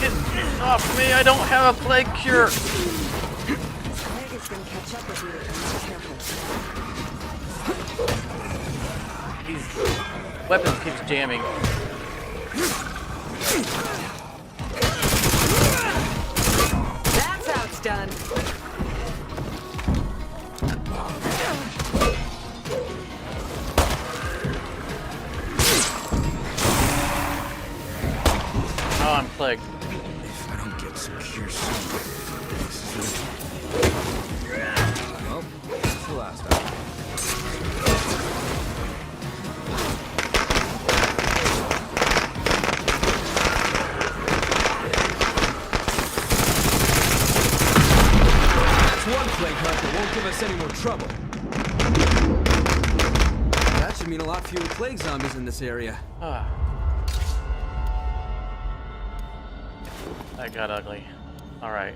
Get off me! I don't have a plague cure. Plague is gonna catch up with you if you're not careful. These weapons keeps jamming. That's how it's done. Oh, I'm plagued. If I don't get some cure soon, this is it. Well, that's the last time. That's one plague hunt that won't give us any more trouble. That should mean a lot fewer plague zombies in this area. Ah. That got ugly. Alright,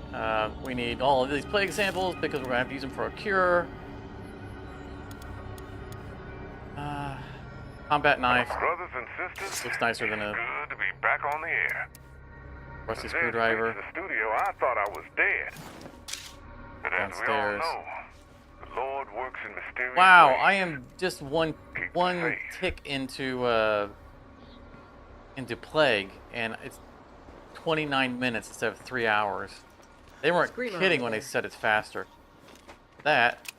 we need all of these plague samples because we're going to have to use them for a cure. Combat knife. Brothers and sisters, Looks nicer than a good to be back on the air. rusty Then screwdriver. in the studio, I thought I was dead. But as we all Downstairs. know, the Lord works in mysterious Wow, ways. I am just one tick into plague, and it's 29 minutes instead of 3 hours. They weren't Screamer kidding over when they there. said it's faster. That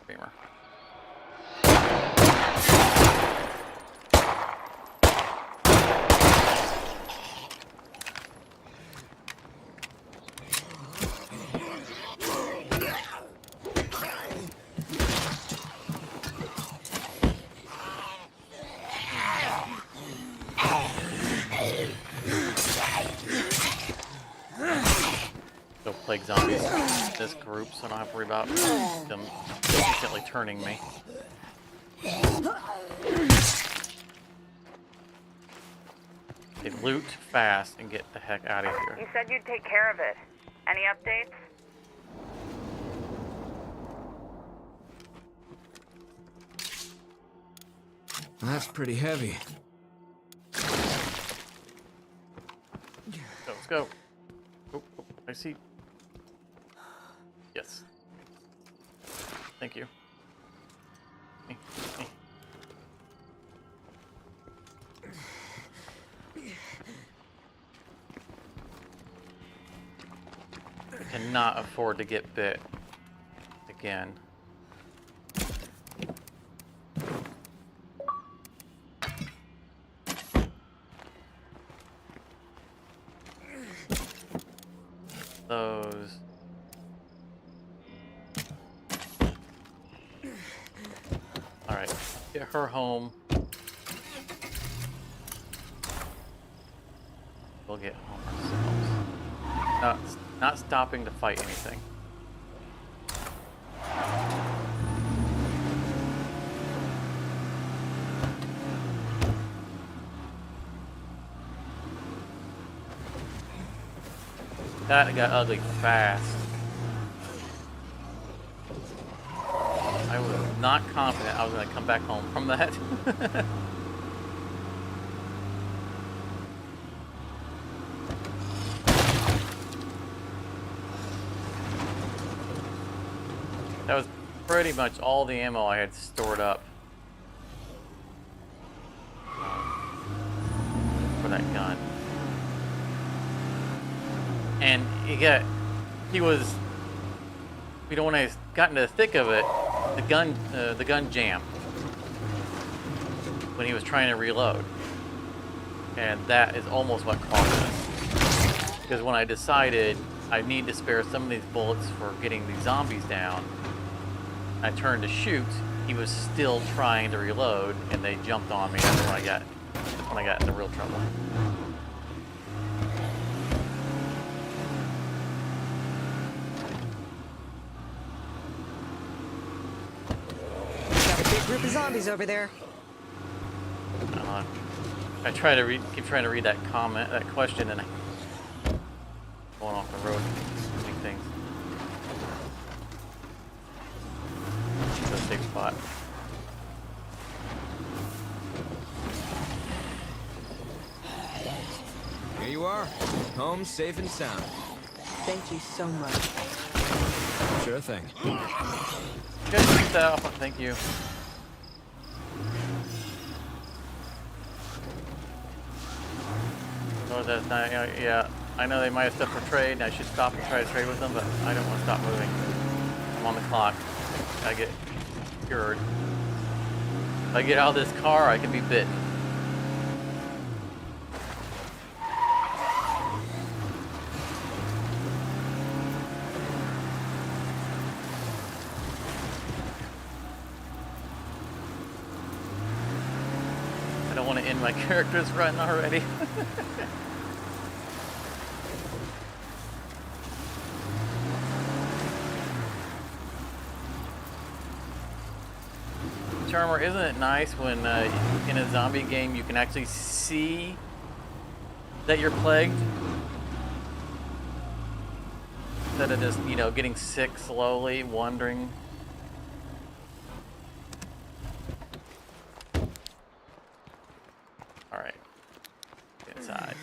Screamer. So plague zombies in this group, so I don't have to worry about them instantly turning me. They loot fast and get the heck out of here. You said you'd take care of it. Any updates? That's pretty heavy. So let's go. Oh, I see. Yes. Thank you. Me. I cannot afford to get bit again. Those. All right, get her home. We'll get home ourselves. Not stopping to fight anything. That got ugly fast. I was not confident I was going to come back home from that. pretty much all the ammo I had stored up for that gun. And we don't want to got into the thick of it, the gun jammed when he was trying to reload. And that is almost what cost us. Because when I decided I need to spare some of these bullets for getting these zombies down, I turned to shoot, he was still trying to reload, and they jumped on me. That's when I got into real trouble. Got a big group of zombies over there. I keep trying to read that comment, that question, and going off the road, doing things. It's a safe spot. Here you are, home safe and sound. Thank you so much. Sure thing. Good stuff. Thank you. Oh, that's not, yeah. I know they might have stuff for trade, and I should stop and try to trade with them, but I don't want to stop moving. I'm on the clock. Gotta get cured. If I get out of this car, I can be bitten. I don't want to end my character's run already. Charmer, isn't it nice when in a zombie game you can actually see that you're plagued? Instead of just, you know, getting sick slowly, wandering. Alright. Get inside.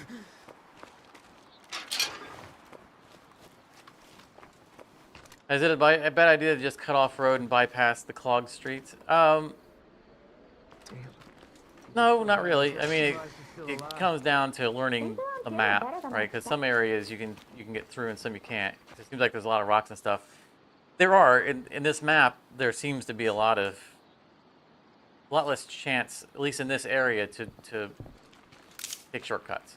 Is it a bad idea to just cut off road and bypass the clogged streets? No, not really. I mean, it comes down to learning the map, right? Because some areas you can get through and some you can't. It seems like there's a lot of rocks and stuff. There are in this map. There seems to be a lot less chance, at least in this area, to take shortcuts.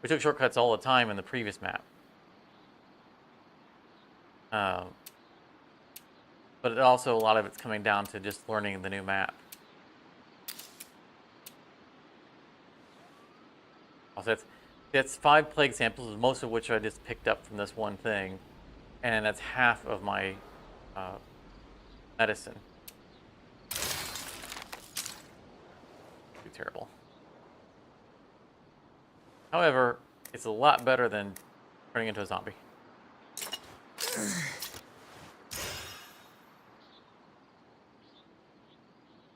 We took shortcuts all the time in the previous map. But also a lot of it's coming down to just learning the new map. Also, that's 5 plague samples, most of which I just picked up from this one thing, and that's half of my medicine. Too terrible. However, it's a lot better than turning into a zombie.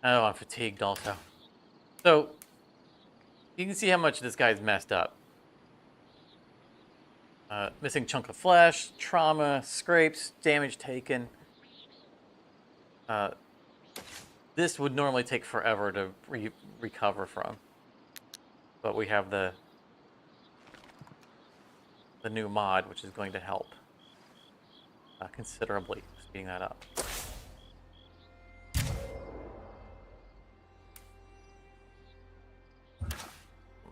Oh, I'm fatigued also. So, you can see how much this guy's messed up. Missing chunk of flesh, trauma, scrapes, damage taken. This would normally take forever to recover from. But we have the new mod, which is going to help considerably, speeding that up.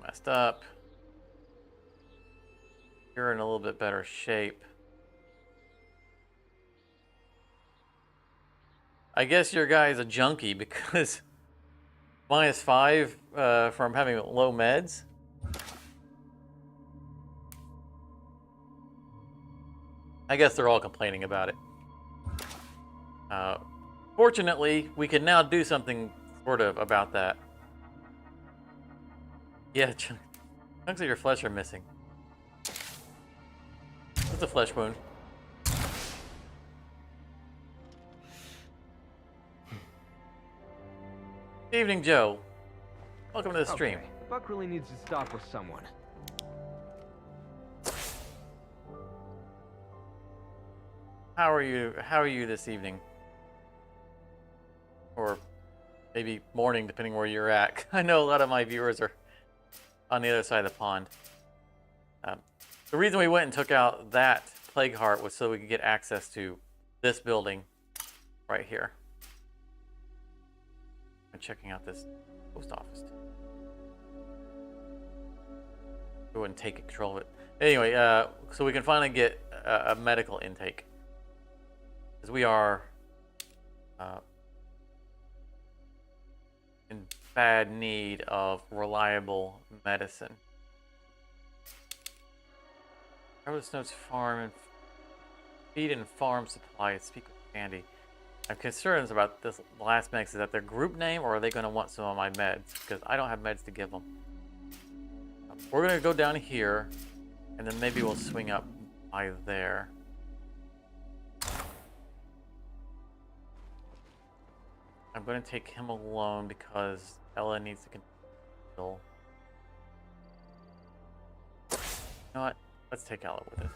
Messed up. You're in a little bit better shape. I guess your guy is a junkie because -5 from having low meds. I guess they're all complaining about it. Fortunately, we can now do something sort of about that. Yeah, chunks of your flesh are missing. It's a flesh wound. Good evening, Joe. Welcome to the stream. Okay. Buck really needs to stop with someone. How are you? How are you this evening? or maybe morning, depending where you're at. I know a lot of my viewers are on the other side of the pond. The reason we went and took out that plague heart was so we could get access to this building right here. I'm checking out this post office. We wouldn't take control of it. Anyway, so we can finally get a medical intake. Because we are in bad need of reliable medicine. Harvest Notes Farm and Feed and Farm Supply. Speak with Sandy. I'm concerned about this last mix. Is that their group name, or are they going to want some of my meds? Because I don't have meds to give them. We're going to go down here, and then maybe we'll swing up by there. I'm going to take him alone because Ella needs to control. You know what? Let's take Ella with us.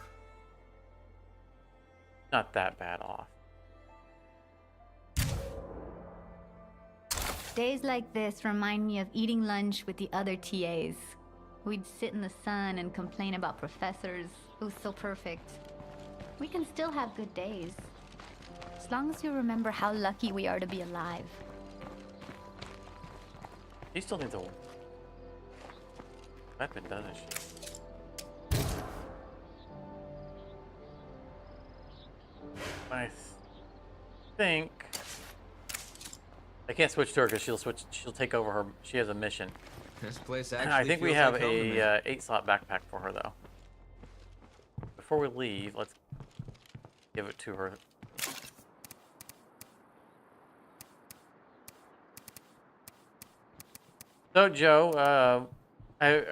Not that bad off. Days like this remind me of eating lunch with the other TAs. We'd sit in the sun and complain about professors. It was so perfect. We can still have good days. As long as you remember how lucky we are to be alive. She still needs a weapon, doesn't she? I think I can't switch to her because she'll take over her. She has a mission. This place actually I think we feels have like home to me. a 8-slot backpack for her though. Before we leave, let's give it to her. So Joe, I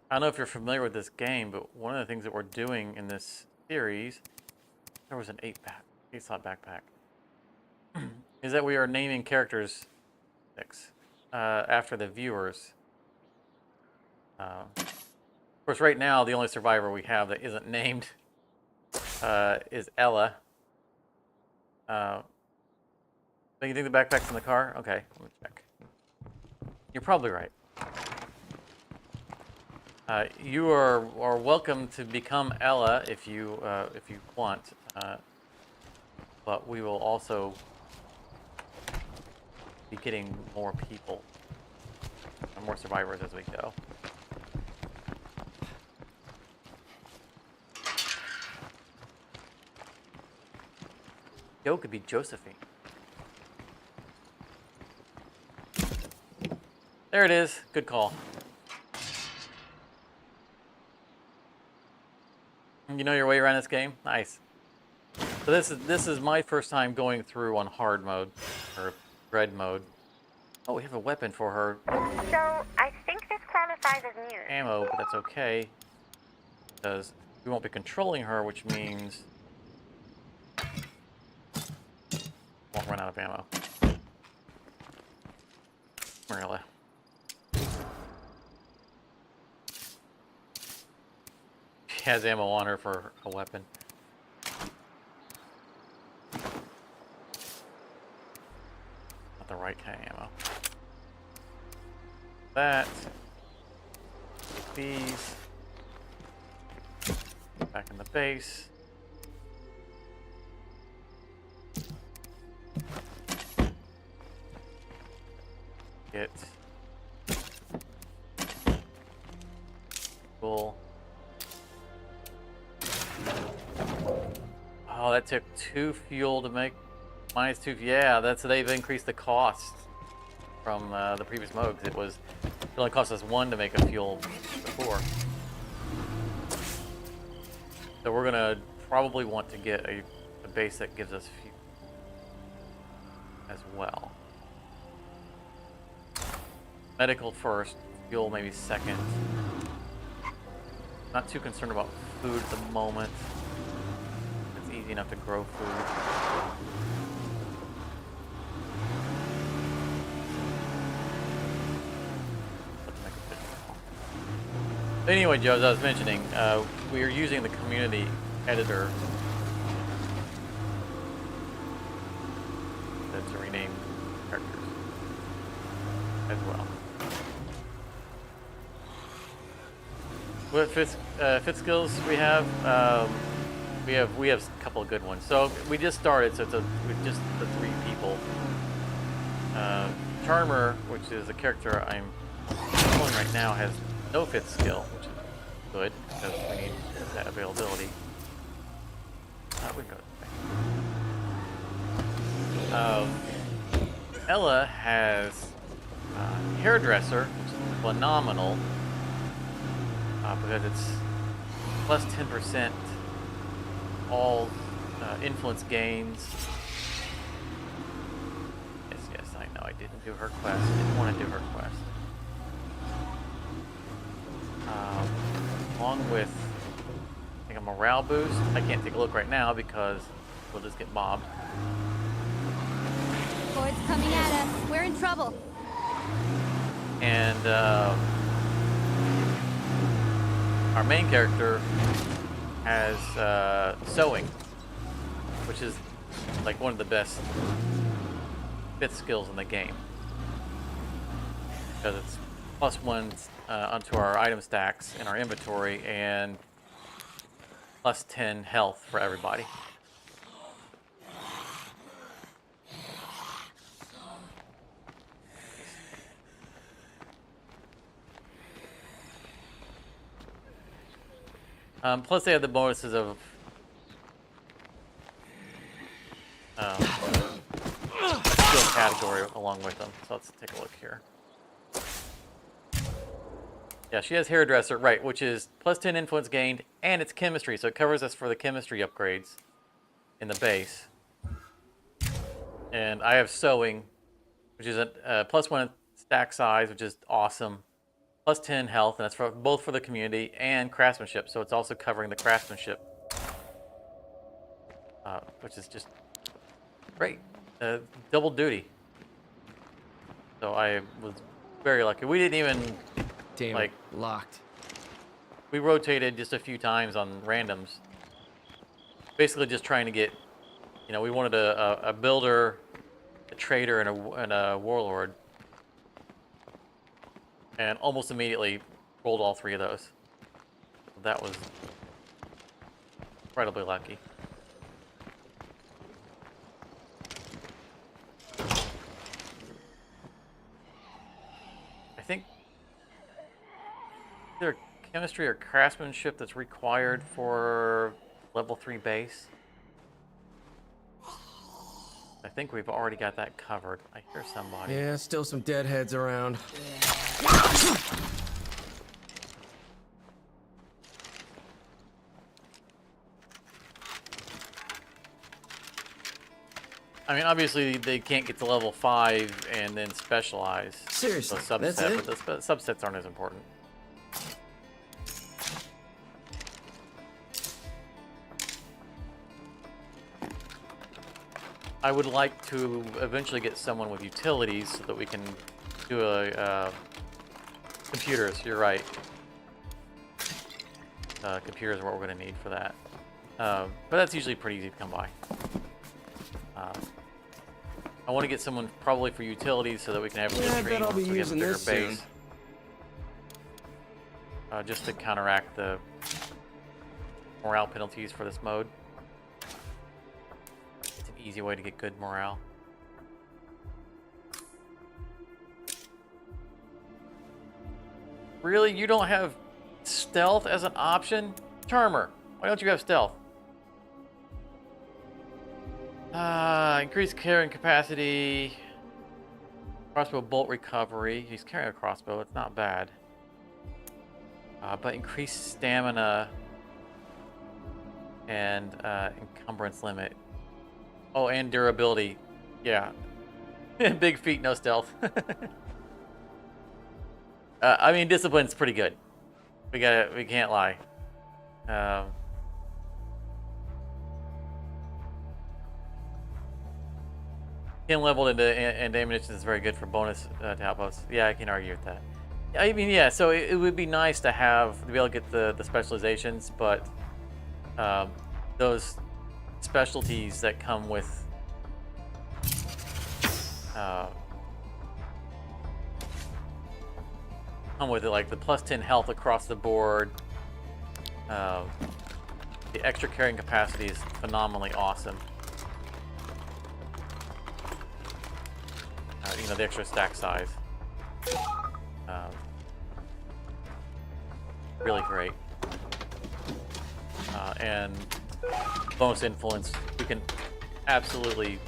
don't know if you're familiar with this game, but one of the things that we're doing in this series, there was an 8-slot backpack, is that we are naming characters after the viewers. Of course, right now the only survivor we have that isn't named is Ella. So you think the backpack's in the car? Okay, let me check. You're probably right. You are welcome to become Ella if you want, but we will also be getting more people, more survivors as we go. Yo could be Josephine. There it is. Good call. You know your way around this game? Nice. So this is my first time going through on hard mode, or dread mode. Oh, we have a weapon for her. So, I think this qualifies as new. Ammo, but that's okay. Because we won't be controlling her, which means won't run out of ammo. Marilla. She has ammo on her for a weapon. Not the right kind of ammo. That. Take these. Back in the base. Get cool. Oh, that took 2 fuel to make. Minus 2. Yeah, they've increased the cost from the previous mode. Because it only cost us 1 to make a fuel before. So we're gonna probably want to get a base that gives us fuel as well. Medical first, fuel maybe second. Not too concerned about food at the moment. It's easy enough to grow food. Anyway, Joe, as I was mentioning, we are using the community editor to rename characters. as well. What fit skills we have? We have a couple of good ones. So we just started, so with just the 3 people. Charmer, which is the character I'm pulling right now, has no fit skill, which is good because we need that availability. We can go this way. Ella has hairdresser, which is phenomenal because it's plus 10% all influence gains. Yes, I know I didn't do her quest. I didn't want to do her quest. Along with, I think, a morale boost. I can't take a look right now because we'll just get mobbed. Horde's coming at us. We're in trouble. And our main character has sewing, which is like one of the best fit skills in the game because it's +1 onto our item stacks in our inventory and plus 10 health for everybody. Plus they have the bonuses of skill category along with them. So let's take a look here. Yeah, she has hairdresser, right, which is plus 10 influence gained, and it's chemistry, so it covers us for the chemistry upgrades in the base. And I have sewing, which is a +1 stack size, which is awesome. Plus 10 health, and that's for both for the community and craftsmanship, so it's also covering the craftsmanship, which is just great. Double duty. So I was very lucky. We didn't even Damn, locked. We rotated just a few times on randoms. Basically just trying to get, we wanted a builder, a trader, and a warlord. And almost immediately rolled all 3 of those. That was incredibly lucky. I think either chemistry or craftsmanship that's required for level 3 base. I think we've already got that covered. I hear somebody. Yeah, still some deadheads around. I mean, obviously they can't get to level 5 and then specialize. Seriously, So that's subset, it? but the subsets aren't as important. I would like to eventually get someone with utilities so that we can do a computers. You're right. Computers are what we're going to need for that. But that's usually pretty easy to come by. I want to get someone probably for utilities so that we can have a good stream once we have a bigger base. Just to counteract the morale penalties for this mode. It's an easy way to get good morale. Really? You don't have stealth as an option? Charmer, why don't you have stealth? Increased carrying capacity. Crossbow bolt recovery. He's carrying a crossbow. It's not bad. But increased stamina and encumbrance limit. Oh, and durability. Yeah. Big feet, no stealth. I mean, discipline's pretty good. We can't lie. Him leveled into ammunition is very good for bonus to help us. Yeah, I can argue with that. I mean, yeah, so it would be nice to be able to get the specializations, but those specialties that come with come with it, like the plus 10 health across the board. The extra carrying capacity is phenomenally awesome. You know, the extra stack size. Really great. And bonus influence, we can absolutely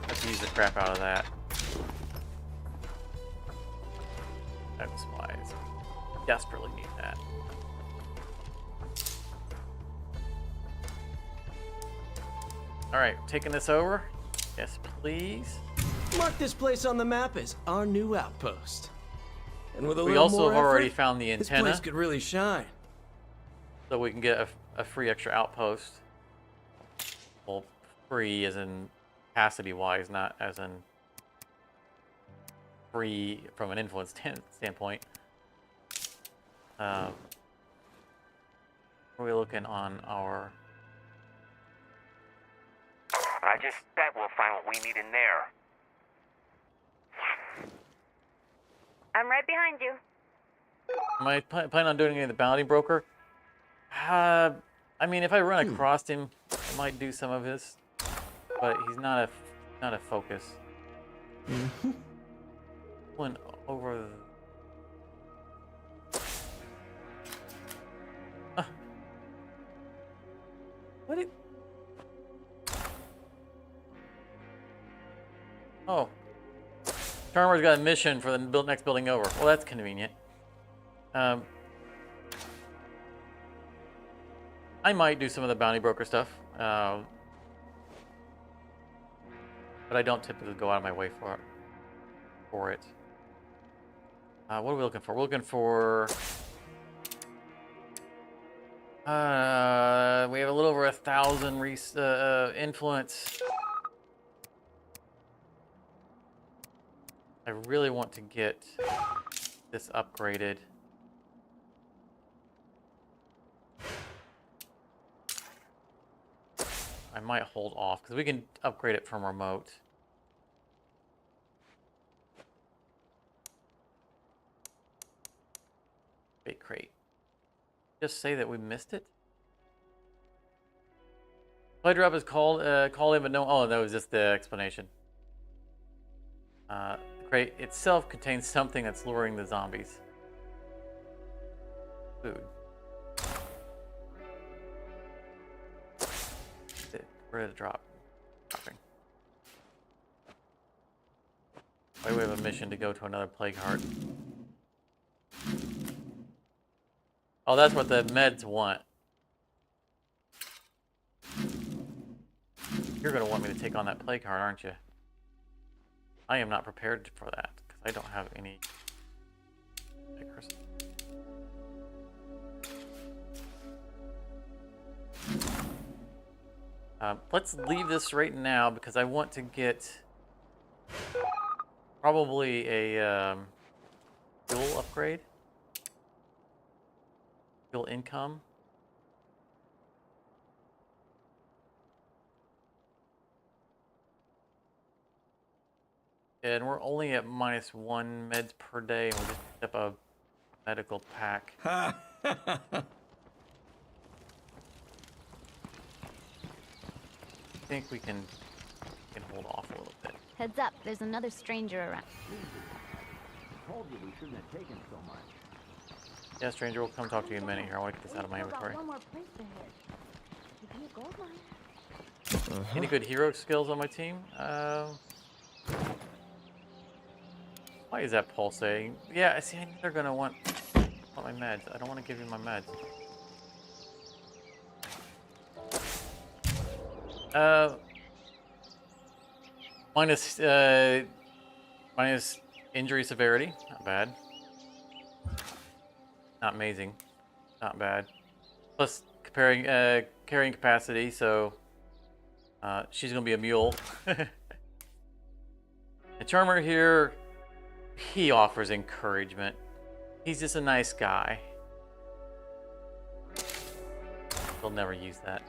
abuse the crap out of that. That's why I desperately need that. Alright, taking this over. Yes, please. Mark this place on the map as our new outpost. And with a We little also more have already effort, found the this antenna, place could really shine. so we can get a free extra outpost. Well, free as in capacity-wise, not as in free from an influence standpoint. What are we looking on our... I just bet we'll find what we need in there. I'm right behind you. Am I planning on doing any of the bounty broker? I mean, if I run across him, I might do some of his, but he's not a focus. Went over. What? Oh. Charmer's got a mission for the next building over. Well, that's convenient. I might do some of the bounty broker stuff, but I don't typically go out of my way for it. What are we looking for? We're looking for... we have a little over 1,000 influence. I really want to get this upgraded. I might hold off because we can upgrade it from remote. Bait crate. Just say that we missed it. Play drop is called in, but no. Oh, that was just the explanation. The crate itself contains something that's luring the zombies. Food. Where did it drop? Dropping. Why do we have a mission to go to another plague heart? Oh, that's what the meds want. You're going to want me to take on that plague heart, aren't you? I am not prepared for that, because I don't have any pickers. Let's leave this right now, because I want to get probably a fuel upgrade. Fuel income. And we're only at -1 meds per day, and we'll just pick up a medical pack. I think we can hold off a little bit. Heads up, there's another stranger around. I told you we shouldn't have taken so much. Yeah, stranger, we'll come talk to you in a minute here. I want to get this out of my inventory. One more place to hit. Could be a gold mine. Any good hero skills on my team? Why is that pulsating? Yeah, I see. I think they're gonna want my meds. I don't want to give you my meds. Minus injury severity. Not bad. Not amazing. Not bad. Plus carrying capacity, so she's gonna be a mule. The Charmer here, he offers encouragement. He's just a nice guy. They'll never use that.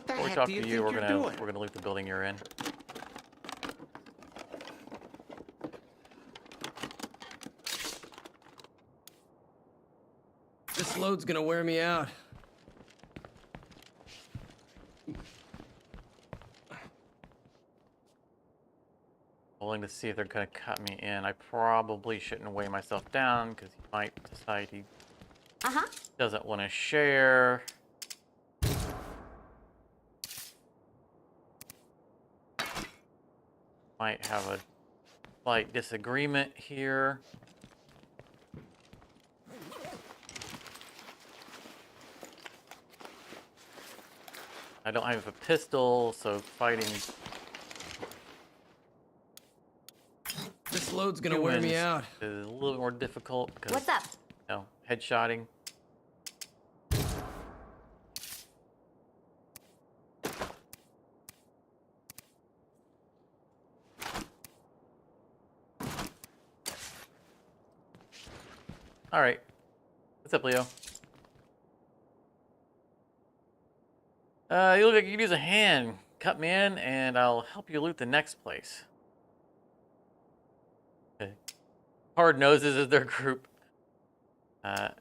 the Before we heck talk do to you you, think you're doing? we're gonna loot the building you're in. This load's gonna wear me out. Willing to see if they're gonna cut me in. I probably shouldn't weigh myself down because he might decide he doesn't want to share. Might have a slight disagreement here. I don't have a pistol, so fighting This load's gonna wear me humans out. is a little bit more difficult because, What's up? you know, headshotting. All right. What's up, Leo? You look like you could use a hand. Cut me in, and I'll help you loot the next place. Okay. Hard Noses is their group. I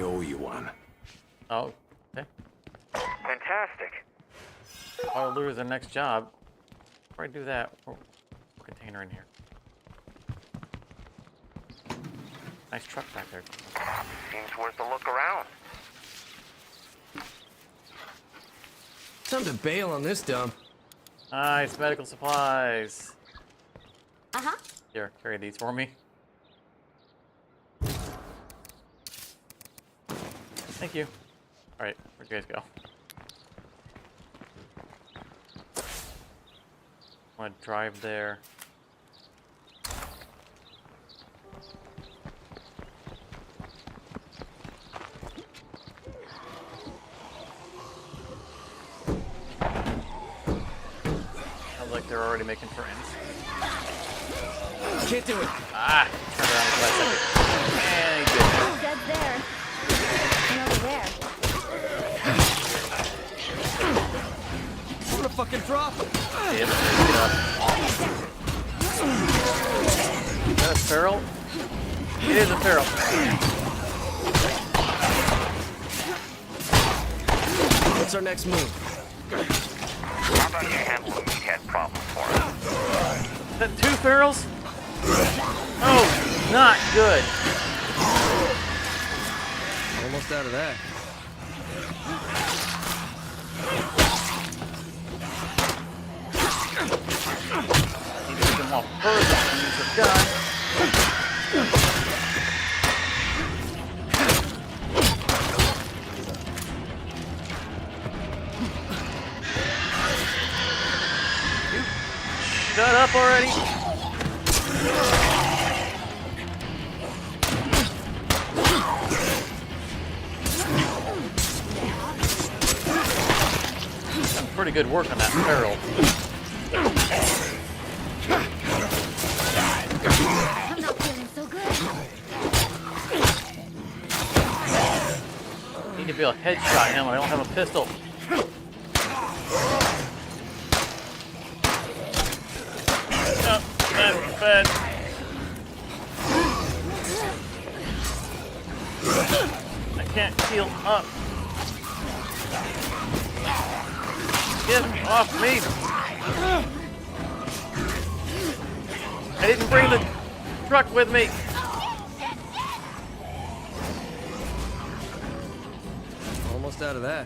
owe you one. Oh, okay. Fantastic. I'll lose the next job. Before I do that, container in here. Nice truck back there. Seems worth a look around. Time to bail on this dump. Nice medical supplies. Uh-huh. Here, carry these for me. Thank you. All right, where'd you guys go? I want to drive there. Sounds like they're already making friends. Can't do it. Ah, turn around for a second. And he did it. Dead there. And over there. I'm gonna fucking drop him. Yep, get up. Is that a feral? It is a feral. What's our next move? How about you handle the meathead problem for us? Is that 2 ferals? Oh, not good. Almost out of that. Need to get them off first. Use the gun. Shut up already. Pretty good work on that feral. I'm not feeling so good. Need to be able to headshot him. I don't have a pistol. Oh, that's bad. I can't heal up. Get off me! I didn't bring the truck with me. Almost out of that.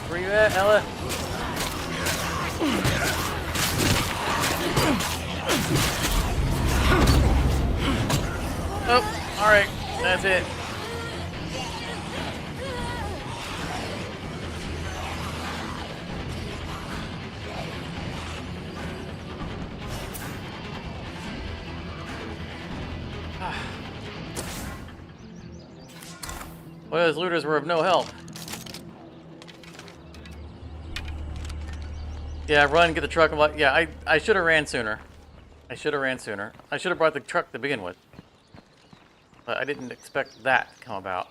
Where you at, Ella? Oh, alright. That's it. Well, those looters were of no help. Yeah, run, get the truck. I'm like, yeah, I should have ran sooner. I should have ran sooner. I should have brought the truck to begin with. But I didn't expect that to come about.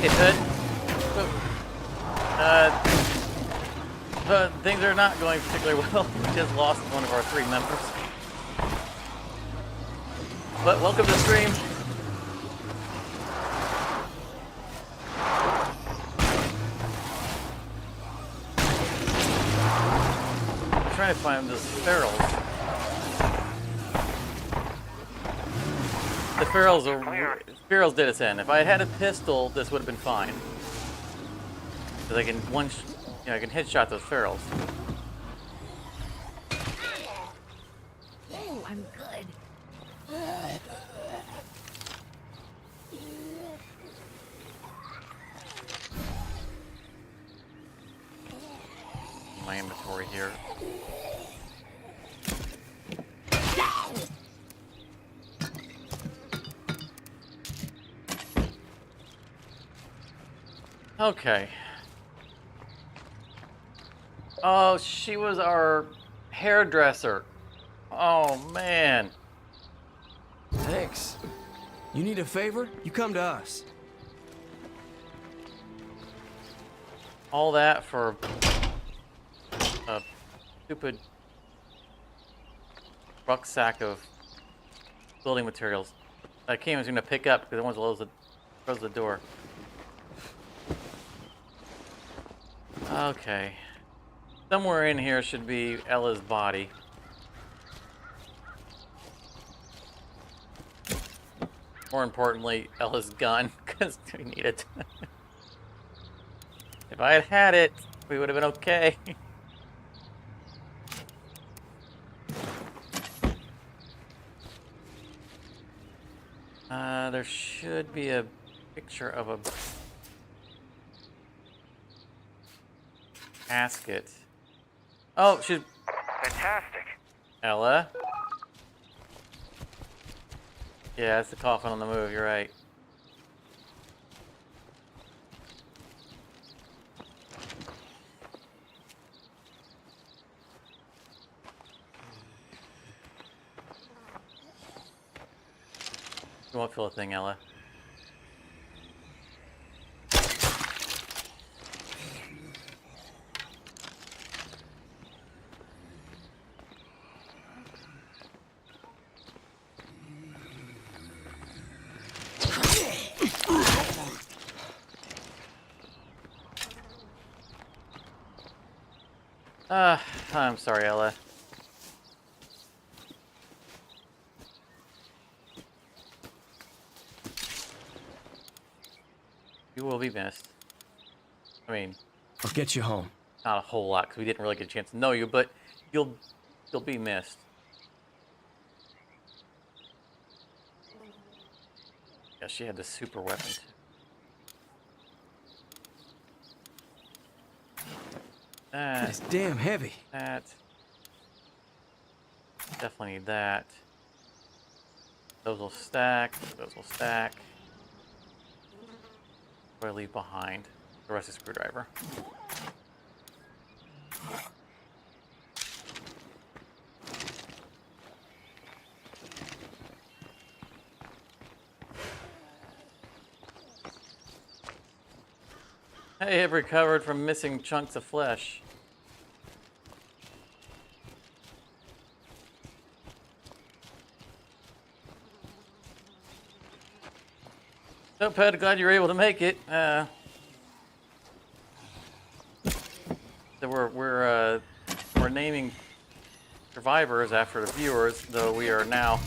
It could. But things are not going particularly well. We just lost one of our 3 members. But welcome to the stream. I'm trying to find those ferals. The ferals did us in. If I had a pistol, this would have been fine. Because I can I can headshot those ferals. Oh, I'm good. My inventory here. Okay. Oh, she was our hairdresser. Oh, man. Thanks. You need a favor? You come to us. All that for a stupid rucksack of building materials that Kim was going to pick up because it wants to close the door. Okay. Somewhere in here should be Ella's body. More importantly, Ella's gun, because we need it. If I had had it, we would have been okay. There should be a picture of a casket. Oh, she's Fantastic. Ella. Yeah, that's the coffin on the move. You're right. You won't feel a thing, Ella. I'm sorry, Ella. You will be missed. I mean, I'll get you home. not a whole lot because we didn't really get a chance to know you, but you'll be missed. Yeah, she had the super weapon too. It's damn heavy. That. Definitely need that. Those will stack. Those will stack. What do I leave behind? The rusty screwdriver. Hey, I've recovered from missing chunks of flesh. So, Ped, glad you were able to make it. So we're naming survivors after the viewers, though we are now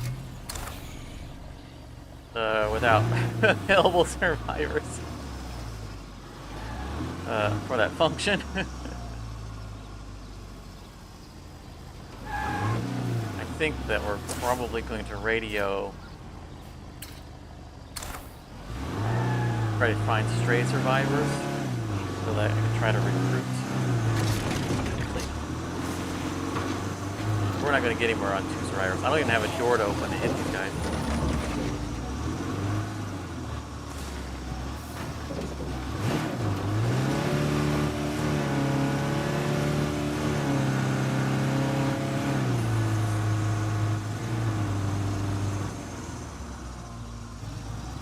without available survivors. for that function. I think that we're probably going to radio, try to find stray survivors so that I can try to recruit. We're not going to get anywhere on 2 survivors. I don't even have a door to open to hit these guys.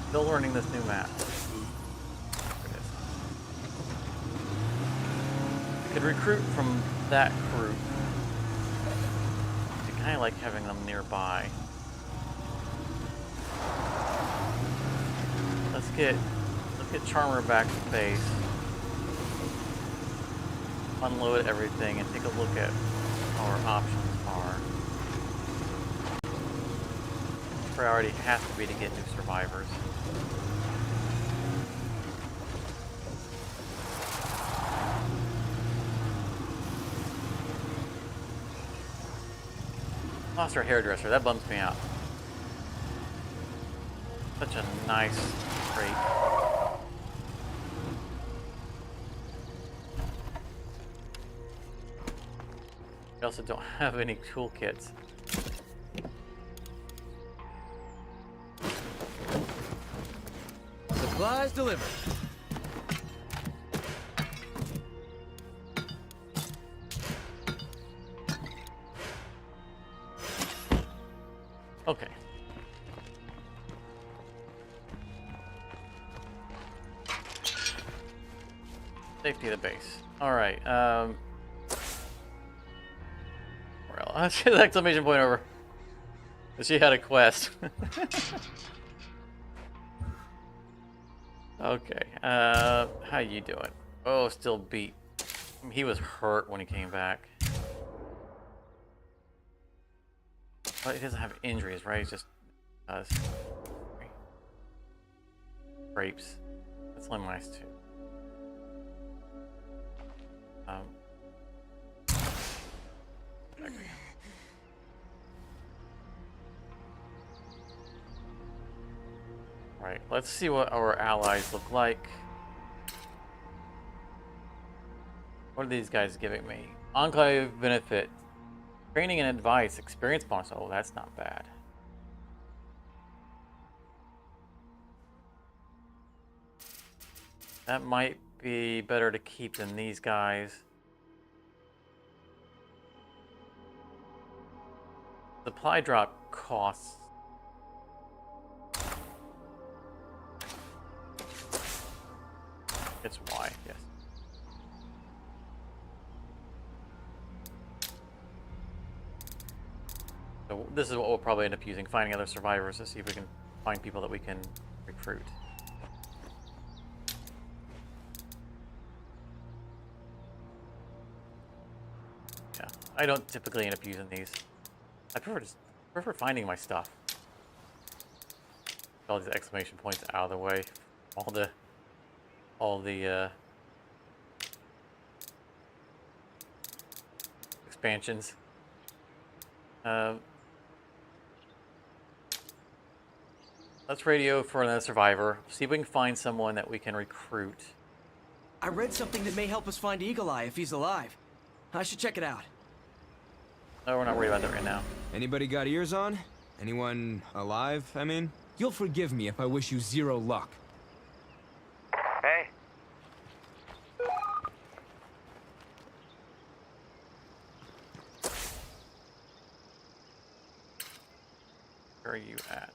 Still learning this new map. I could recruit from that group. I kind of like having them nearby. Let's get Charmer back to base. Unload everything and take a look at what our options are. Priority has to be to get new survivors. Lost our hairdresser. That bums me out. Such a nice trait. We also don't have any toolkits. Supplies delivered. Okay. Safety of the base. All right. Well, let's get the exclamation point over. She had a quest. Okay. How you doing? Oh, still beat. He was hurt when he came back. But he doesn't have injuries, right? He's just grapes. That's only nice too. Back we go. Right, let's see what our allies look like. What are these guys giving me? Enclave benefit. Training and advice. Experience bonus. Oh, that's not bad. That might be better to keep than these guys. Supply drop costs. It's Y, yes. So this is what we'll probably end up using, finding other survivors to see if we can find people that we can recruit. Yeah, I don't typically end up using these. I prefer finding my stuff. All these exclamation points out of the way. All the expansions. Let's radio for another survivor. See if we can find someone that we can recruit. I read something that may help us find Eagle Eye if he's alive. I should check it out. No, we're not worried about that right now. Anybody got ears on? Anyone alive, I mean? You'll forgive me if I wish you zero luck. Hey. Where are you at?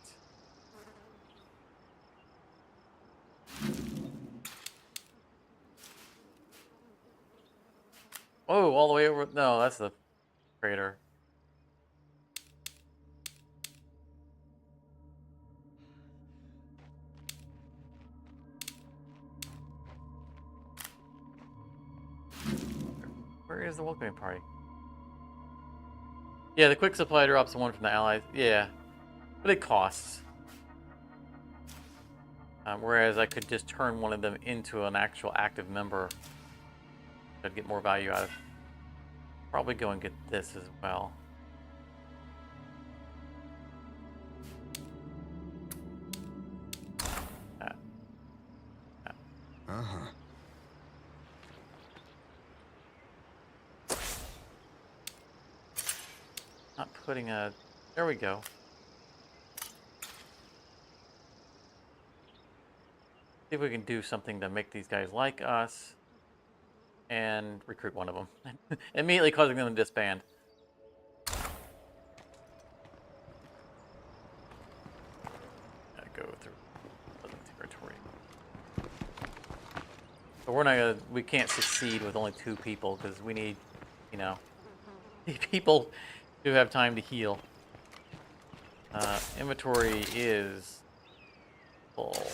Oh, all the way over. No, that's the crater. Where is the welcoming party? Yeah, the quick supply drops the one from the allies. Yeah, but it costs. Whereas I could just turn one of them into an actual active member. I'd get more value out of. Probably go and get this as well. Uh-huh. Not putting a... There we go. See if we can do something to make these guys like us. And recruit one of them. Immediately causing them to disband. Gotta go through other territory. But we're not gonna... We can't succeed with only 2 people, because we need, you know... people who have time to heal. Inventory is full.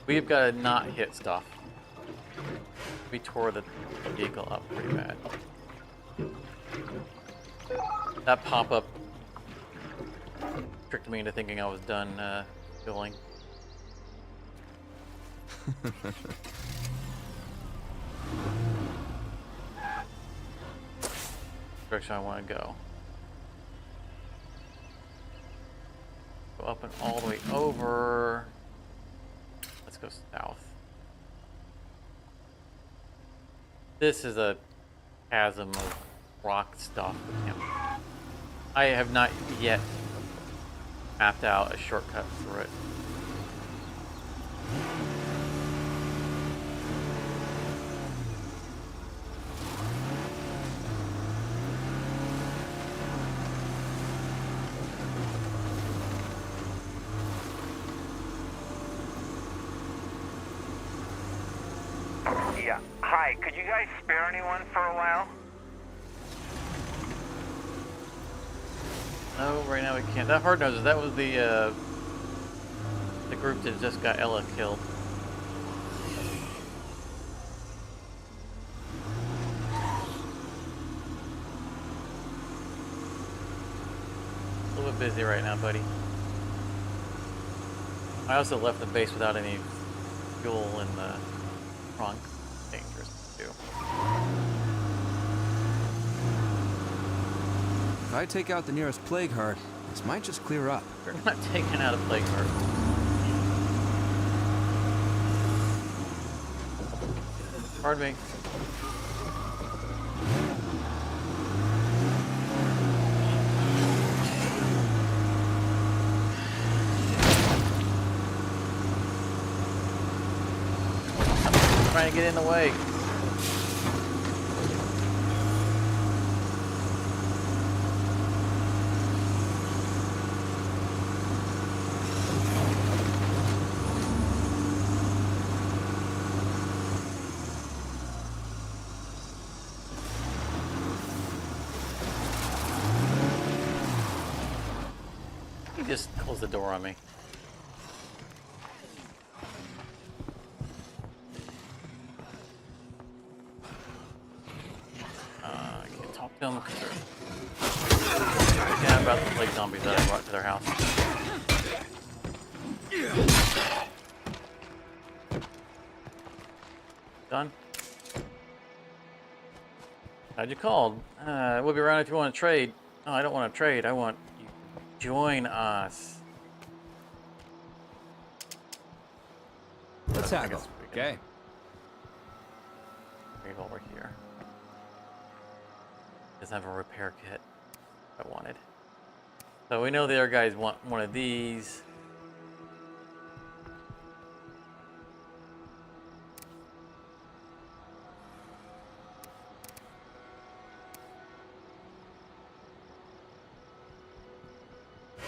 We've got to not hit stuff. We tore the vehicle up pretty bad. That pop-up tricked me into thinking I was done filling. Direction I want to go. Go up and all the way over. Let's go south. This is a chasm of rock stuff. I have not yet mapped out a shortcut through it. Yeah. Hi, could you guys spare anyone for a while? No, right now we can't. That hard noses, that was the group that just got Ella killed. A little bit busy right now, buddy. I also left the base without any fuel in the trunk. Dangerous too. If I take out the nearest plague heart, this might just clear up. We're not taking out a plague heart. Pardon me. Trying to get in the way. He just closed the door on me. Them yeah, about the plague zombies that I brought to their house. Done? Glad you called. We'll be around if you want to trade. No, I don't want to trade. I want you to join us. Let's haggle. Okay. Maybe over here. Doesn't have a repair kit I wanted. So we know the other guys want one of these.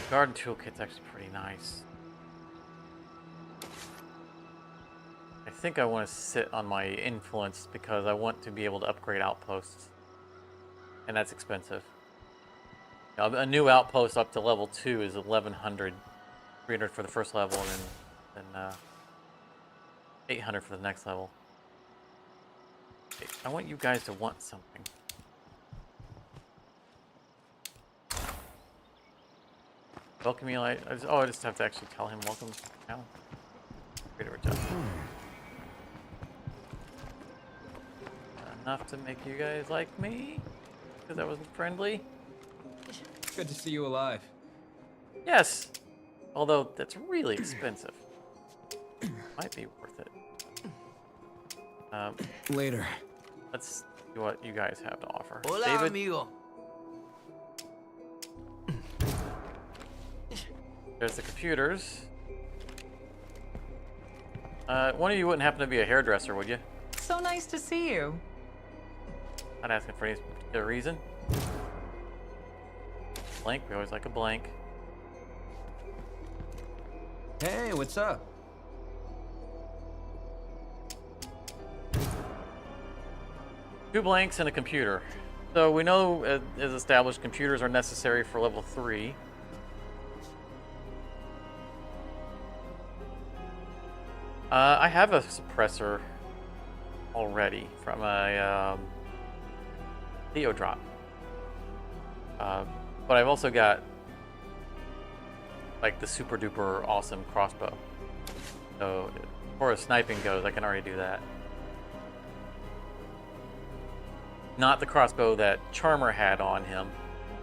Garden toolkit's actually pretty nice. I think I want to sit on my influence because I want to be able to upgrade outposts. And that's expensive. Now, a new outpost up to level 2 is 1,100 300 for the first level, and then 800 for the next level. Okay, I want you guys to want something. Welcome, Eli. I just have to actually tell him welcome to town. Great return. Enough to make you guys like me? Because I wasn't friendly? Good to see you alive. Yes! Although, that's really expensive. Might be worth it. Later. Let's see what you guys have to offer. Hola, David? amigo. There's the computers. One of you wouldn't happen to be a hairdresser, would you? So nice to see you. Not asking for any particular reason. Blank, we always like a blank. Hey, what's up? Two blanks and a computer. So we know, as established, computers are necessary for level 3. I have a suppressor already from a Theo drop. But I've also got like the super duper awesome crossbow. So as far as sniping goes, I can already do that. Not the crossbow that Charmer had on him.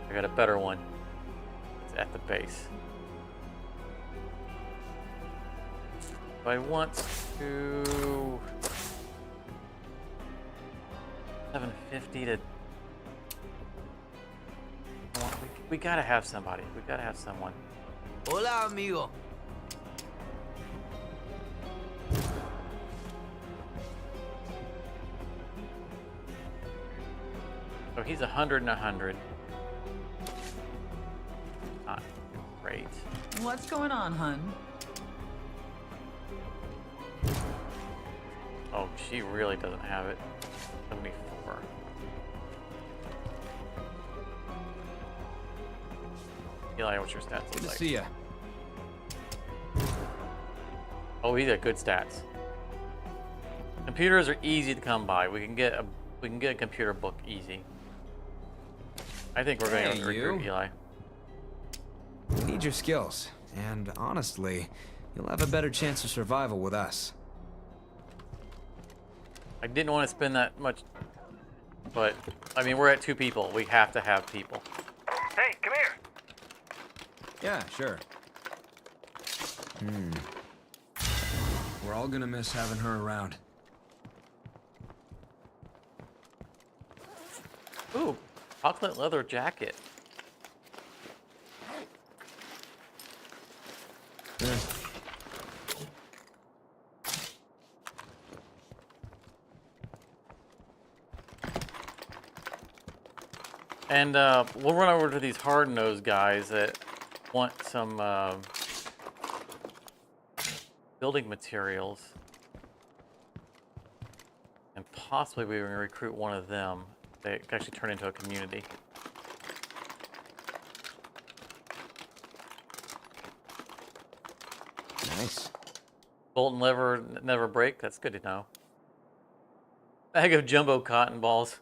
I got a better one. It's at the base. If I want to 750 to. We gotta have somebody. We gotta have someone. Hola, amigo. So he's 100 and 100. Not great. What's going on, hun? Oh, she really doesn't have it. 74. Eli, what's your stats look Good to like? see ya. Oh, he's got good stats. Computers are easy to come by. We can get a computer book easy. I think we're going to recruit Eli. We need your skills, and honestly, you'll have a better chance of survival with us. I didn't want to spend that much, but I mean, we're at 2 people. We have to have people. Hey, come here. Yeah, sure. We're all gonna miss having her around. Ooh, chocolate leather jacket. And we'll run over to these hard-nosed guys that want some building materials. And possibly we can recruit one of them. They can actually turn into a community. Nice. Bolt and lever never break. That's good to know. Bag of jumbo cotton balls.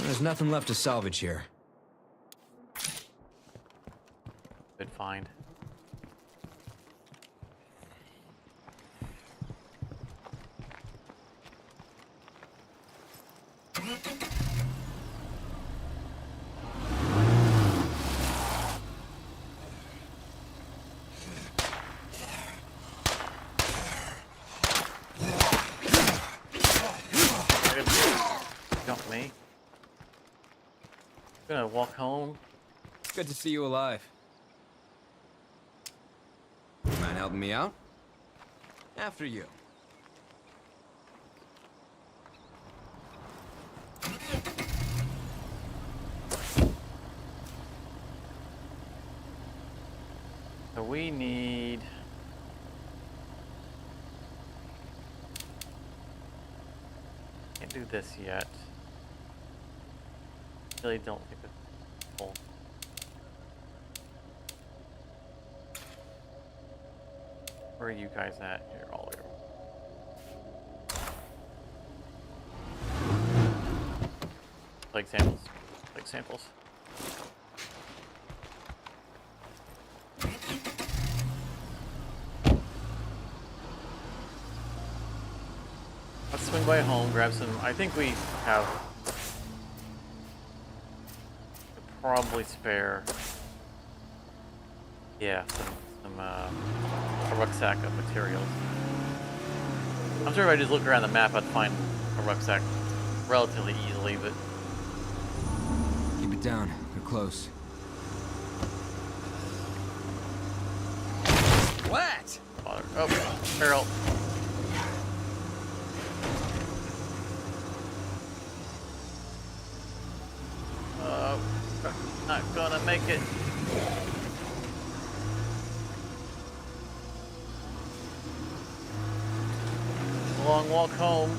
There's nothing left to salvage here. Good find. Jump me. Gonna walk home. Good to see you alive. Mind helping me out? After you. So we need do this yet. Really don't think it's full. Where are you guys at? Here, all over. Plague samples. Plague samples. Let's swing by home, grab some. I think we have probably spare. Yeah, a rucksack of materials. I'm sure if I just look around the map, I'd find a rucksack relatively easily, but. Keep it down. They're close. What? Oh, barrel. Not gonna make it. Long walk home.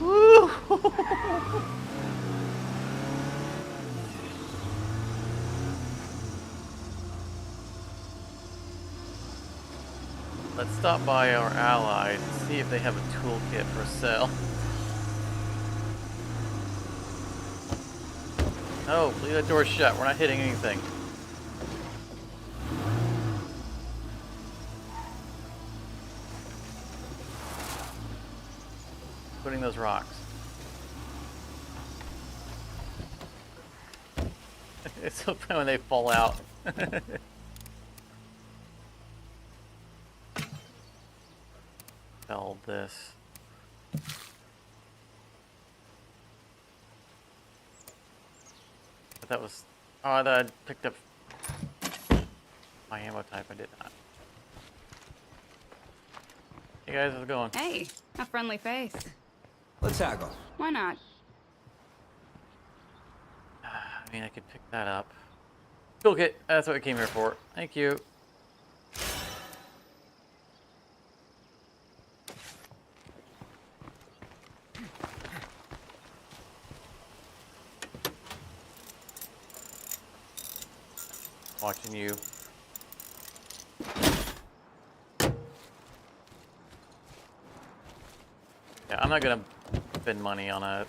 Woo! Let's stop by our allies and see if they have a toolkit for sale. No, leave that door shut. We're not hitting anything. Putting those rocks. It's so funny when they fall out. Sell this. But that was. Oh, I thought I'd picked up my ammo type. I did not. Hey guys, how's it going? Hey, a friendly face. Let's haggle. Why not? I mean, I could pick that up. Toolkit. That's what we came here for. Thank you. Watching you. Yeah, I'm not gonna spend money on a.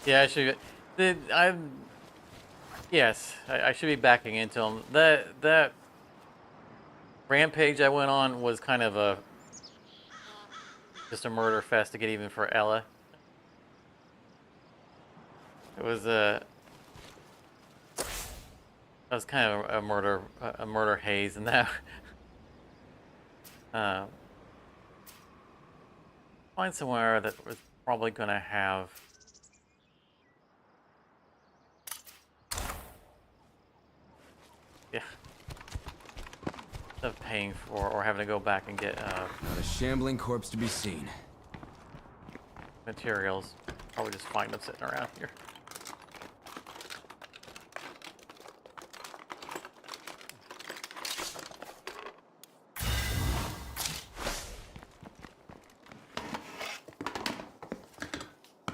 Yeah, I should. Yes, I should be backing into him. That rampage I went on was kind of just a murder fest to get even for Ella. It was that was kind of a murder haze, and that find somewhere that was probably gonna have. Yeah. Of paying for or having to go back and get Not a shambling corpse to be seen. materials. Probably just find them sitting around here.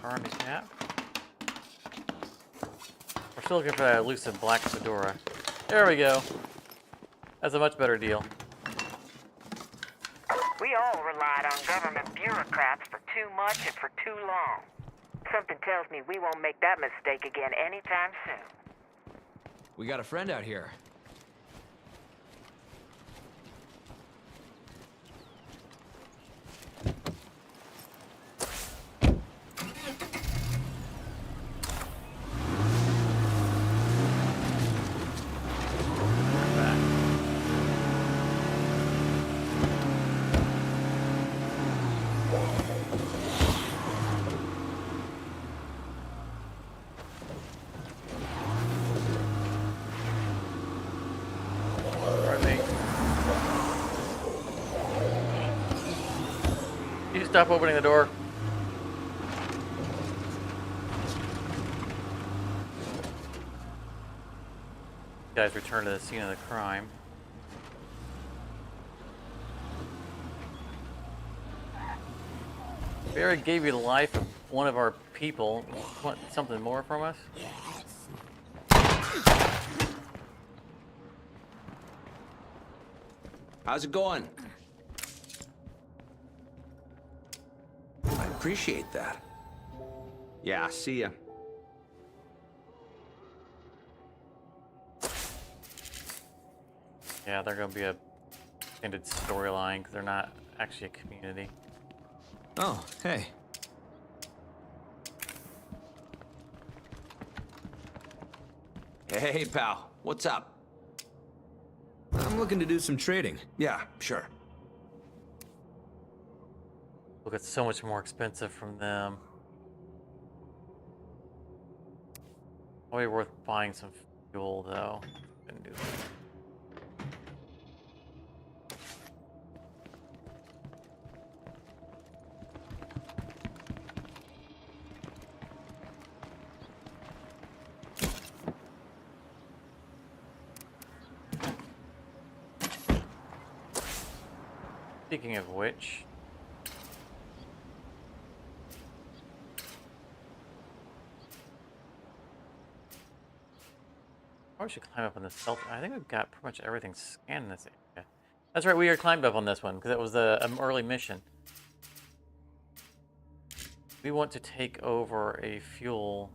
Army cap. We're still looking for that elusive black fedora. There we go. That's a much better deal. We all relied on government bureaucrats for too much and for too long. Something tells me we won't make that mistake again anytime soon. We got a friend out here. stop opening the door. Guys return to the scene of the crime. Barry gave you the life of one of our people. Want something more from us? How's it going? I appreciate that. Yeah, see ya. Yeah, they're gonna be a extended storyline because they're not actually a community. Oh, hey. Hey, pal. What's up? I'm looking to do some trading. Yeah, sure. Look, it's so much more expensive from them. Probably worth buying some fuel though. Couldn't do that. Speaking of which, probably should climb up on this stealth. I think we've got pretty much everything scanned in this area. That's right, we are climbed up on this one because it was an early mission. We want to take over a fuel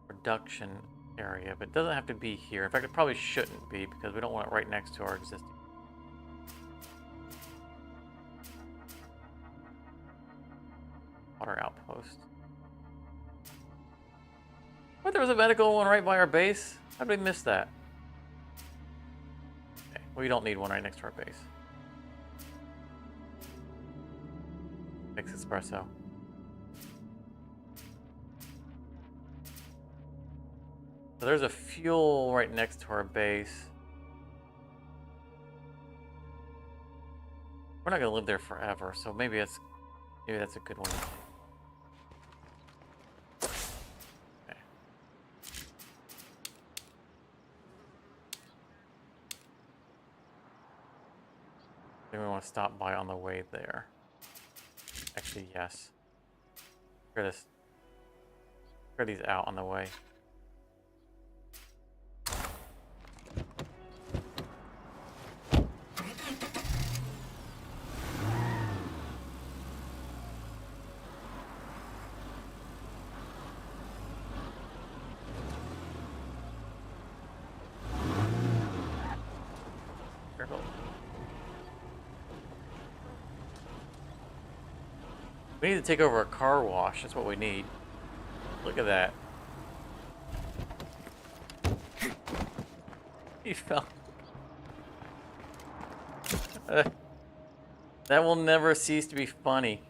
production area, but it doesn't have to be here. In fact, it probably shouldn't be because we don't want it right next to our existing. Water outpost. What, there was a medical one right by our base? How did we miss that? Okay, well, we don't need one right next to our base. Fix espresso. So there's a fuel right next to our base. We're not gonna live there forever, so maybe that's a good one. Okay. Maybe we want to stop by on the way there. Actually, yes. Figure these out on the way. We need to take over a car wash. That's what we need. Look at that. He fell. That will never cease to be funny.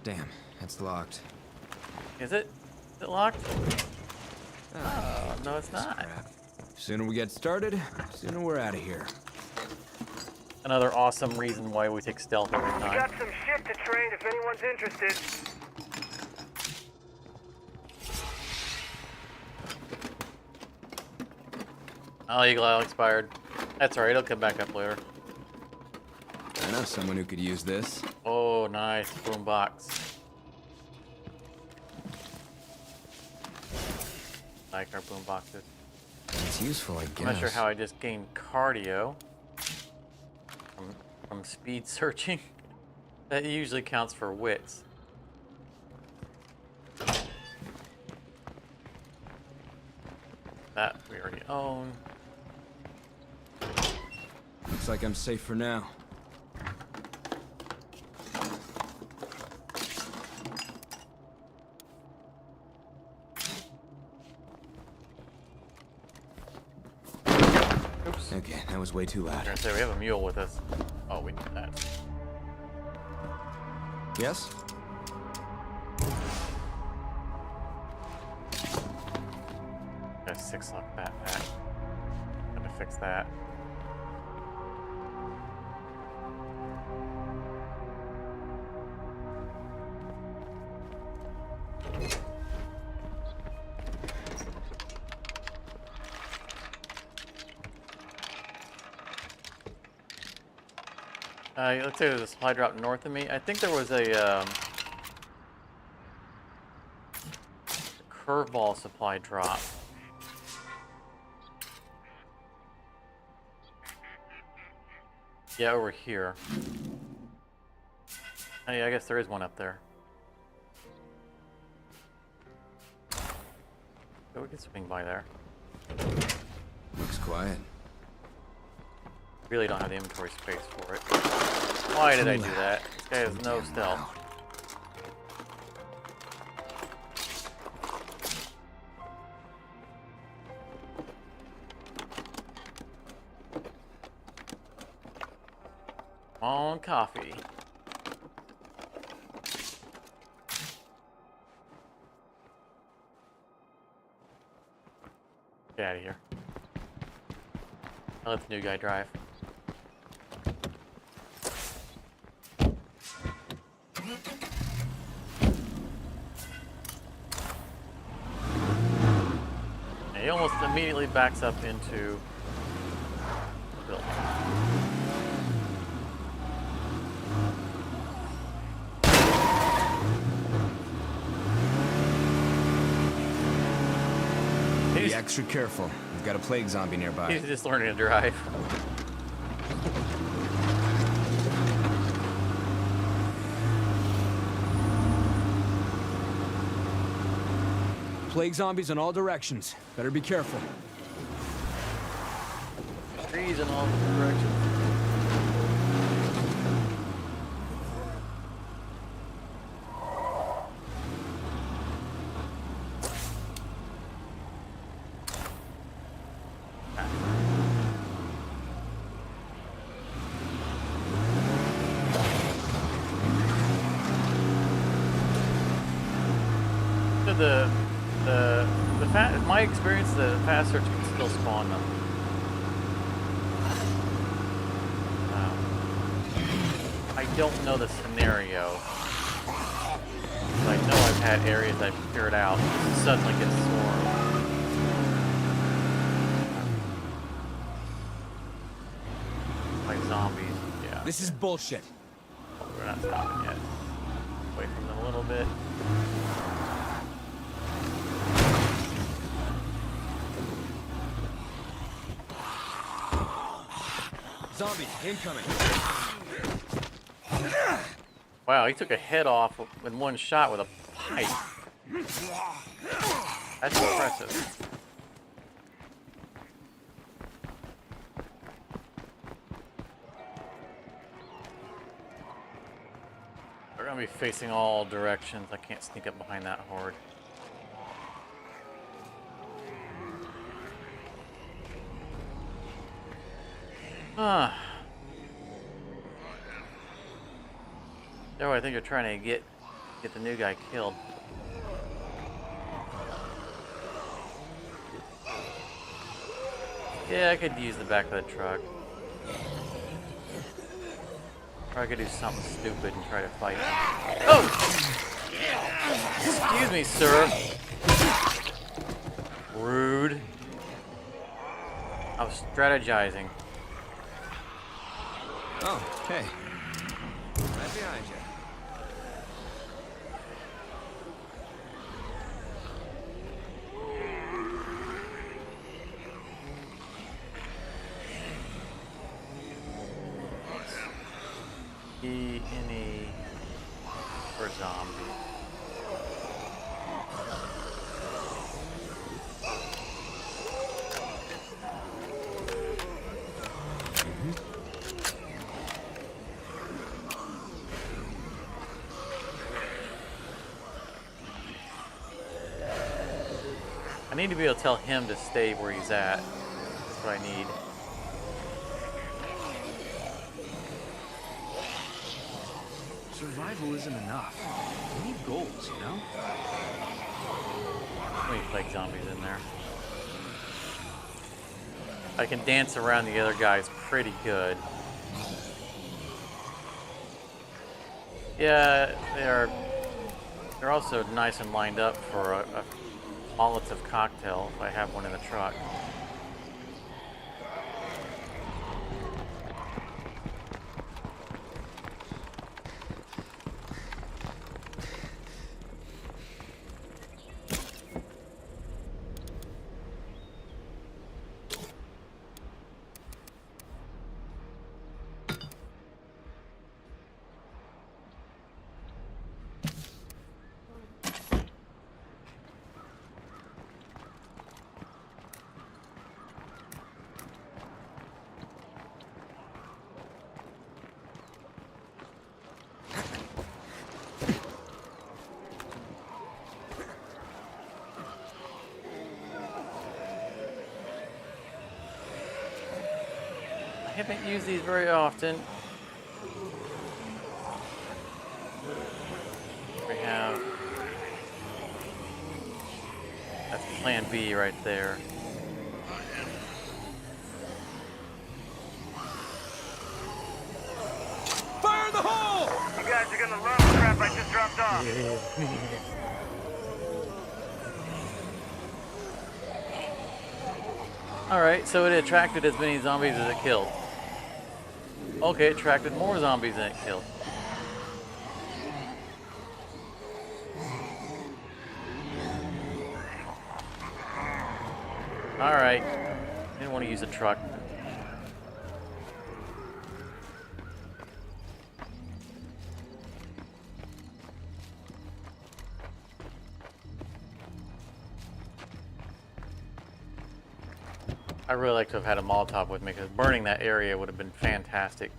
Damn, it's locked. Is it? Is it locked? Oh, no, it's not. Crap. Sooner we get started, sooner we're out of here. Another awesome reason why we take stealth every We time. got some shit to trade if anyone's interested. Oh, Eagle Eye expired. That's alright, it'll come back up later. I know someone who could use this. Oh, nice. Boombox. Like our boomboxes. It's useful, I guess. I'm not sure how I just gained cardio from speed searching. That usually counts for wits. That we already own. Looks like I'm safe for now. Oops. Okay, that was way too I was loud. gonna say we have a mule with us. Oh, we need that. Yes? past that. Let's say there's a supply drop north of me. I think there was a curveball supply drop. Yeah, over here. Oh, yeah, I guess there is one up there. So we can swing by there. Looks quiet. Really don't have the inventory space for it. Why did I do that? This guy has no stealth. On coffee. Get out of here. I'll let the new guy drive. And he almost immediately backs up into the building. Be extra careful. We've got a plague zombie nearby. He's just learning to drive. Plague zombies in all directions. Better be careful. Trees in all directions. In my experience, the fast search can still spawn them. I don't know the scenario. But I know I've had areas I've cleared out and suddenly get swarmed. By zombies, yeah. This is bullshit. Oh, we're not stopping yet. Wait from them a little bit. Zombie incoming. Wow, he took a head off in one shot with a pipe. That's impressive. They're gonna be facing all directions. I can't sneak up behind that horde. No, I think you're trying to get the new guy killed. Yeah, I could use the back of the truck. Or I could do something stupid and try to fight him. Oh! Excuse me, sir. Rude. I was strategizing. Oh, hey. Right behind you. Any for zombie. I need to be able to tell him to stay where he's at. That's what I need. Survival isn't enough. We need goals, you know? How many plague zombies in there? I can dance around the other guys pretty good. Yeah, they're also nice and lined up for a Molotov cocktail if I have one in the truck. I haven't used these very often. We have... That's plan B right there. Fire in the hole! You guys are gonna love the crap I just dropped off. Alright, so it attracted as many zombies as it killed. Okay, it attracted more zombies than it killed. Alright. Didn't want to use a truck. I really like to have had a Molotov with me because burning that area would have been fantastic.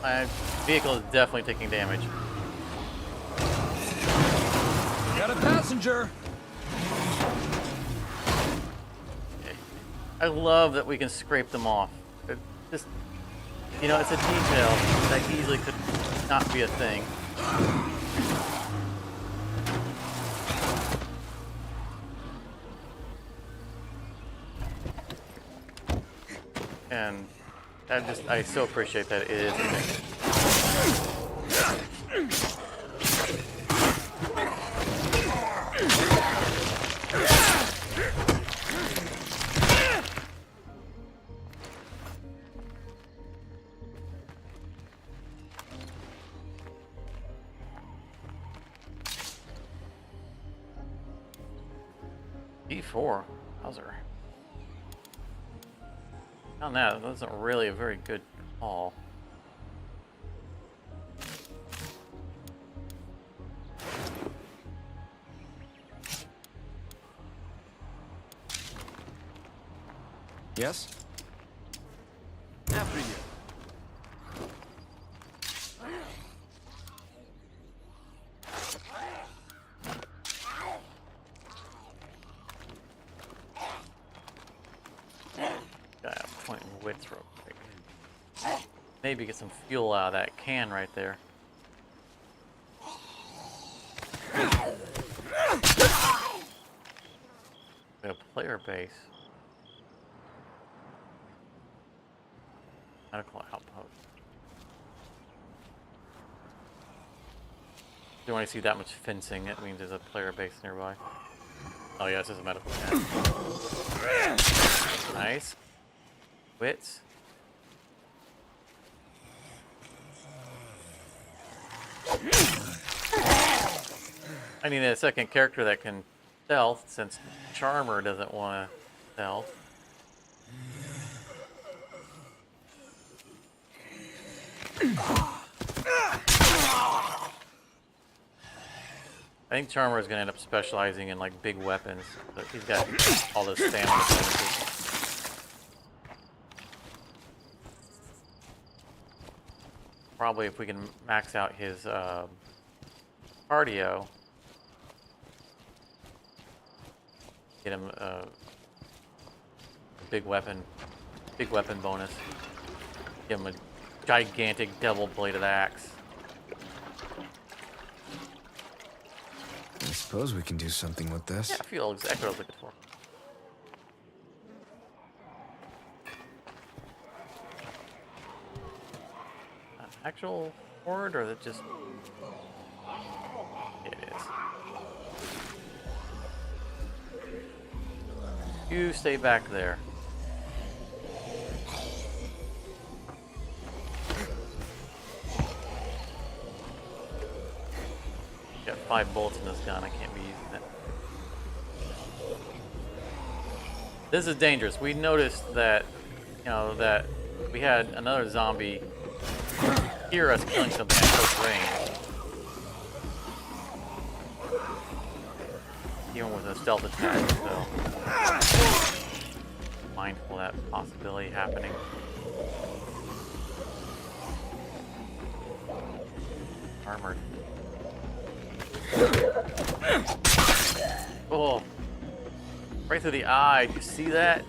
My vehicle is definitely taking damage. Got a passenger! I love that we can scrape them off. It just, you know, it's a detail that easily could not be a thing. And I so appreciate that it is a thing. E4, Hauser. On that wasn't really a very good call. Yes? After you. Pointing width real quick. Maybe get some fuel out of that can right there. A player base. Medical outpost. Do you want to see that much fencing? That means there's a player base nearby. Oh yeah, this is a medical can. Nice. Wits. I need a second character that can stealth since Charmer doesn't want to stealth. I think Charmer is going to end up specializing in like big weapons, but he's got all those stamina bonuses. probably if we can max out his cardio, get him a big weapon bonus. Give him a gigantic double-bladed axe. I suppose we can do something with this. Yeah, I feel exactly what I was looking for. An actual horde, or is it just... It is. You stay back there. Got 5 bullets in this gun. I can't be using it. This is dangerous. We noticed that, you know, that we had another zombie hear us killing something at close range. Even with a stealth attack, so mindful of that possibility happening. Armored. Oh, right through the eye. Do you see that?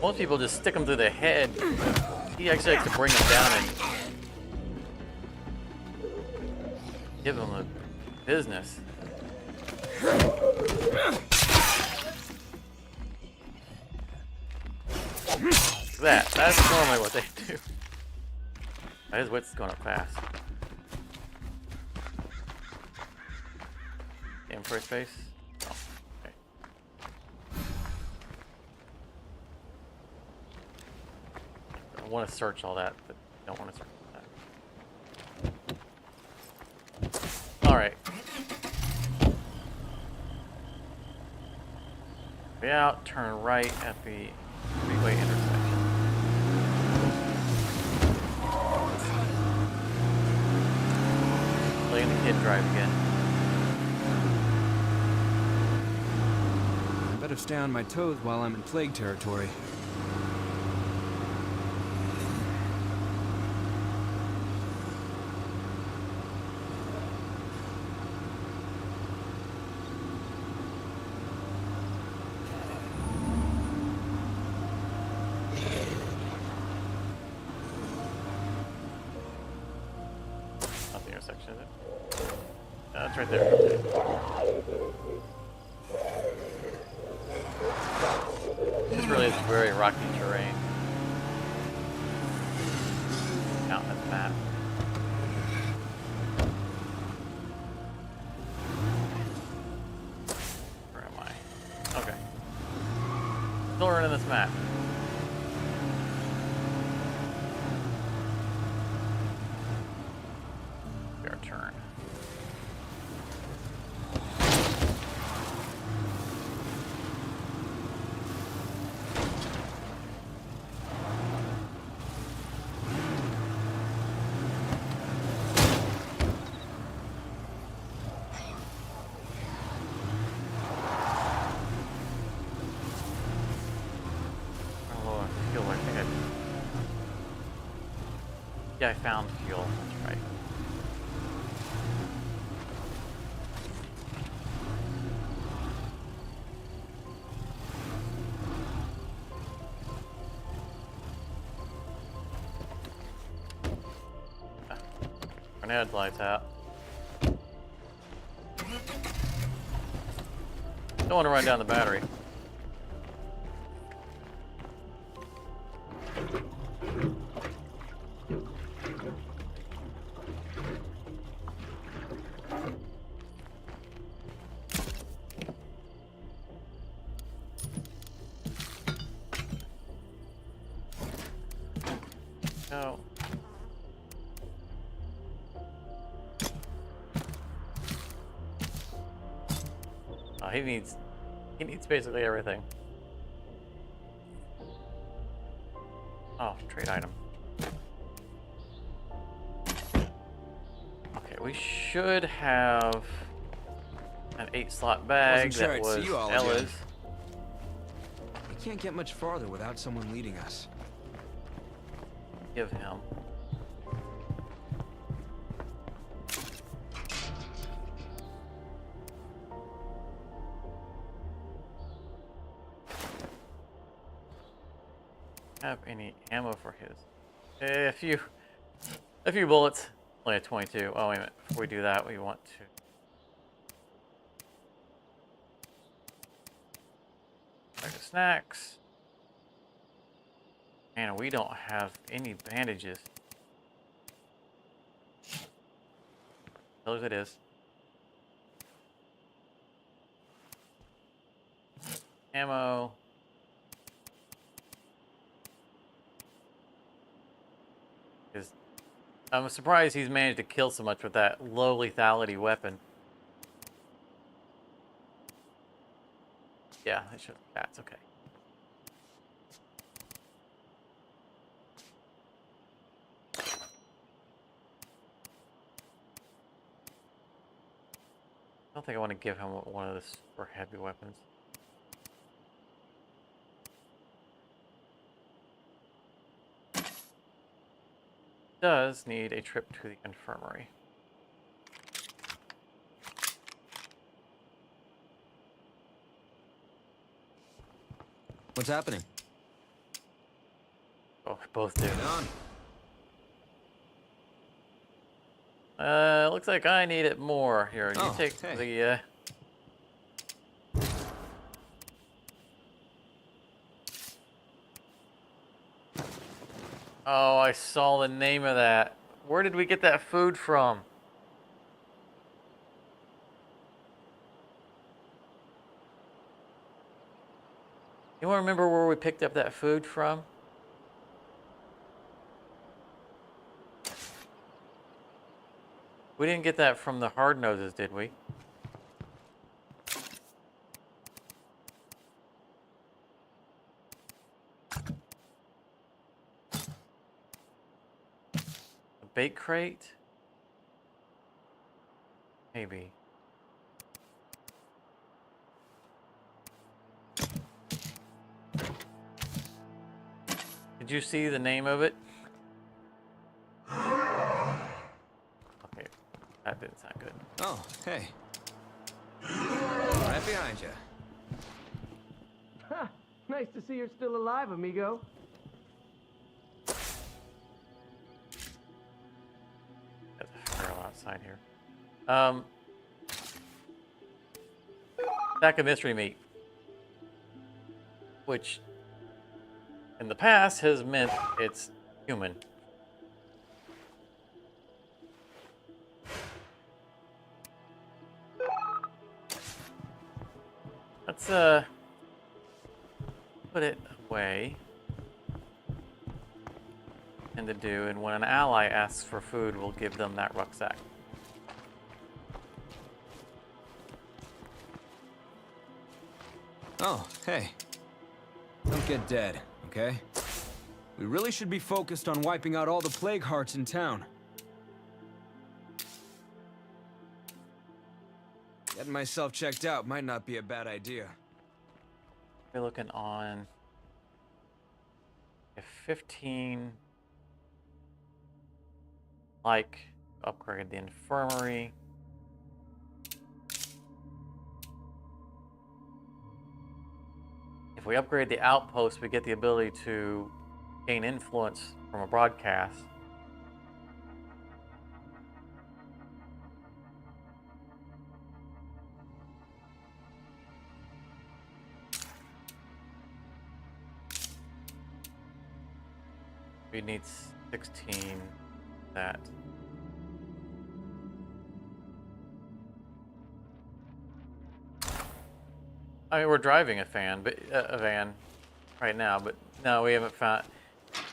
Most people just stick them through the head. He actually likes to bring them down and give them a business. That's normally what they do. His wit's going up fast. Aim for his face? Oh, okay. I want to search all that, but don't want to search that. Alright. Way out, turn right at the freeway intersection. Letting the kid drive again. I better stay on my toes while I'm in plague territory. Intersection, is it? It's right there. This really is very rocky terrain. Out on this map. Where am I? Okay. Still running this map. Turn. Oh, fuel, I think yeah, I found fuel. That's right. Grenade lights out. Don't want to run down the battery. No. Oh, he needs basically everything. Oh, trade item. Okay, we should have an 8-slot bag Wasn't sure that I'd was see you all Ella's. again. We can't get much farther without someone leading us. Give him. Have any ammo for his? A few bullets. Only a 22. Oh, wait a minute. Before we do that, we want to. Back to snacks. And we don't have any bandages. Those it is. Ammo. I'm surprised he's managed to kill so much with that low lethality weapon. Yeah, that's okay. I don't think I want to give him one of the super heavy weapons. Does need a trip to the infirmary. What's happening? Oh, both do. On. Looks like I need it more. Here, you take hey. the, Oh, I saw the name of that. Where did we get that food from? Anyone remember where we picked up that food from? We didn't get that from the hard noses, did we? A bait crate? Maybe. Did you see the name of it? Okay, that didn't sound good. Oh, hey. Right behind you. Ha! Nice to see you're still alive, amigo. There's a feral outside here. Sack of mystery meat. Which, in the past, has meant it's human. Let's, put it away. And to do, and when an ally asks for food, we'll give them that rucksack. Oh, hey. Don't get dead, okay? We really should be focused on wiping out all the plague hearts in town. Getting myself checked out might not be a bad idea. We're looking on a 15, like, upgrade the infirmary. If we upgrade the outpost, we get the ability to gain influence from a broadcast. We need 16 that. I mean, we're driving a van right now, but no, we haven't found.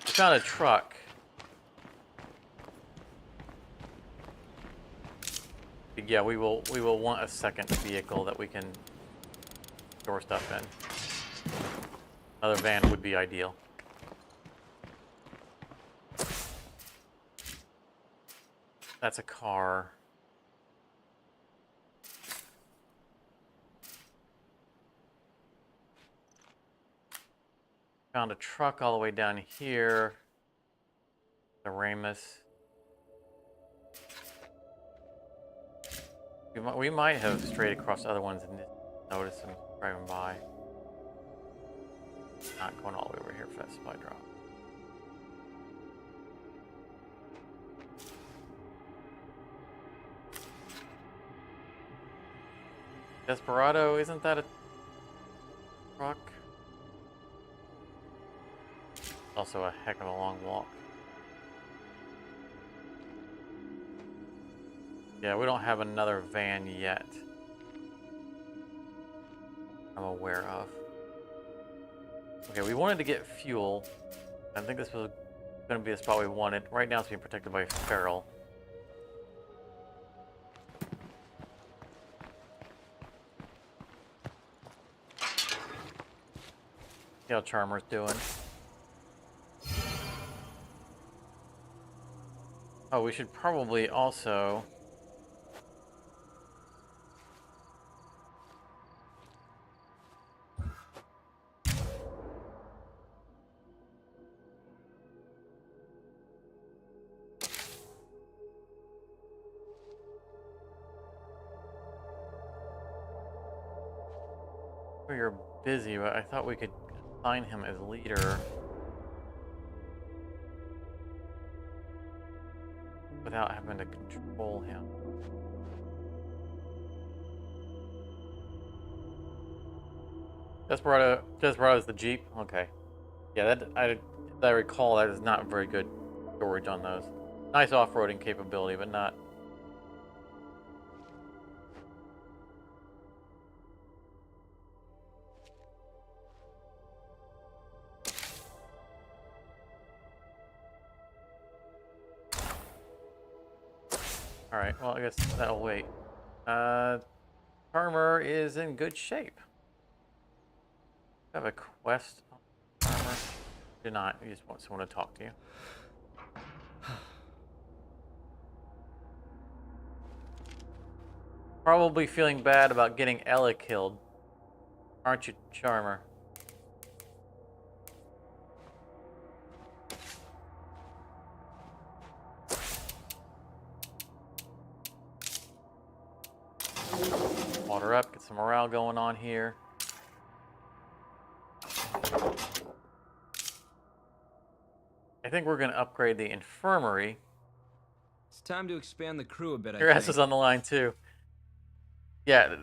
We found a truck. Yeah, we will want a second vehicle that we can store stuff in. Another van would be ideal. That's a car. Found a truck all the way down here. The Ramus. We might have strayed across other ones and didn't notice them driving by. Not going all the way over here for that supply drop. Desperado, isn't that a truck? Also a heck of a long walk. Yeah, we don't have another van yet. I'm aware of. Okay, we wanted to get fuel. I think this was going to be the spot we wanted. Right now it's being protected by Feral. See how Charmer's doing. Oh, we should probably also... You're busy, but I thought we could assign him as leader without having to control him. Desperado is the Jeep? Okay. Yeah, that I recall that is not very good storage on those. Nice off-roading capability, but not... Alright, well, I guess that'll wait. Charmer is in good shape. I have a quest on Charmer. Do not, you just want someone to talk to you. Probably feeling bad about getting Ella killed. Aren't you, Charmer? Water up, get some morale going on here. I think we're going to upgrade the infirmary. It's time to expand the crew a bit, Your ass is on the line too. Yeah,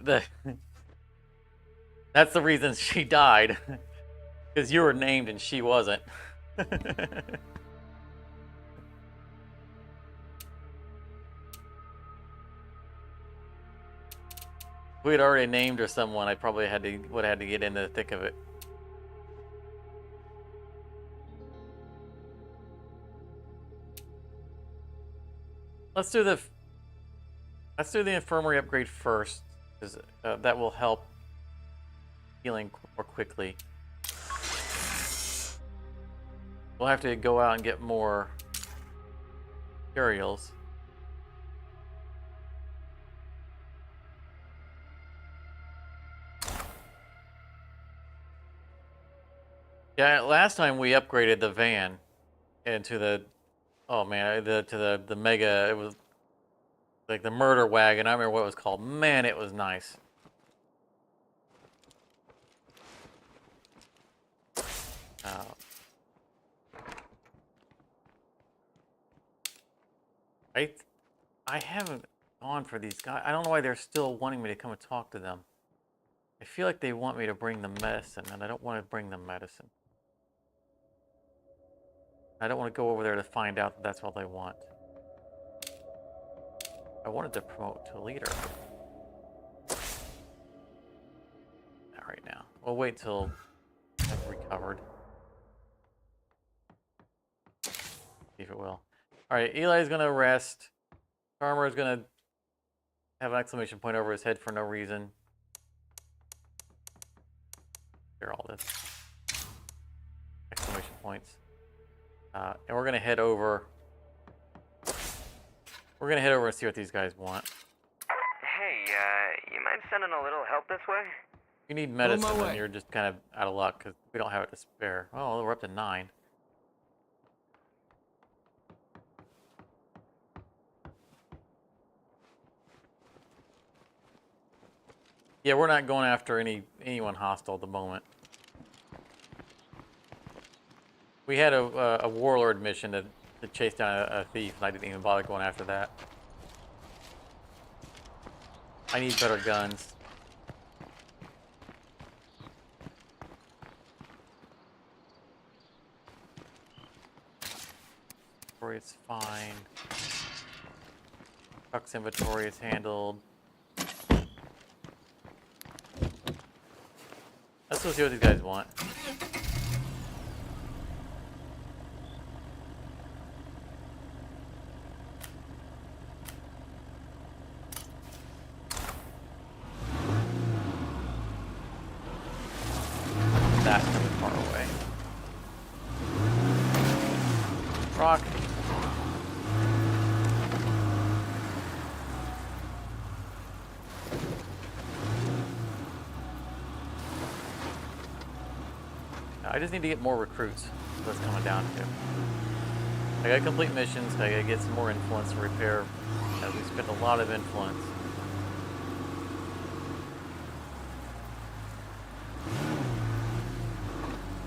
that's the reason she died. Because you were named and she wasn't. If we had already named her someone, I probably would have had to get into the thick of it. Let's do the infirmary upgrade first, because that will help healing more quickly. We'll have to go out and get more materials. Yeah, last time we upgraded the van into the, oh man, to the mega. It was like the murder wagon. I remember what it was called. Man, it was nice. I haven't gone for these guys. I don't know why they're still wanting me to come and talk to them. I feel like they want me to bring them medicine, and I don't want to bring them medicine. I don't want to go over there to find out that that's all they want. I wanted to promote to leader. Not right now. We'll wait till I've recovered. See if it will. Alright, Eli's gonna rest. Charmer is gonna have an exclamation point over his head for no reason. Hear all this. Exclamation points. And we're gonna head over. We're gonna head over and see what these guys want. Hey, you mind sending a little help this way? you need On medicine, my then way. you're just kind of out of luck because we don't have it to spare. Oh, we're up to 9. Yeah, we're not going after anyone hostile at the moment. We had a warlord mission to chase down a thief, and I didn't even bother going after that. I need better guns. Inventory is fine. Truck's inventory is handled. Let's go see what these guys want. That's coming far away. Rock. I just need to get more recruits. That's what it's coming down to. I gotta complete missions. I gotta get some more influence to repair. We spent a lot of influence.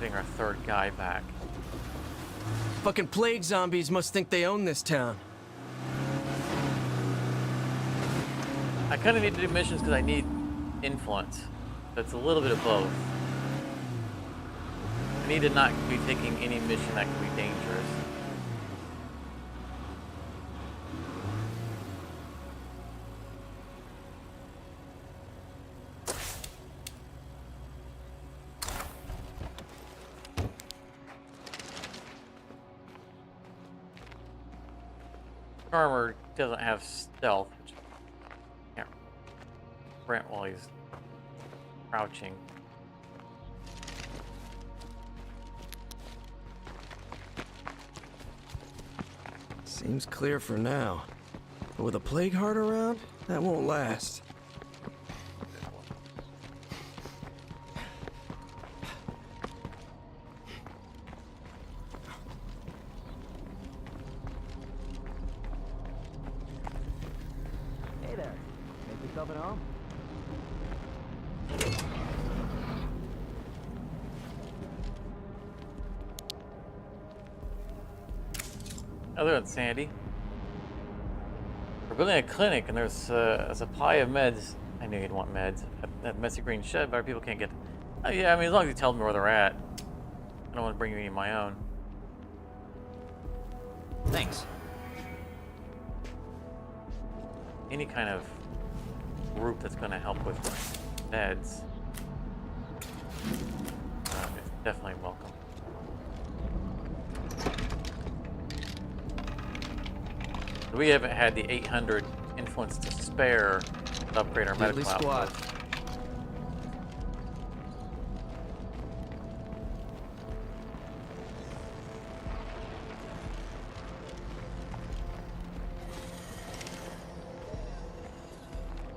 Getting our 3rd guy back. Fucking plague zombies must think they own this town. I kind of need to do missions because I need influence. So it's a little bit of both. I need to not be taking any mission that can be dangerous. Armor doesn't have stealth, which can't sprint while he's crouching. Seems clear for now. But with a plague heart around, that won't last. Hey there. Make yourself at home? Other than Sandy. We're building a clinic and there's a supply of meds. I knew you'd want meds. That messy green shed, but our people can't get. Oh, yeah, I mean, as long as you tell me where they're at. I don't want to bring you any of my own. Thanks. Any kind of group that's going to help with meds is definitely welcome. We haven't had the 800 influence to spare to upgrade our medical squad. output.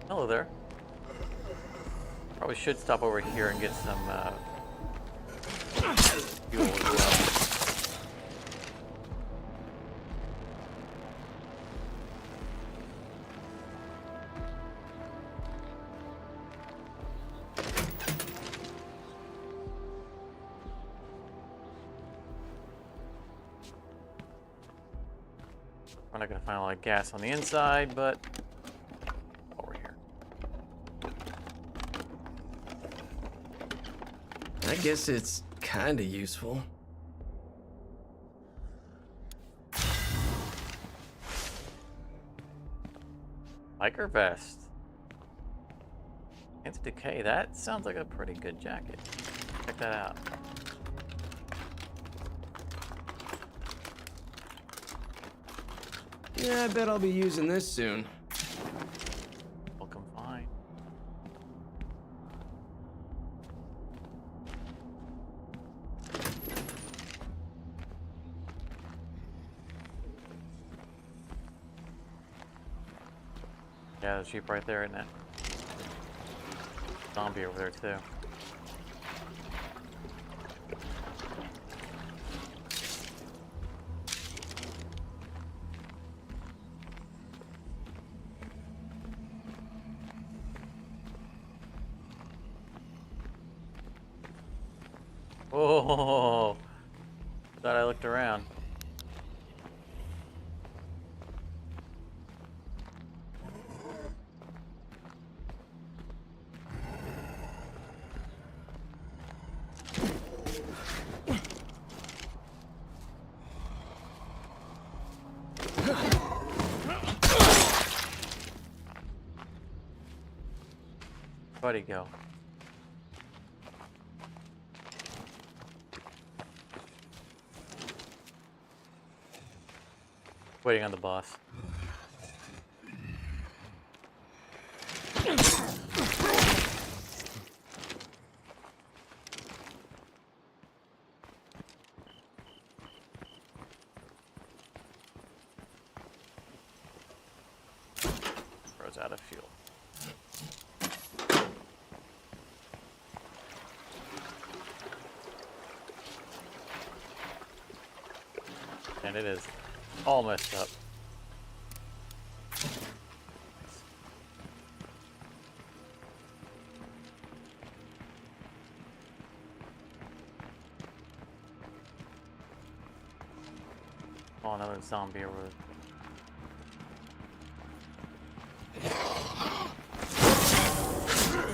Hello there. Probably should stop over here and get some fuel as well. We're not going to find a lot of gas on the inside, but over here. I guess it's kinda useful. Biker vest. State of Decay. That sounds like a pretty good jacket. Check that out. Yeah, I bet I'll be using this soon. Welcome fine. Yeah, the Jeep right there, isn't it? zombie over there too. Oh, thought I looked around. Where'd he go? Waiting on the boss. Throws out of fuel. And it is all messed up. Oh, another zombie over there.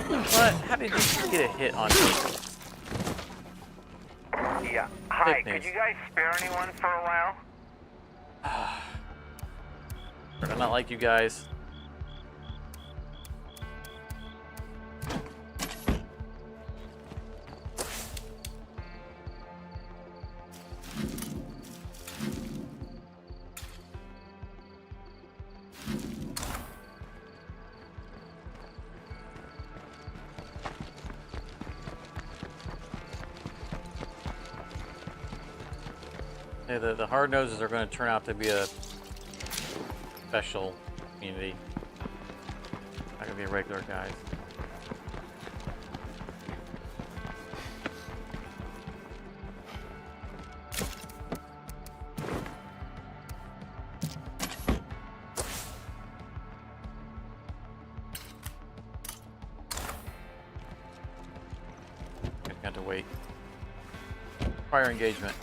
What? How did you get a hit on me? Yeah. Hi, Fake could news. you guys spare anyone for a while? I'm not like you guys. Yeah, the hard noses are going to turn out to be a special community. Not going to be regular guys. Got to wait. Prior engagement.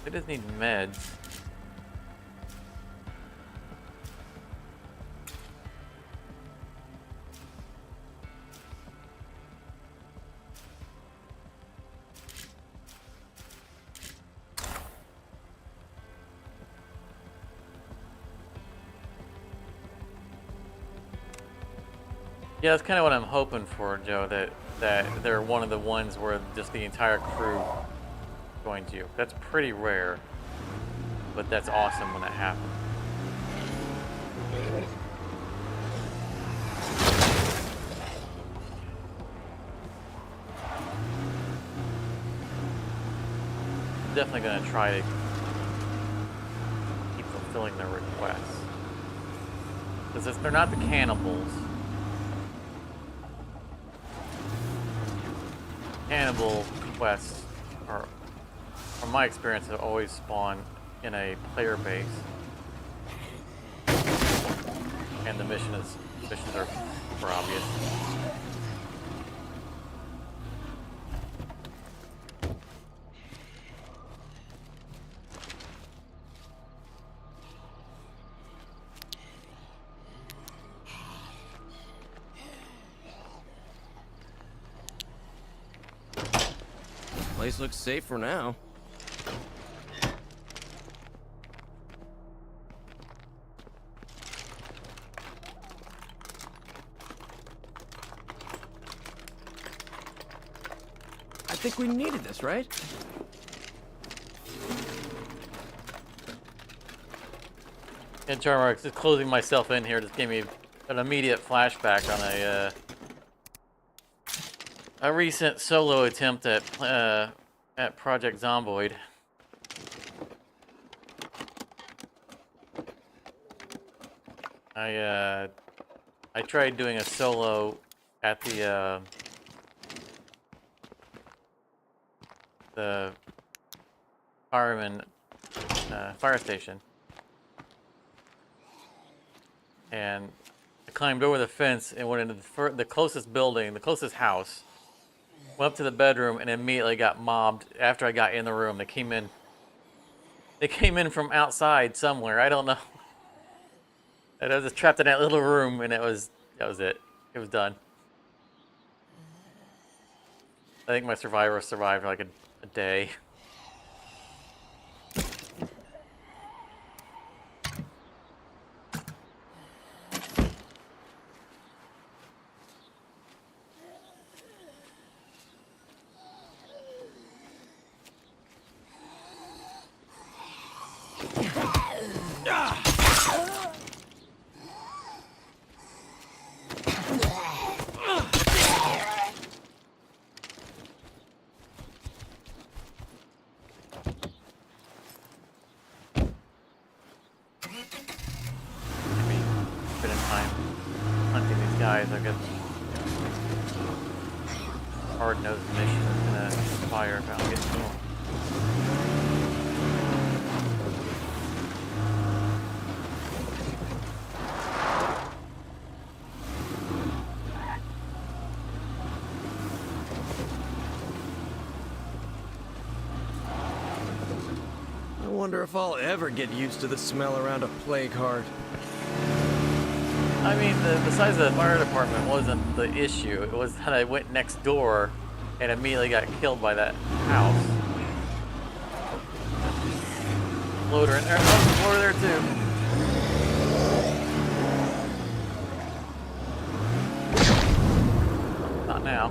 It does need meds. Yeah, that's kind of what I'm hoping for, Joe, that they're one of the ones where just the entire crew joins you. That's pretty rare, but that's awesome when that happens. I'm definitely going to try to keep fulfilling their requests. Because they're not the cannibals. Cannibal quests are, from my experience, have always spawned in a player base, and the missions are obvious. Place looks safe for now. I think we needed this, right? And Charmark, just closing myself in here, just gave me an immediate flashback on a recent solo attempt at Project Zomboid. I tried doing a solo at the fireman fire station, and I climbed over the fence and went into the closest building, the closest house. Went up to the bedroom and immediately got mobbed. After I got in the room, they came in. They came in from outside somewhere. I don't know. And I was just trapped in that little room, and that was it. It was done. I think my survivor survived like a day. Guys, I guess hard-nosed mission is gonna fire if I don't get to them. I wonder if I'll ever get used to the smell around a plague heart. I mean, the size of the fire department wasn't the issue. It was that I went next door and immediately got killed by that house. Loader in there. Oh, loader there too. Not now.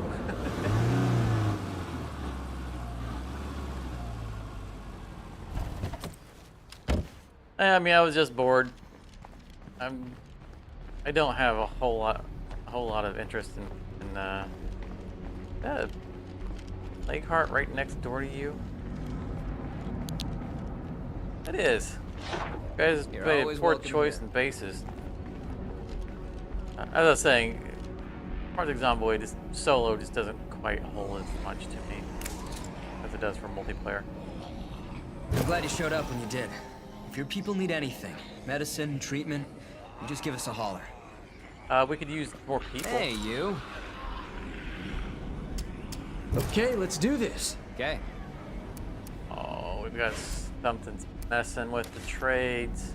I mean, I was just bored. I don't have a whole lot of interest in Lake Heart right next door to you. It is. You guys made a poor choice in bases. As I was saying, Project Zomboid solo just doesn't quite hold as much to me as it does for multiplayer. I'm glad you showed up when you did. If your people need anything, medicine, treatment, you just give us a holler. We could use more people. Hey, you. Okay, let's do this. Okay. Oh, we've got something messing with the trades.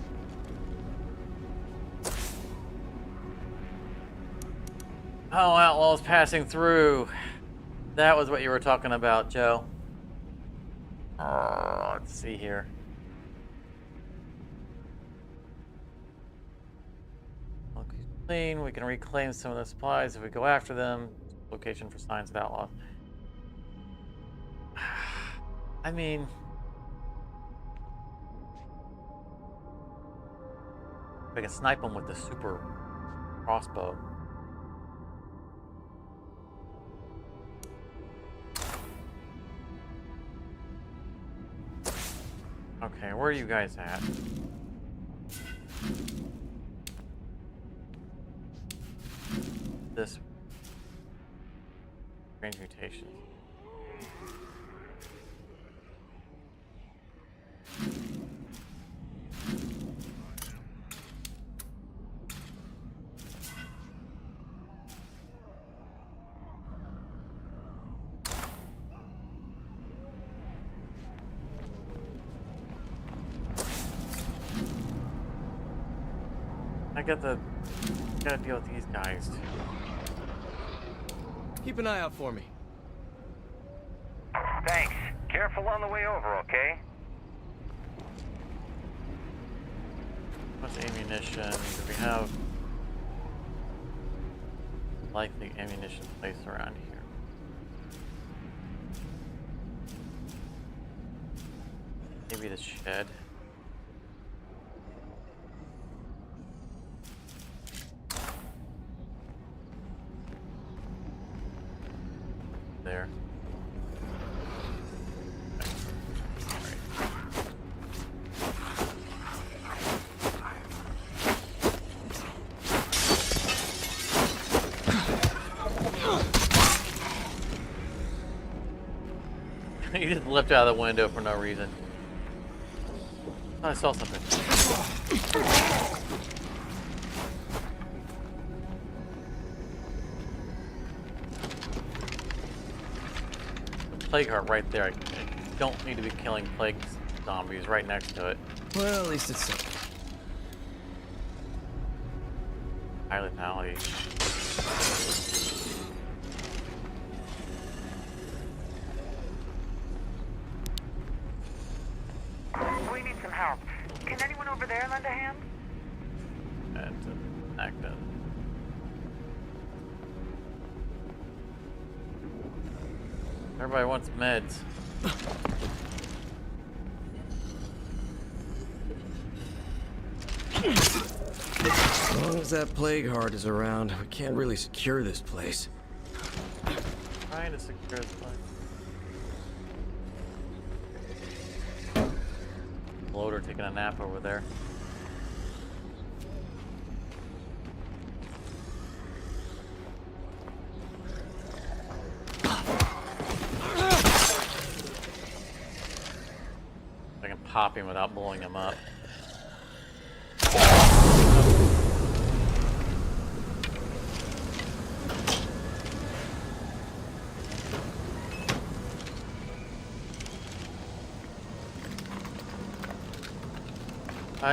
Oh, outlaws passing through. That was what you were talking about, Joe. Oh, let's see here. Clean. We can reclaim some of the supplies if we go after them. Location for signs of outlaws. I mean, we can snipe them with the super crossbow. Okay, where are you guys at? This range mutations. Gotta deal with these guys too. Keep an eye out for me. Thanks. Careful on the way over, okay? What's ammunition? Do we have likely ammunition placed around here? Maybe the shed. There. He just leapt out of the window for no reason. Oh, I saw something. Plague heart right there. I don't need to be killing plague zombies right next to it. Well, at least it's something. High lethality. We need some help. Can anyone over there lend a hand? That's active. Everybody wants meds. As long as that plague heart is around, we can't really secure this place. Trying to secure this place. Bloater taking a nap over there. I can pop him without blowing him up.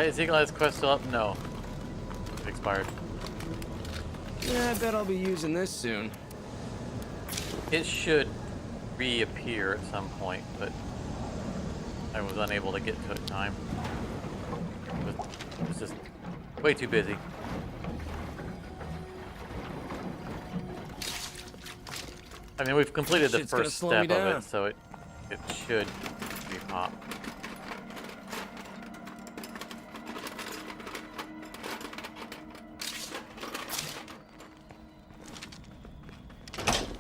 Is Eagle-Eye's quest still up? No. It expired. Yeah, I bet I'll be using this soon. It should reappear at some point, but I was unable to get to it in time. It was just way too busy. I mean, we've completed the Shit's gonna first slow step me of down. it, so it should be popped.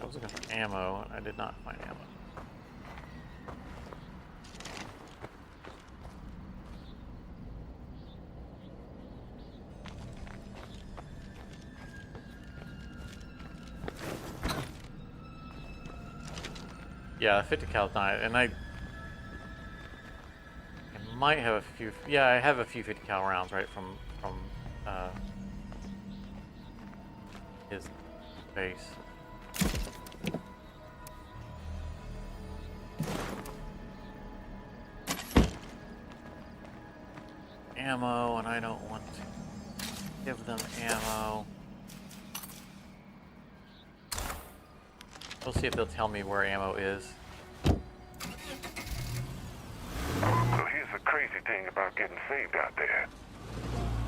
I was looking for ammo, and I did not find ammo. Yeah, 50 cal is not, and I might have a few. Yeah, I have a few 50 cal rounds, right, from his base. Ammo, and I don't want to give them ammo. We'll see if they'll tell me where ammo is. So here's the crazy thing about getting saved out there.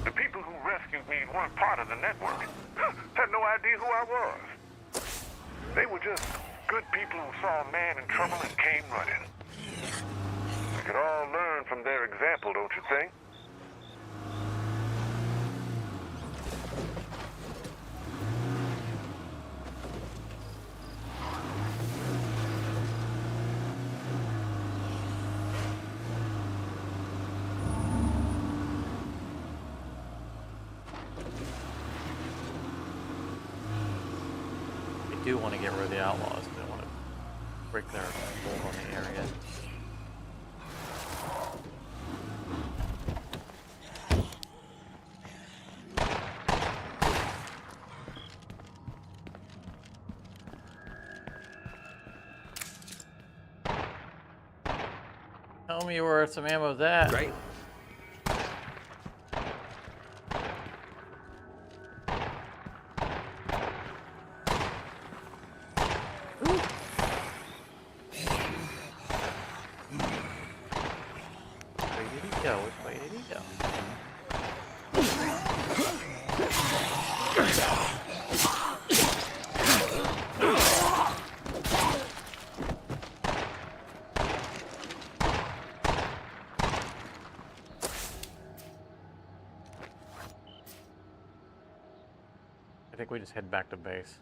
The people who rescued me weren't part of the network. Had no idea who I was. They were just good people who saw a man in trouble and came running. We could all learn from their example, don't you think? I do want to get rid of the outlaws, but I want to break their hold on the area. Tell me where some ammo's at. Right. Where did he go? Which way did he go? I think we just head back to base.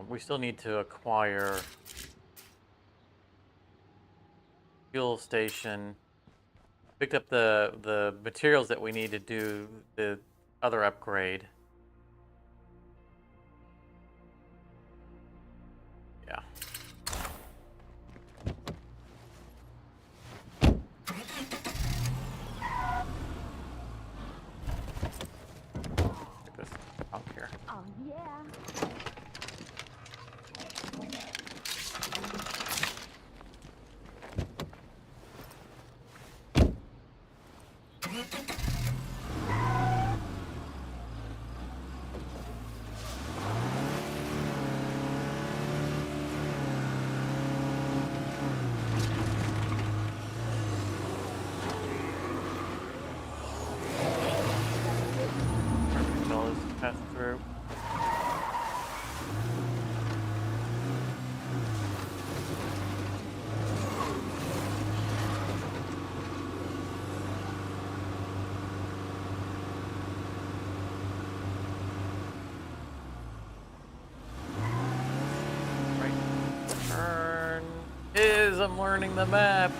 We still need to acquire fuel station. Picked up the materials that we need to do the other upgrade. Yeah. As I'm learning the map.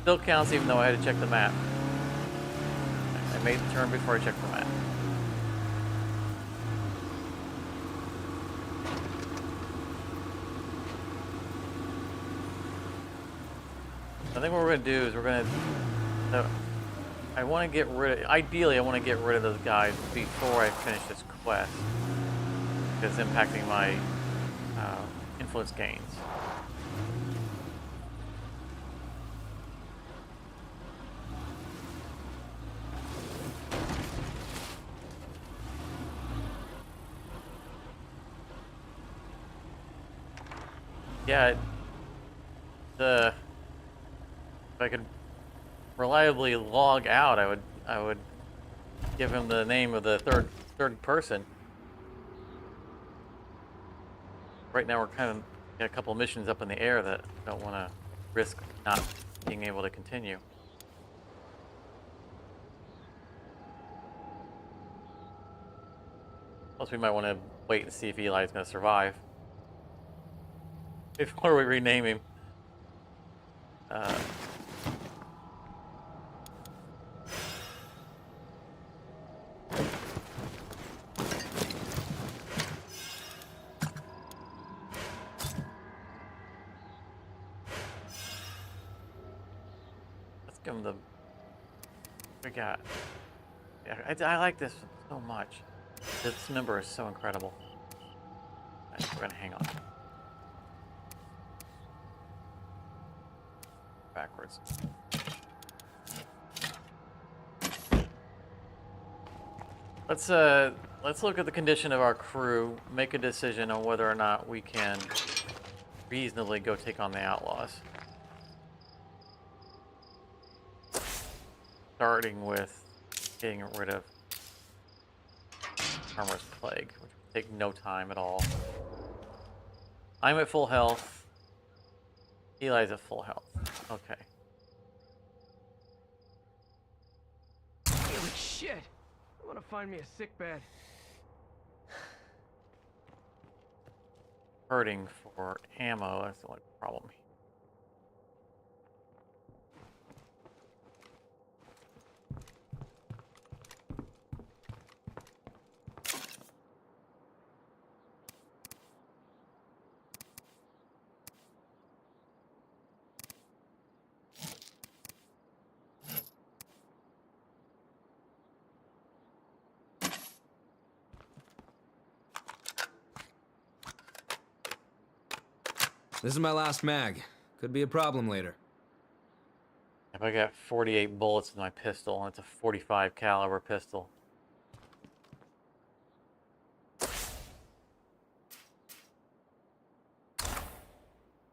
Still counts even though I had to check the map. I made the turn before I checked the map. I think what we're going to do is we're going to... I want to get rid of... Ideally, I want to get rid of those guys before I finish this quest. Because it's impacting my influence gains. Yeah, if I could reliably log out, I would give him the name of the third person. Right now we're kind of got a couple missions up in the air that I don't want to risk not being able to continue. Plus we might want to wait and see if Eli's going to survive before we rename him. Let's give him the... We got... Yeah, I like this so much. This member is so incredible. Right, we're gonna hang on. Backwards. Let's look at the condition of our crew, make a decision on whether or not we can reasonably go take on the outlaws. Starting with getting rid of Armor's Plague, which would take no time at all. I'm at full health. Eli's at full health. Okay. Holy shit! I want to find me a sick bed. Hurting for ammo, that's the only problem. This is my last mag. Could be a problem later. If I got 48 bullets in my pistol, and it's a 45 caliber pistol.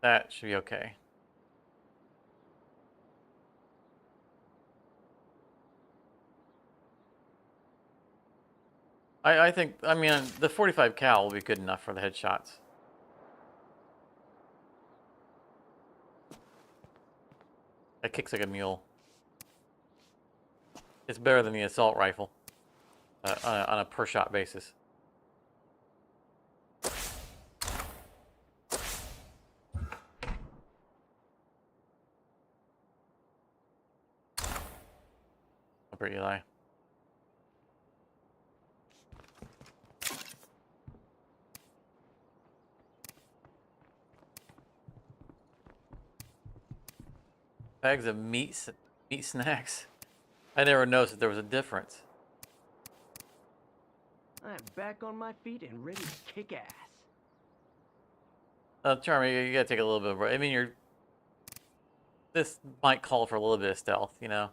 That should be okay. I think, I mean, the 45 cal will be good enough for the headshots. That kicks like a mule. It's better than the assault rifle on a per shot basis. Over Eli. Bags of meat snacks. I never noticed that there was a difference. I'm back on my feet and ready to kick ass. Charmy, you gotta take a little bit of a break. I mean, this might call for a little bit of stealth, you know?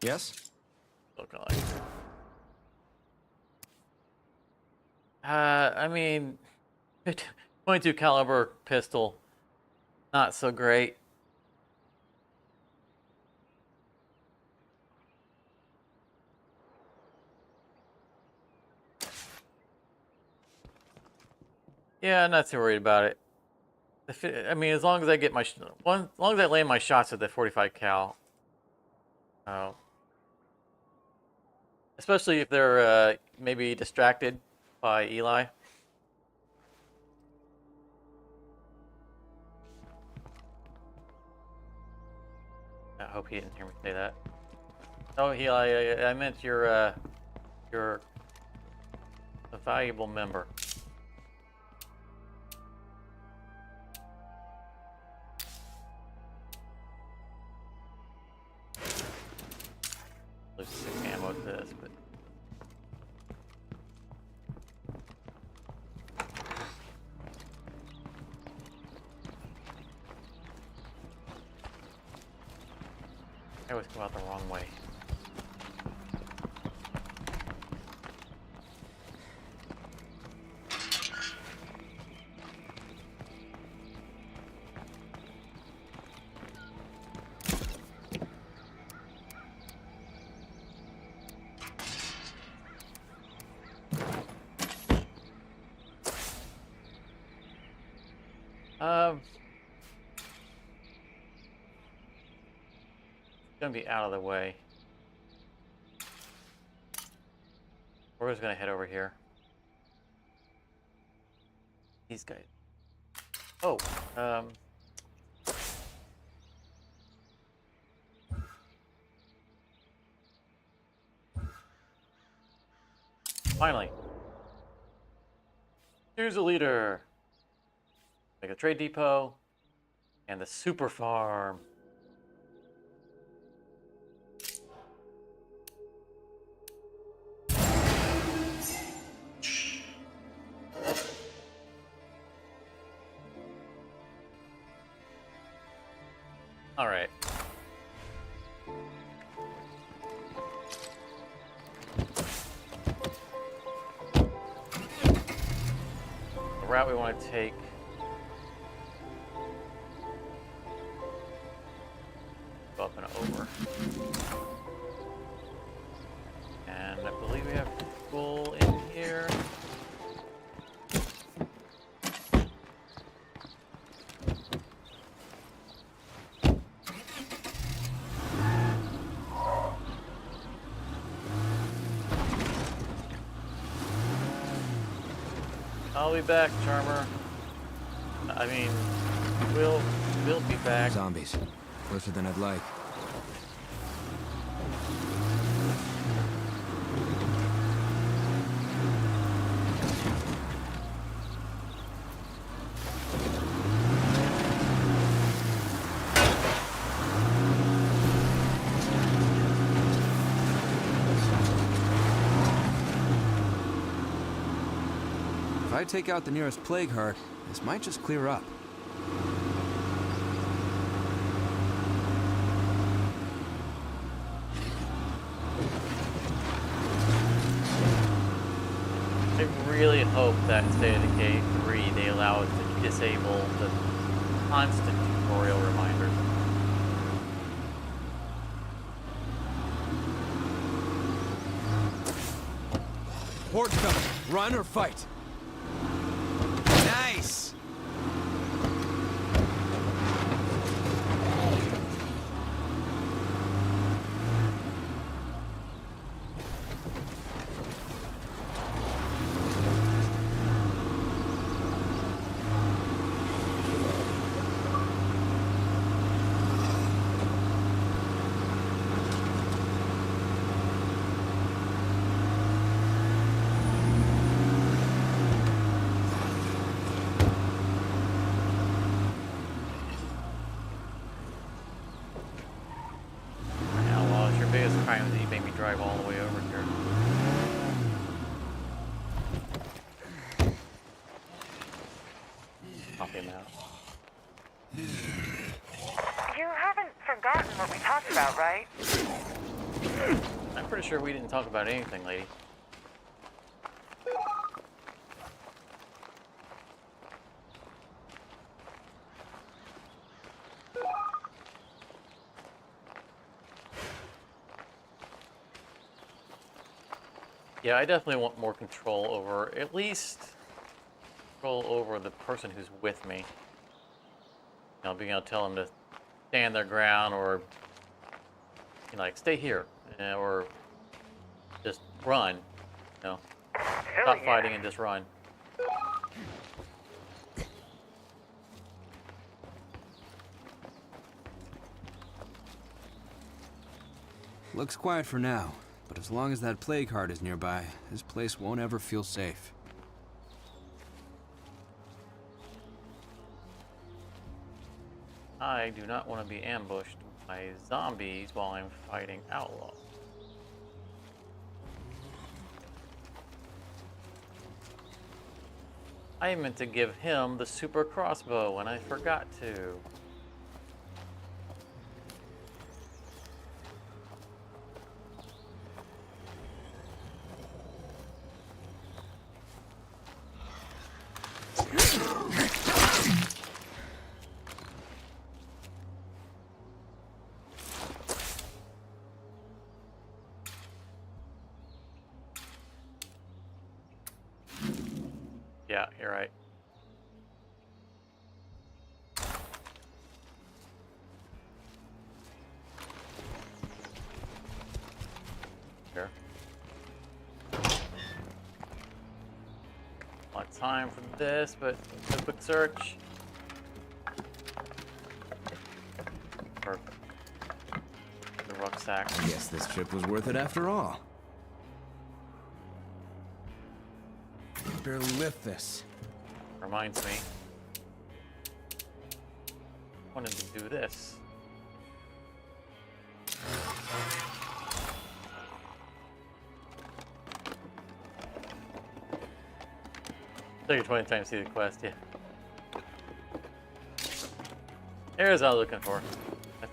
Yes? Looking like. I mean, 22 caliber pistol, not so great. Yeah, I'm not too worried about it. I mean, as long as I get my, as long as I land my shots at the 45 cal. Especially if they're maybe distracted by Eli. I hope he didn't hear me say that. Oh, Eli, I meant you're a valuable member. Lose 6 ammo to this, but I always go out the wrong way. Gonna be out of the way. We're just gonna head over here. These guys. Oh, finally. Here's a leader. Make a trade depot and the super farm. All right. The route we want to take. Up and over. And I believe we have fuel in here. I'll be back, Charmer. I mean, we'll be back. Zombies. Closer than I'd like. If I take out the nearest plague heart, this might just clear up. I really hope that in State of Decay 3 they allow us to disable the constant tutorial reminders. Horde coming. Run or fight. Nice! Crime that you made me drive all the way over here. Pop him out. You haven't forgotten what we talked about, right? I'm pretty sure we didn't talk about anything, lady. Yeah, I definitely want more control over, at least control over the person who's with me. being able to tell them to stand their ground or like stay here or just run. Stop fighting and just run. Looks quiet for now, but as long as that plague heart is nearby, this place won't ever feel safe. I do not want to be ambushed by zombies while I'm fighting outlaws. I meant to give him the super crossbow and I forgot to. Yeah, you're right. Sure. A lot of time for this, but a quick search. Perfect. The rucksack. I guess this trip was worth it after all. Barely lift this. Reminds me. Wanted to do this. Take your 20 times to see the quest, yeah. There's what I was looking for.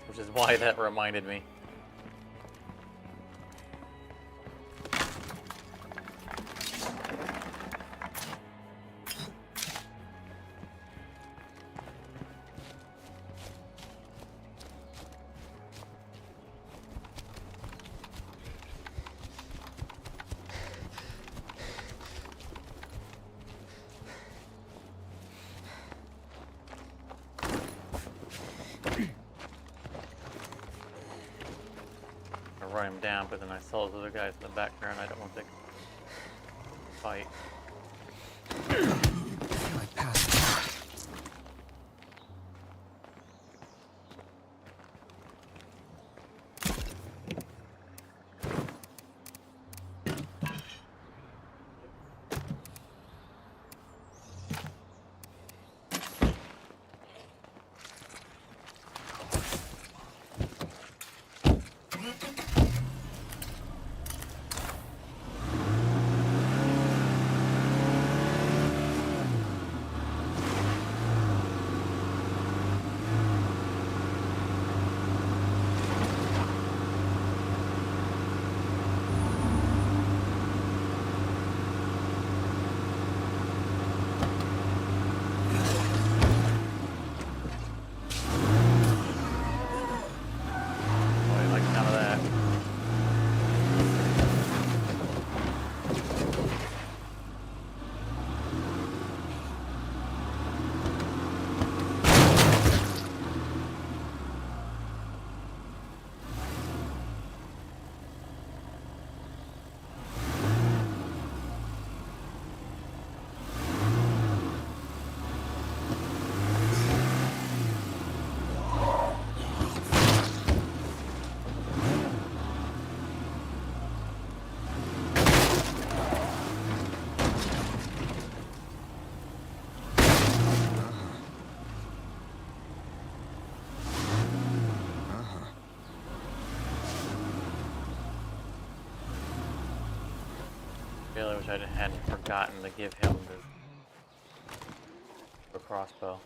Which is why that reminded me. Run him down, but then I saw those other guys in the background. I don't want to fight. I feel like passing out. Really wish I hadn't forgotten to give him the crossbow.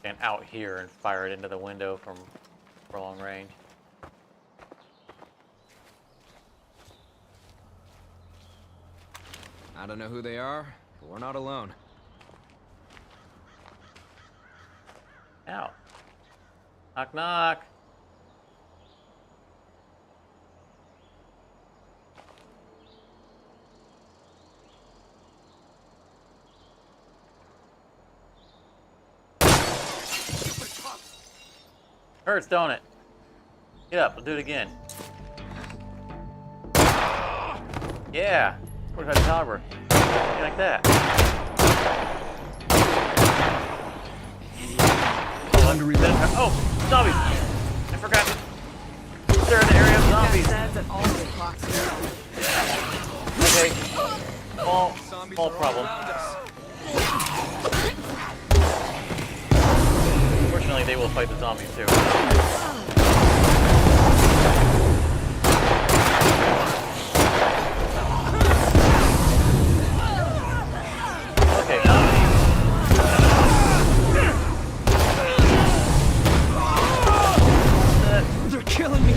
And out here and fire it into the window from long range. I don't know who they are, but we're not alone. Ow. Knock knock. Hurts, don't it? Get up, we'll do it again. Yeah. 45 caliber. Like that. Oh, zombies! I forgot. They're in the area of zombies. Okay. Small problem. Fortunately, they will fight the zombies too. Okay, They're killing me.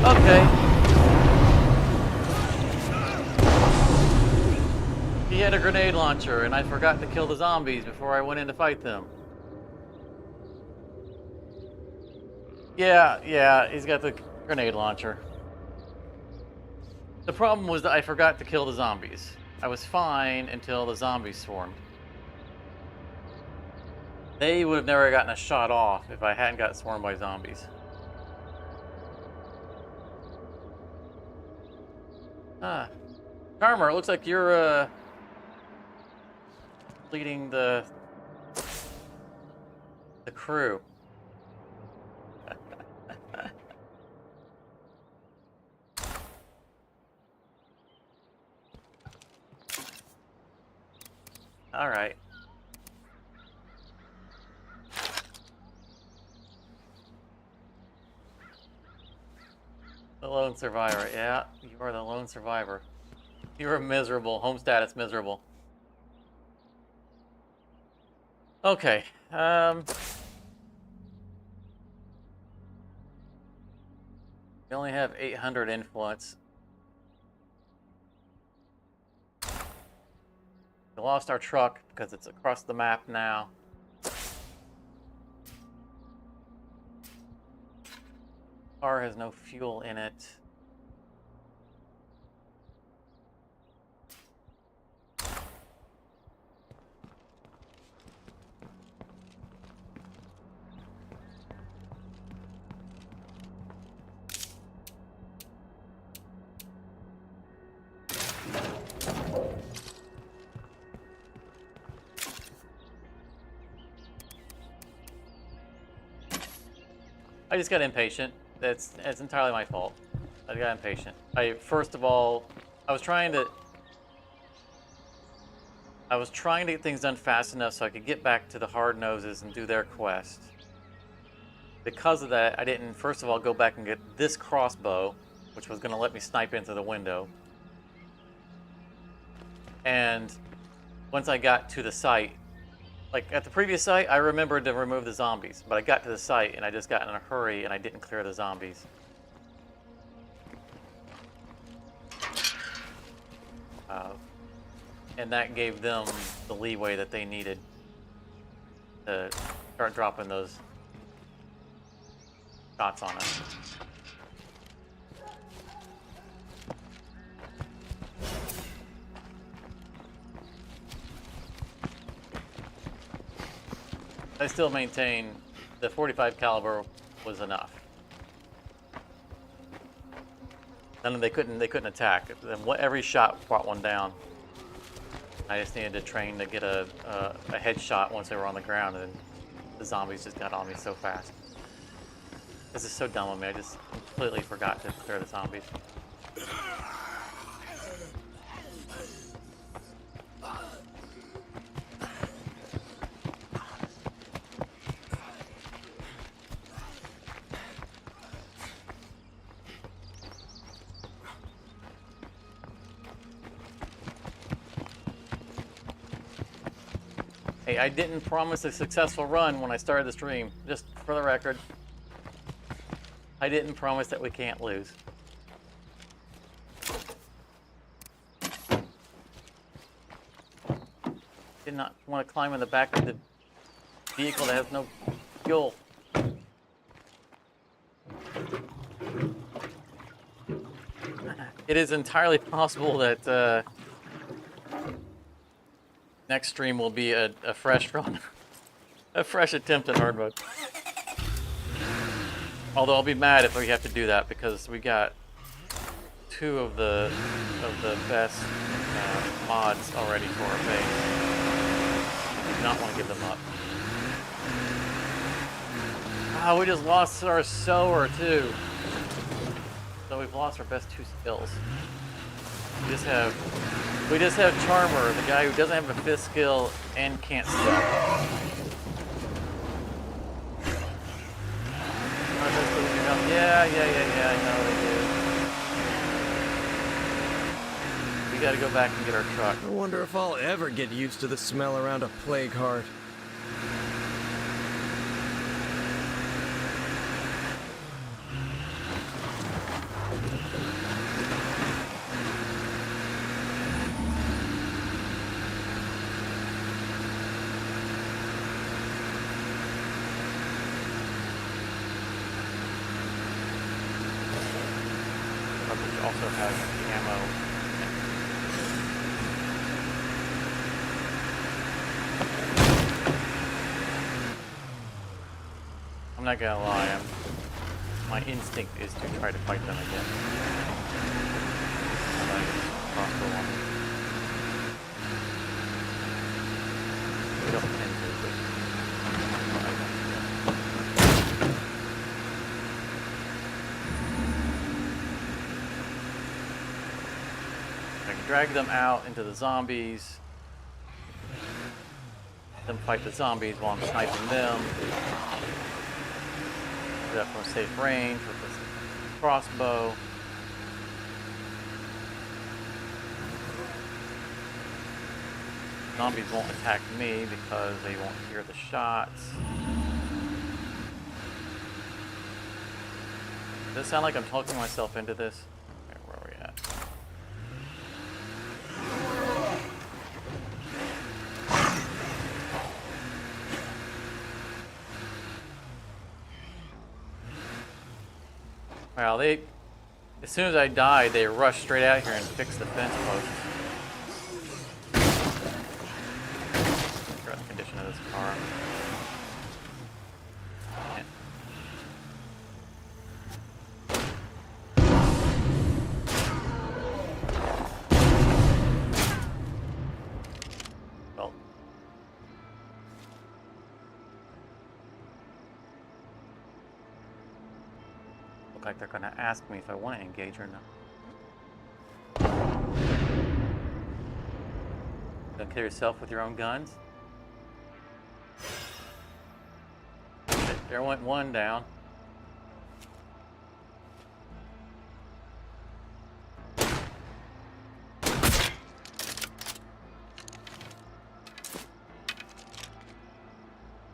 Okay. He had a grenade launcher, and I forgot to kill the zombies before I went in to fight them. Yeah, he's got the grenade launcher. The problem was that I forgot to kill the zombies. I was fine until the zombies swarmed. They would have never gotten a shot off if I hadn't got swarmed by zombies. Charmer, it looks like you're leading the crew. All right. The lone survivor. Yeah, you are the lone survivor. You're miserable. Home status miserable. Okay. We only have 800 influence. We lost our truck because it's across the map now. Car has no fuel in it. I just got impatient. It's entirely my fault. I got impatient. First of all, I was trying to get things done fast enough so I could get back to the hard noses and do their quest. Because of that, I didn't first of all go back and get this crossbow, which was going to let me snipe into the window. And once I got to the site, like at the previous site, I remembered to remove the zombies, but I got to the site and I just got in a hurry and I didn't clear the zombies. And that gave them the leeway that they needed to start dropping those shots on us. I still maintain the 45 caliber was enough. Then they couldn't attack. Every shot brought one down. I just needed to train to get a headshot once they were on the ground, and the zombies just got on me so fast. This is so dumb of me. I just completely forgot to clear the zombies. Hey, I didn't promise a successful run when I started the stream, just for the record. I didn't promise that we can't lose. Did not want to climb in the back of the vehicle that has no fuel. It is entirely possible that Next stream will be a fresh run, a fresh attempt at hard mode. Although I'll be mad if we have to do that because we got two of the best mods already for our base. I do not want to give them up. Ah, we just lost our sower too. So we've lost our best 2 skills. We just have Charmer, the guy who doesn't have a 5th skill and can't stealth. Yeah, I know they do. We gotta go back and get our truck. I wonder if I'll ever get used to the smell around a plague heart. Which also has ammo. I'm not gonna lie, my instinct is to try to fight them again. I like crossbow one. We don't tend to, but I can drag them out into the zombies. Them fight the zombies while I'm sniping them. Do that from a safe range with this crossbow. Zombies won't attack me because they won't hear the shots. Does it sound like I'm talking myself into this? Okay, where are we at? Well, as soon as I died, they rushed straight out here and fixed the fence posts. Look at the condition of this car. Yeah. Well. Look like they're gonna ask me if I want to engage or not. Don't kill yourself with your own guns. There went one down.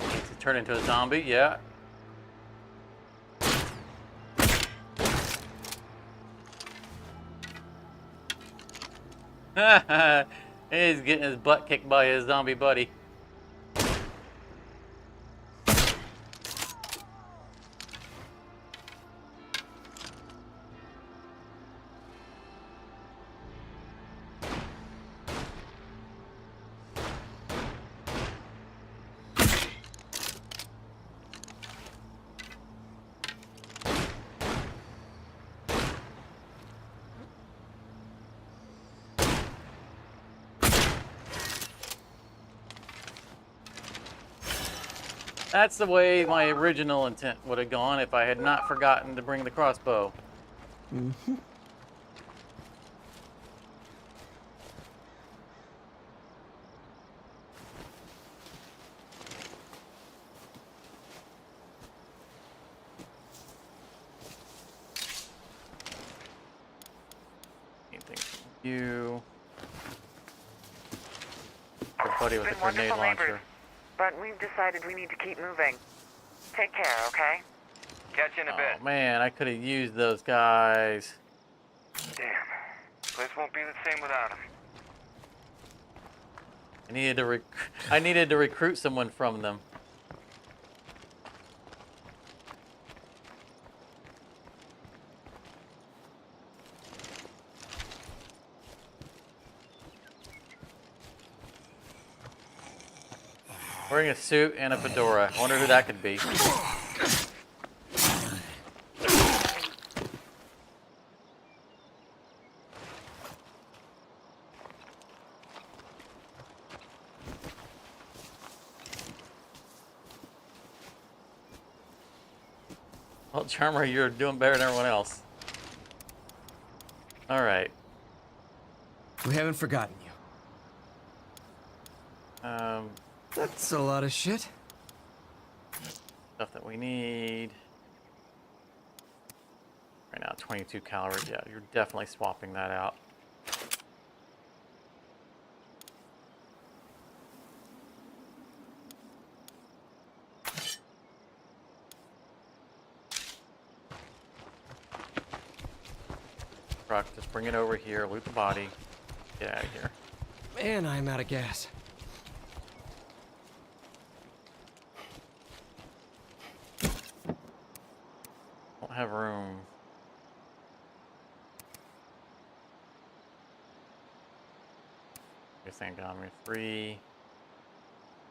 Needs to turn into a zombie, yeah. He's getting his butt kicked by his zombie buddy. That's the way my original intent would have gone if I had not forgotten to bring the crossbow. Mm-hmm. Anything from you. Your buddy with a grenade launcher. But we've decided we need to keep moving. Take care, okay? Catch you in a bit. Oh man, I could have used those guys. Damn. Place won't be the same without him. I needed to recruit someone from them. Wearing a suit and a fedora. I wonder who that could be. Well, Charmer, you're doing better than everyone else. Alright. We haven't forgotten you. That's a lot of shit. Stuff that we need. Right now, 22 calories. Yeah, you're definitely swapping that out. Truck, just bring it over here, loot the body, get out of here. Man, I'm out of gas. Don't have room. This thing got me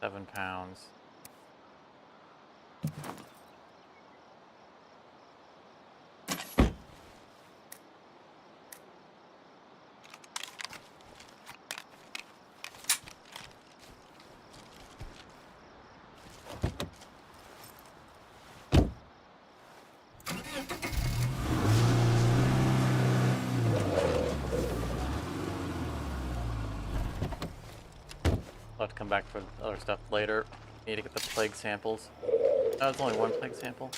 7 pounds. I'll have to come back for other stuff later. Need to get the plague samples. Oh, it's only one plague sample.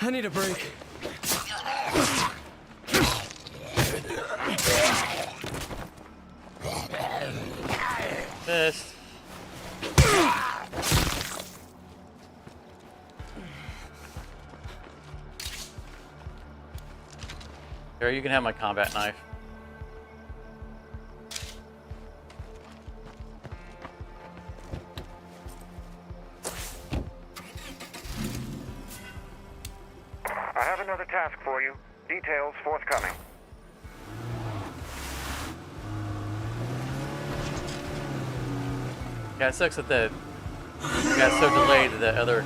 I need a break. Missed. Here, you can have my combat knife. I have another task for you. Details forthcoming. Yeah, it sucks that the got so delayed that the other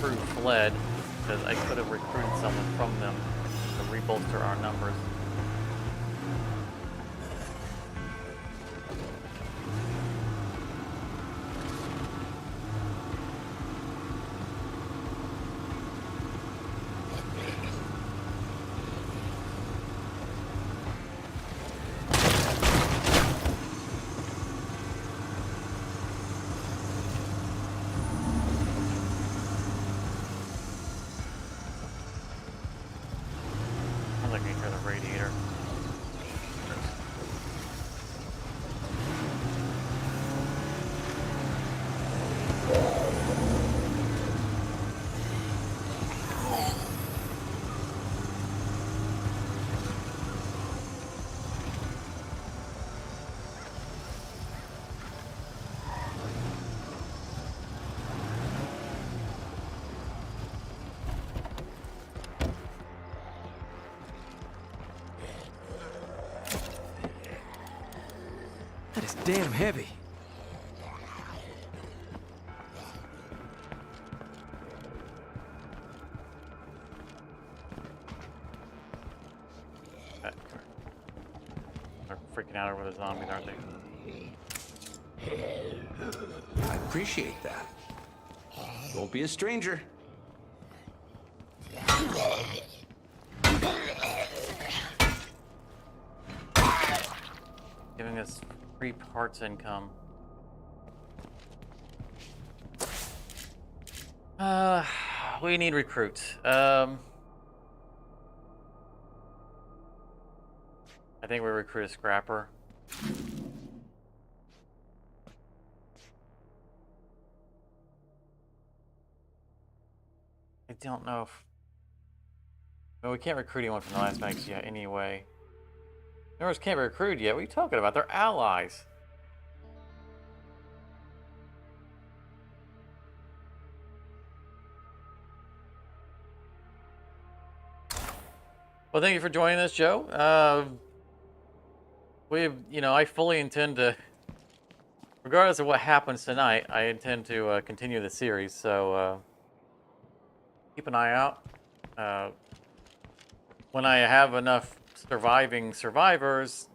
crew fled, because I could have recruited someone from them to rebolster our numbers. I'm looking for the radiator. That is damn heavy. They're freaking out over the zombies, aren't they? I appreciate that. Won't be a stranger. Giving us free parts income. We need recruits. I think we recruit a scrapper. I don't know if... Well, we can't recruit anyone from the last match yet anyway. Members can't be recruited yet. What are you talking about? They're allies. Well, thank you for joining us, Joe. I fully intend to, regardless of what happens tonight, I intend to continue the series. So keep an eye out. When I have enough surviving survivors,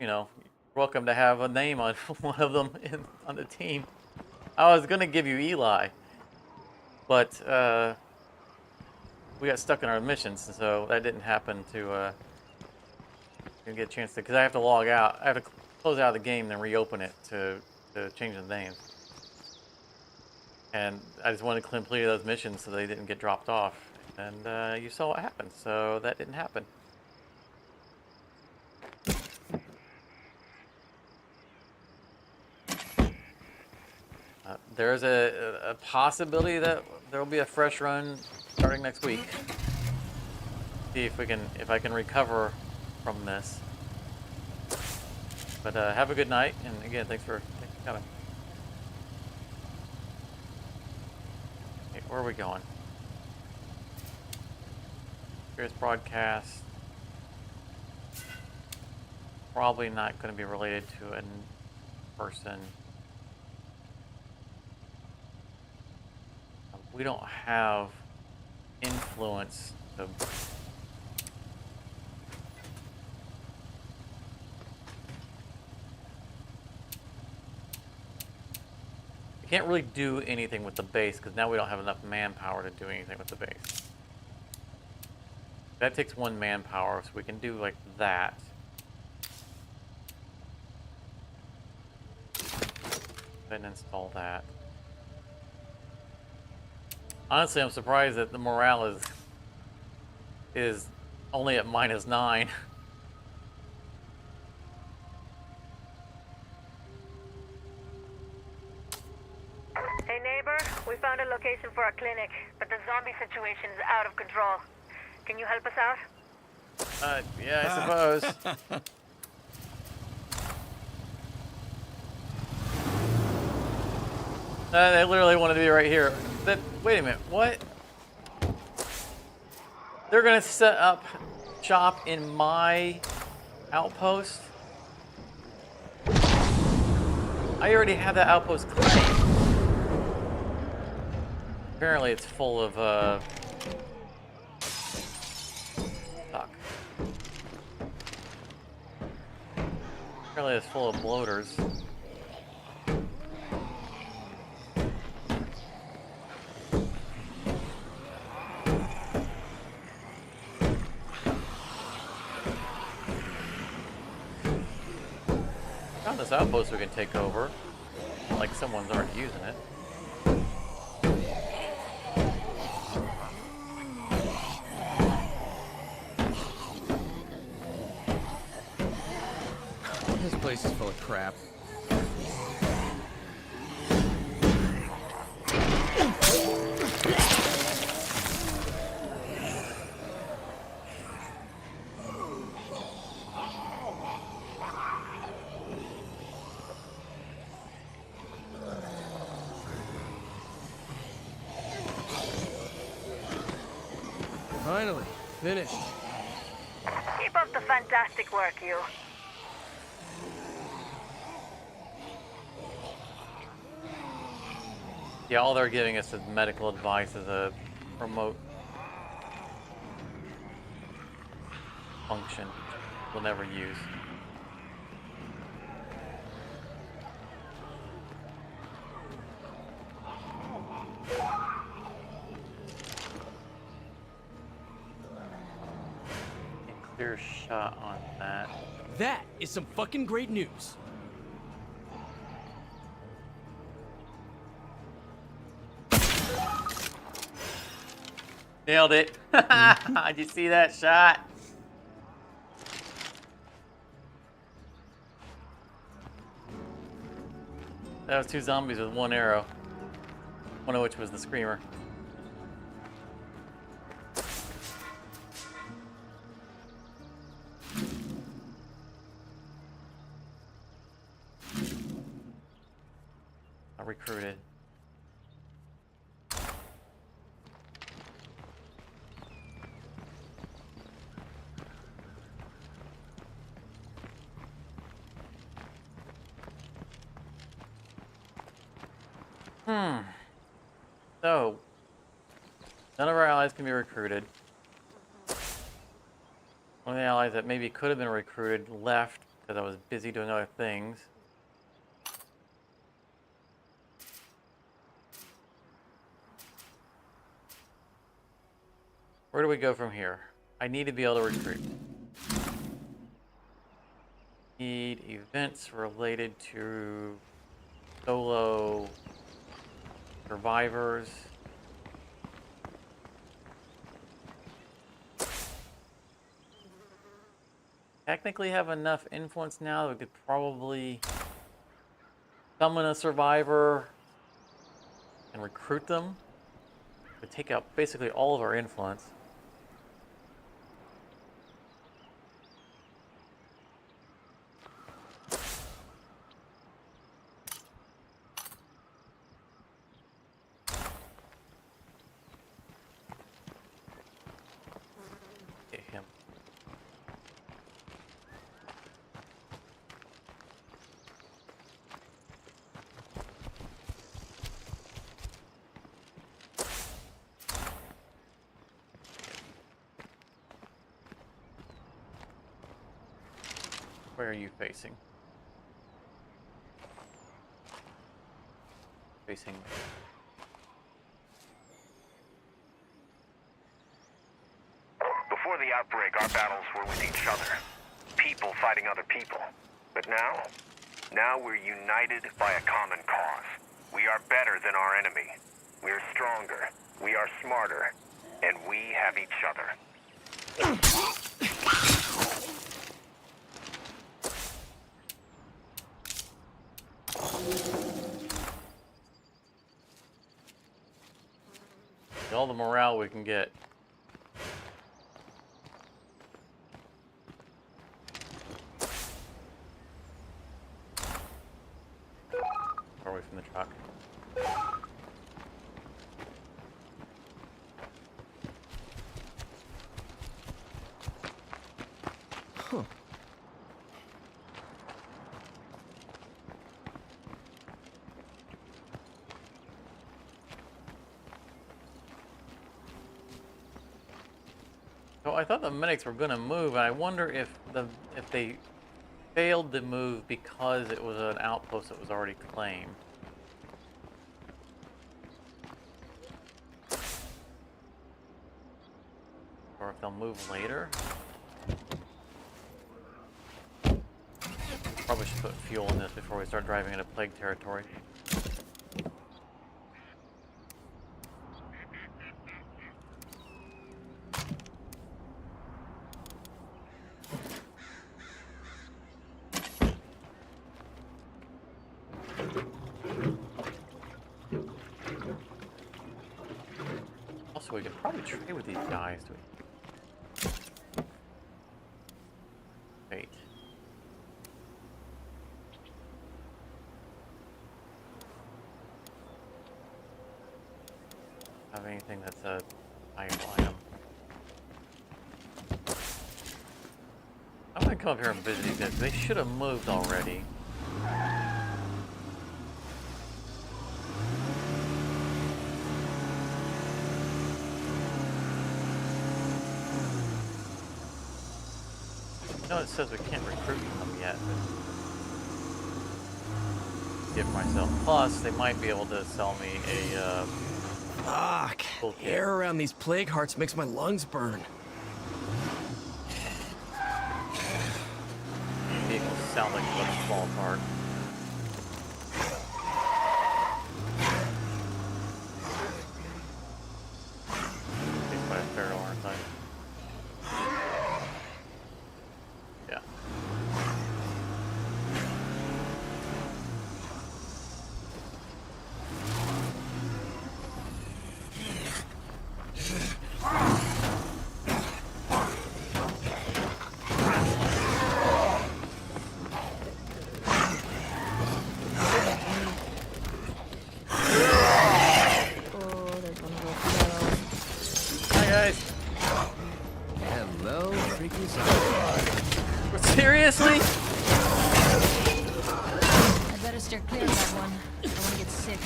you're welcome to have a name on one of them on the team. I was gonna give you Eli, but we got stuck in our missions, so that didn't happen to get a chance to, because I have to log out. I have to close out of the game, then reopen it to change the names. And I just wanted to complete those missions so they didn't get dropped off. And you saw what happened, so that didn't happen. There's a possibility that there will be a fresh run starting next week. See if I can recover from this. But have a good night, and again, thanks for coming. Okay, where are we going? Here's broadcast. Probably not going to be related to a person. We don't have influence to can't really do anything with the base because now we don't have enough manpower to do anything with the base. That takes 1 manpower, so we can do like that. Then install that. Honestly, I'm surprised that the morale is only at -9. Hey neighbor, we found a location for a clinic, but the zombie situation is out of control. Can you help us out? Yeah, I suppose. They literally wanted to be right here. Wait a minute, what? They're gonna set up shop in my outpost? I already have that outpost claimed. Apparently it's full of, fuck. Apparently it's full of bloaters. Found this outpost we can take over. Like someone's already using it. This place is full of crap. Finally, finished. Keep up the fantastic work, you. Yeah, all they're giving us is medical advice as a remote function we'll never use. A clear shot on that. That is some fucking great news. Nailed it. Did you see that shot? That was 2 zombies with 1 arrow. One of which was the screamer. I recruited. So, none of our allies can be recruited. One of the allies that maybe could have been recruited left because I was busy doing other things. Where do we go from here? I need to be able to recruit. Need events related to solo survivors. Technically have enough influence now that we could probably summon a survivor and recruit them. Would take out basically all of our influence. Get him. Where are you facing? Facing. Before the outbreak, our battles were with each other. People fighting other people. But now we're united by a common cause. We are better than our enemy. We're stronger. We are smarter. And we have each other. All the morale we can get. Far away from the truck. Huh. So I thought the medics were going to move, and I wonder if they failed to move because it was an outpost that was already claimed. Or if they'll move later. Probably should put fuel in this before we start driving into plague territory. Also, we could probably trade with these guys. Wait. Have anything that's a valuable item? I'm gonna come up here and visit these guys. They should have moved already. No, it says we can't recruit them yet, but give myself. Plus, they might be able to sell me a Fuck. Air around these plague hearts makes my lungs burn. Vehicles sound like they're about to fall apart. Chased by a feral, aren't I? Yeah. Hello, freaky Seriously? I better steer clear of that one. I want to get Shit.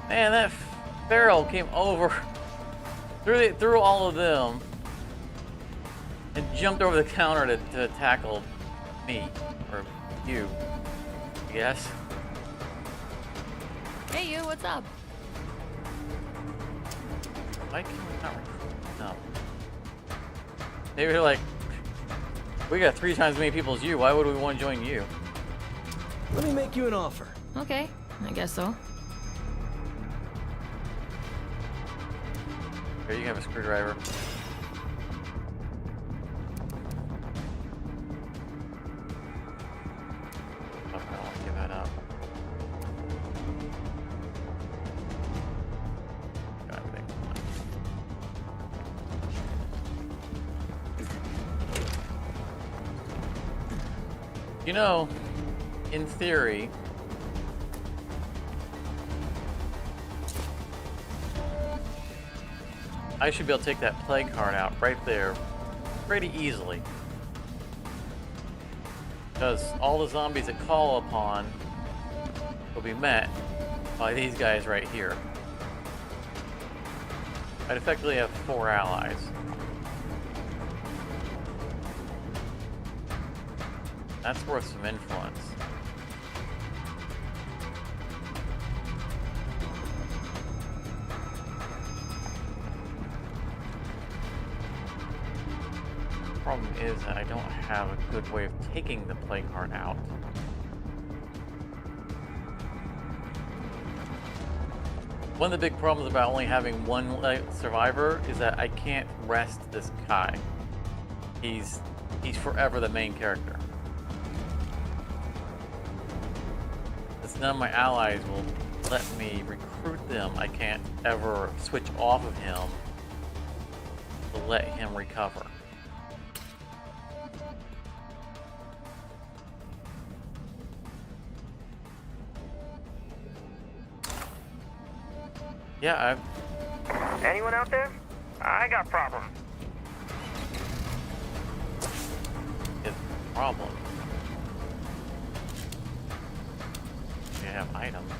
Man, that Pharaoh came over through all of them and jumped over the counter to tackle me or you, I guess. Hey, you, what's up? Why can we not recruit them? Maybe they're like, we got 3 times as many people as you. Why would we want to join you? Let me make you an offer. Okay, I guess so. Here, you have a screwdriver. Oh, I don't want to give that up. God, thank you. You know, in theory, I should be able to take that plague card out right there pretty easily. Because all the zombies that call upon will be met by these guys right here. I'd effectively have 4 allies. That's worth some influence. Problem is that I don't have a good way of taking the plague card out. One of the big problems about only having one survivor is that I can't rest this guy. He's forever the main character. Since none of my allies will let me recruit them, I can't ever switch off of him to let him recover. Yeah, Anyone out there? I got problems. It's a problem. We have items.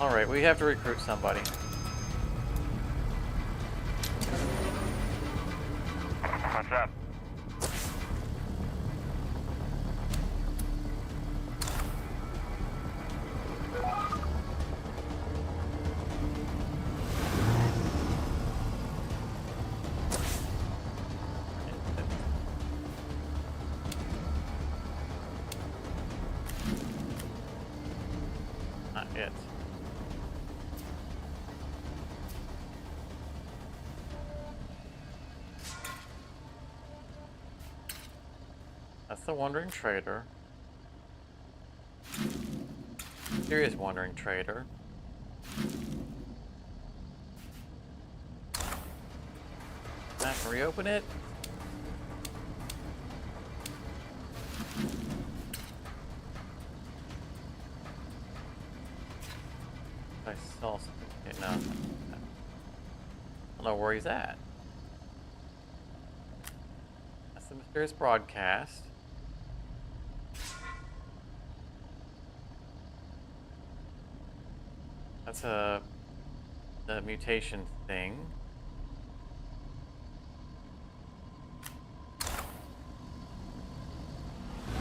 Alright, we have to recruit somebody. What's up? Not it. That's the Wandering Trader. Serious Wandering Trader. I can reopen it. I saw something. Okay, no. I don't know where he's at. That's the mysterious broadcast. That's the mutation thing.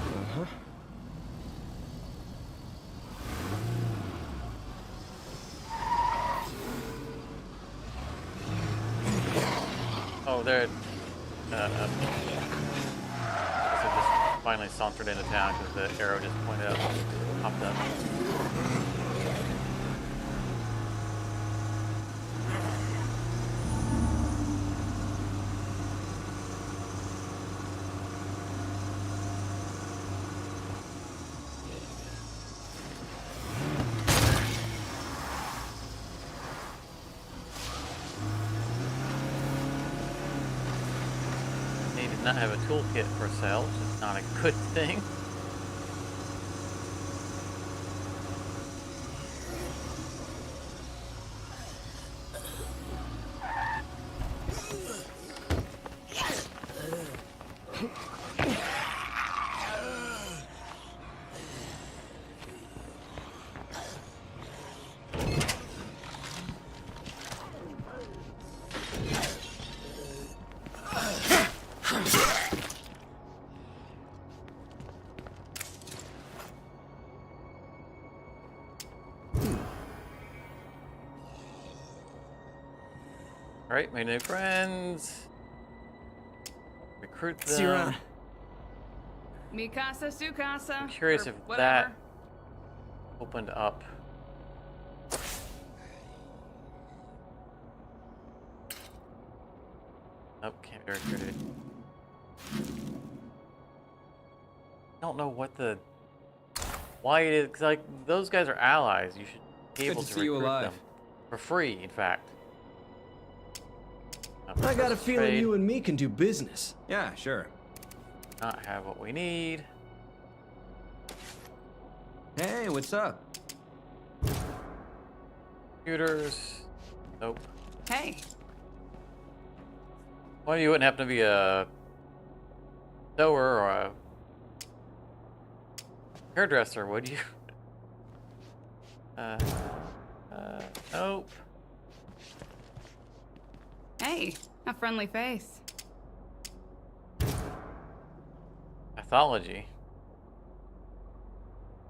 Uh-huh. Oh, there. So just finally sauntered into town because the arrow just pointed up, popped up. Not have a toolkit for sale, which is not a good thing. Alright, made new friends. Recruit them. See you around. Mikasa, Sukasa. I'm curious or if whatever. that opened up. Nope, can't be recruited. I don't know what the... Why it is, 'cause, like, those guys are allies. You should be able Good to to see you recruit alive. them. For free, in fact. I got a feeling trade. you and me can do business. Yeah, sure. Not have what we need. Hey, what's up? Computers. Nope. Hey, Well, you wouldn't happen to be a sewer or a hairdresser, would you? Nope. hey, a friendly face. Pathology.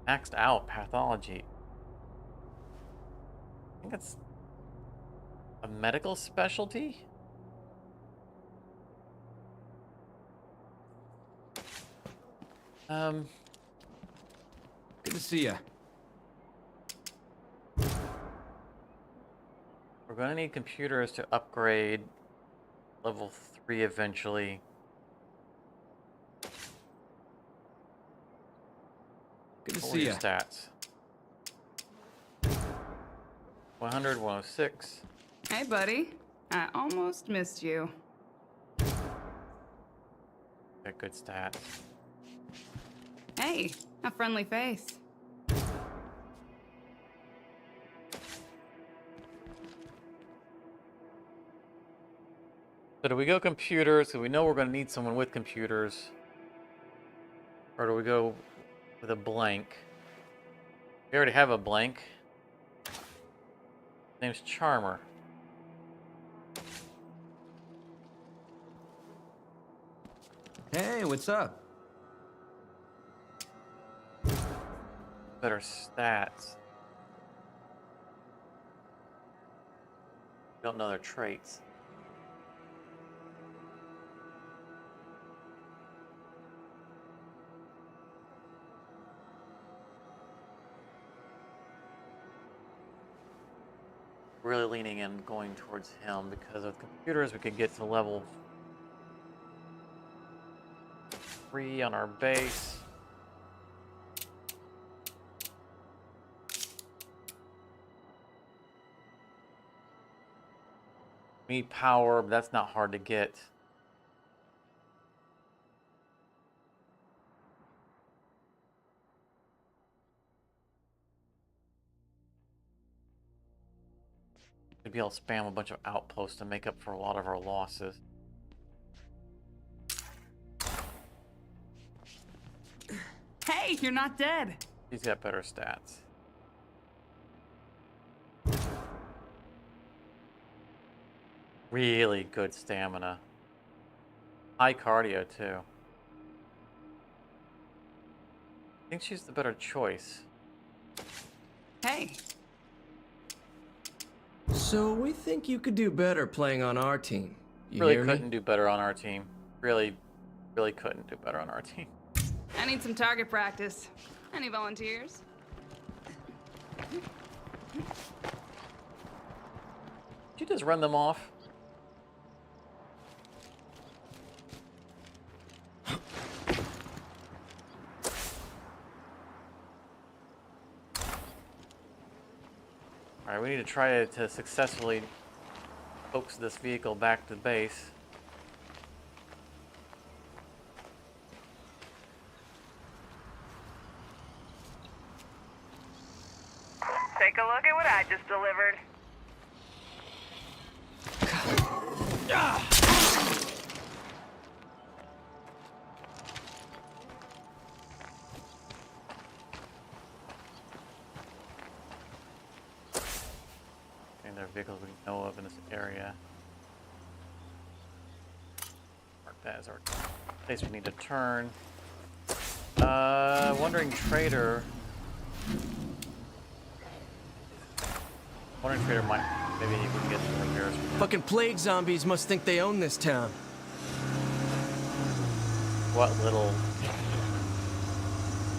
Maxed out pathology. I think it's a medical specialty? Good to see ya. We're gonna need computers to upgrade level 3 eventually. Good to What were see your ya. stats? 100, 106. Hey, buddy. I almost missed you. Got good stats. Hey, a friendly face. So do we go computers? So we know we're going to need someone with computers. Or do we go with a blank? We already have a blank. His name's Charmer. Hey, what's up? Better stats. Don't know their traits. Really leaning in, going towards him because with computers we could get to level 3 on our base. We need power, but that's not hard to get. We'd be able to spam a bunch of outposts to make up for a lot of our losses. Hey, you're not dead. He's got better stats. Really good stamina. High cardio, too. I think she's the better choice. Hey, So we think you could do better playing on our team. You Really hear couldn't me? do better on our team. Really couldn't do better on our team. I need some target practice. Any volunteers? Did you just run them off? Alright, we need to try to successfully coax this vehicle back to base. Take a look at what I just delivered. And there are vehicles we know of in this area. Mark that as our place we need to turn. Wandering Trader. Wandering Trader might Maybe we can get some repairs. Fucking plague zombies must think they own this town. What little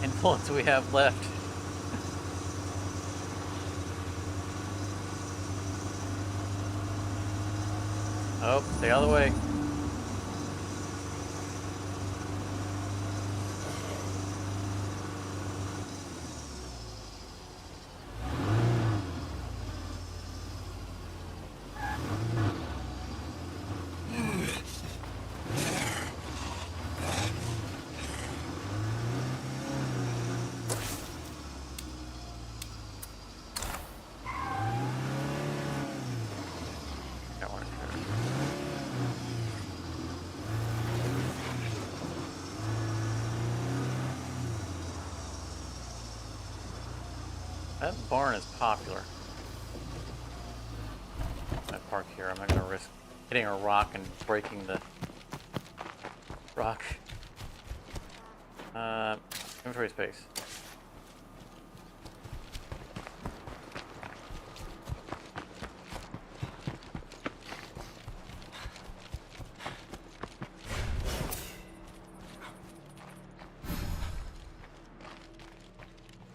influence we have left. Oh, stay out of the way. Got one here. That barn is popular. I park here. I'm not going to risk hitting a rock and breaking the rock. Inventory space.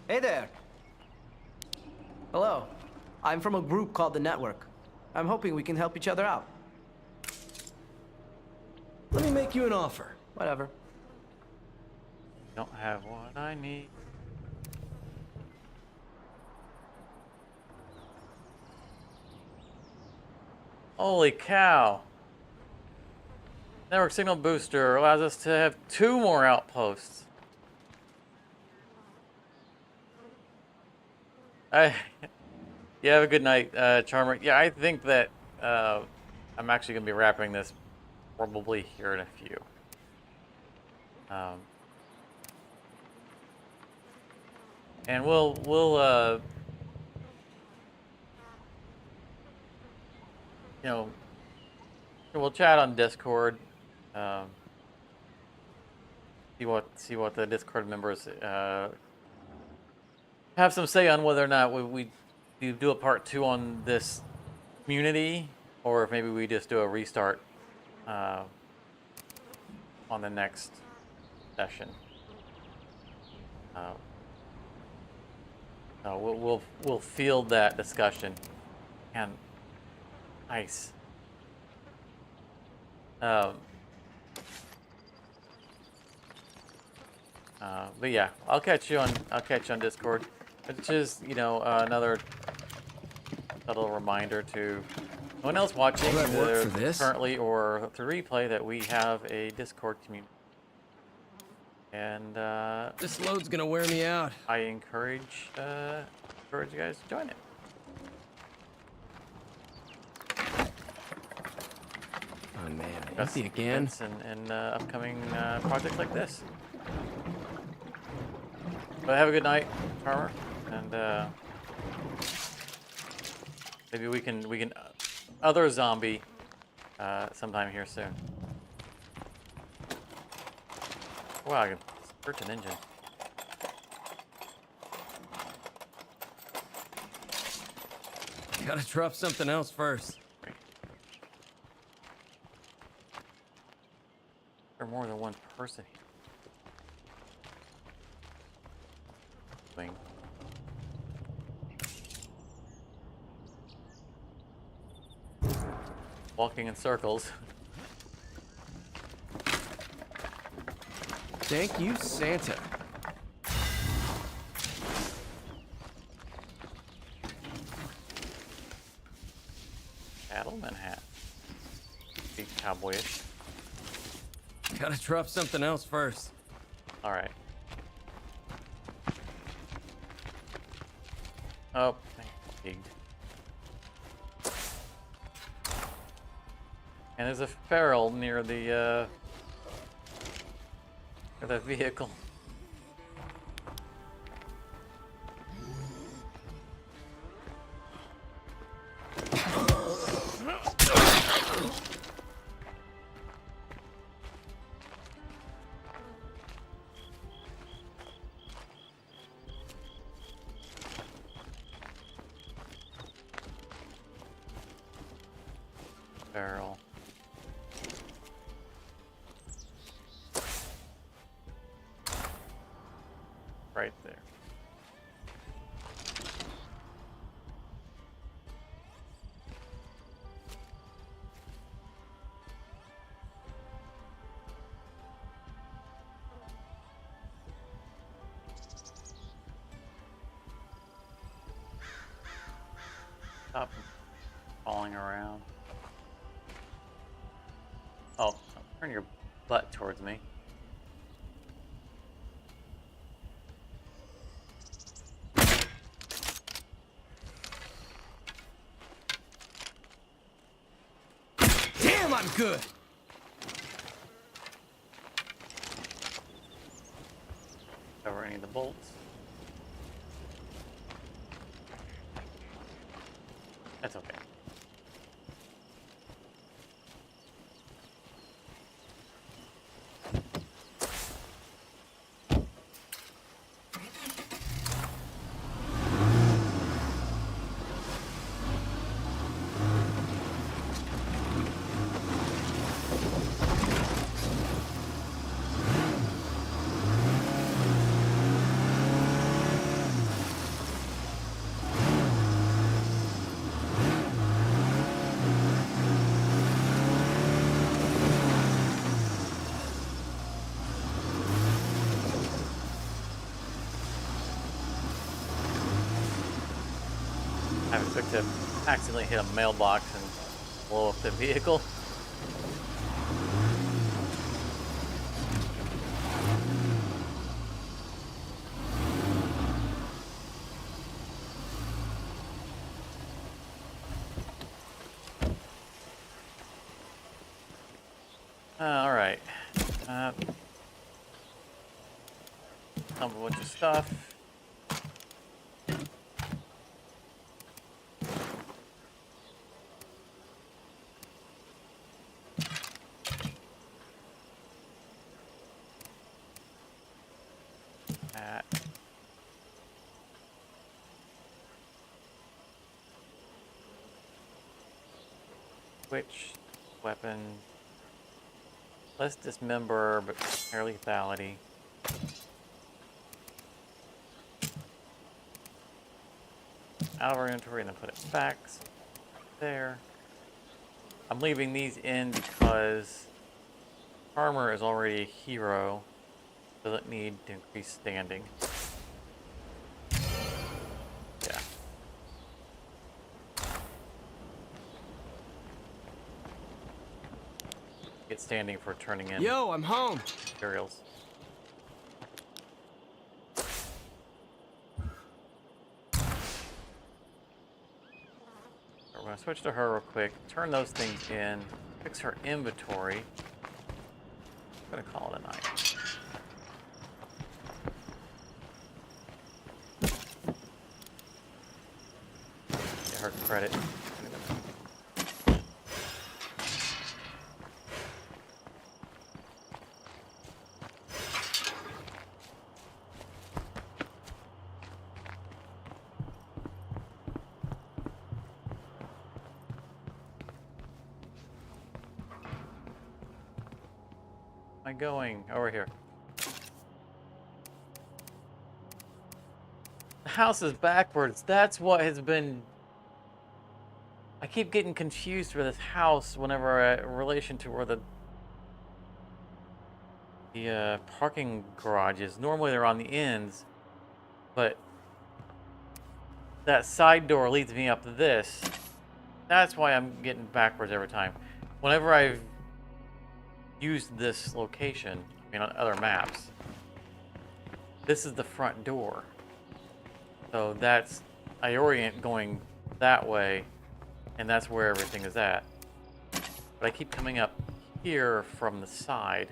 Hey there. Hello. I'm from a group called The Network. I'm hoping we can help each other out. Let me make you an offer. Whatever. Don't have what I need. Holy cow. Network signal booster allows us to have 2 more outposts. Yeah, have a good night, Charmer. Yeah, I think that I'm actually going to be wrapping this probably here in a few. And we'll you know, we'll chat on Discord. See what the Discord members have some say on whether or not we do a part 2 on this community, or if maybe we just do a restart on the next session. We'll field that discussion. And nice. But yeah, I'll catch you on Discord, which is, you know, another little reminder to anyone else watching, Will that work either for this? currently or to replay, that we have a Discord community. And This load's gonna wear me out. I encourage you guys to join it. Oh man, empty again. And upcoming projects like this. But have a good night, Charmer, and maybe we can other zombie sometime here soon. Wow, I can search an engine. Gotta drop something else first. There's more than one person here. Wing. Walking in circles. Thank you, Santa. Cattleman hat. Be cowboyish. Gotta drop something else first. All right. Oh, fatigued. And there's a feral near the vehicle. barrel. Right there. Stop falling around. Oh, turn your butt towards me. Damn, I'm good! Cover any of the bolts. That's okay. I was quick to accidentally hit a mailbox and blow up the vehicle. All right. Dump a bunch of stuff. Switch weapon. Less dismember, but higher lethality. Out of our inventory and then put it back there. I'm leaving these in because armor is already a hero. Doesn't need to increase standing. Yeah. Get standing for turning in. Yo, I'm home. Materials. We're gonna switch to her real quick. Turn those things in. Fix her inventory. I'm gonna call it a night. Get her credit. Going over here. The house is backwards. That's what has been. I keep getting confused with this house whenever in relation to where the parking garage is. Normally they're on the ends, but that side door leads me up to this. That's why I'm getting backwards every time. Whenever I've used this location, I mean on other maps, this is the front door. So that's, I orient going that way, and that's where everything is at. But I keep coming up here from the side.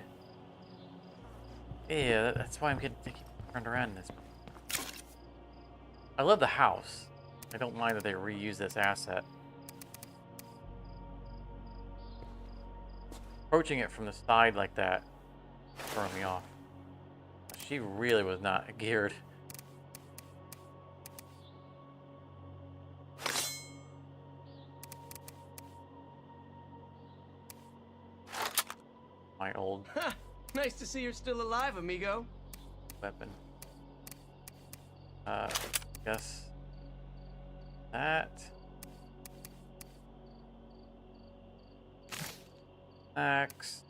Yeah, that's why I keep turned around in this. I love the house. I don't mind that they reuse this asset. Approaching it from the side like that throwing me off. She really was not geared. my old Nice to see you're still alive, amigo. weapon. Guess that. Axe.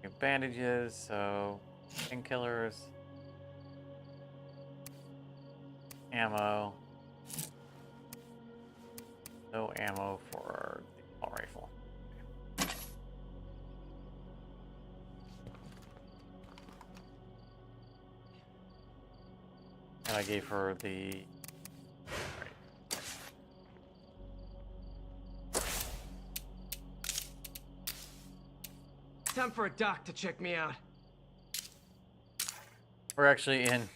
New bandages, so painkillers. Ammo. No ammo for the assault rifle. And I gave her the... Time for a doc to check me out. We're actually in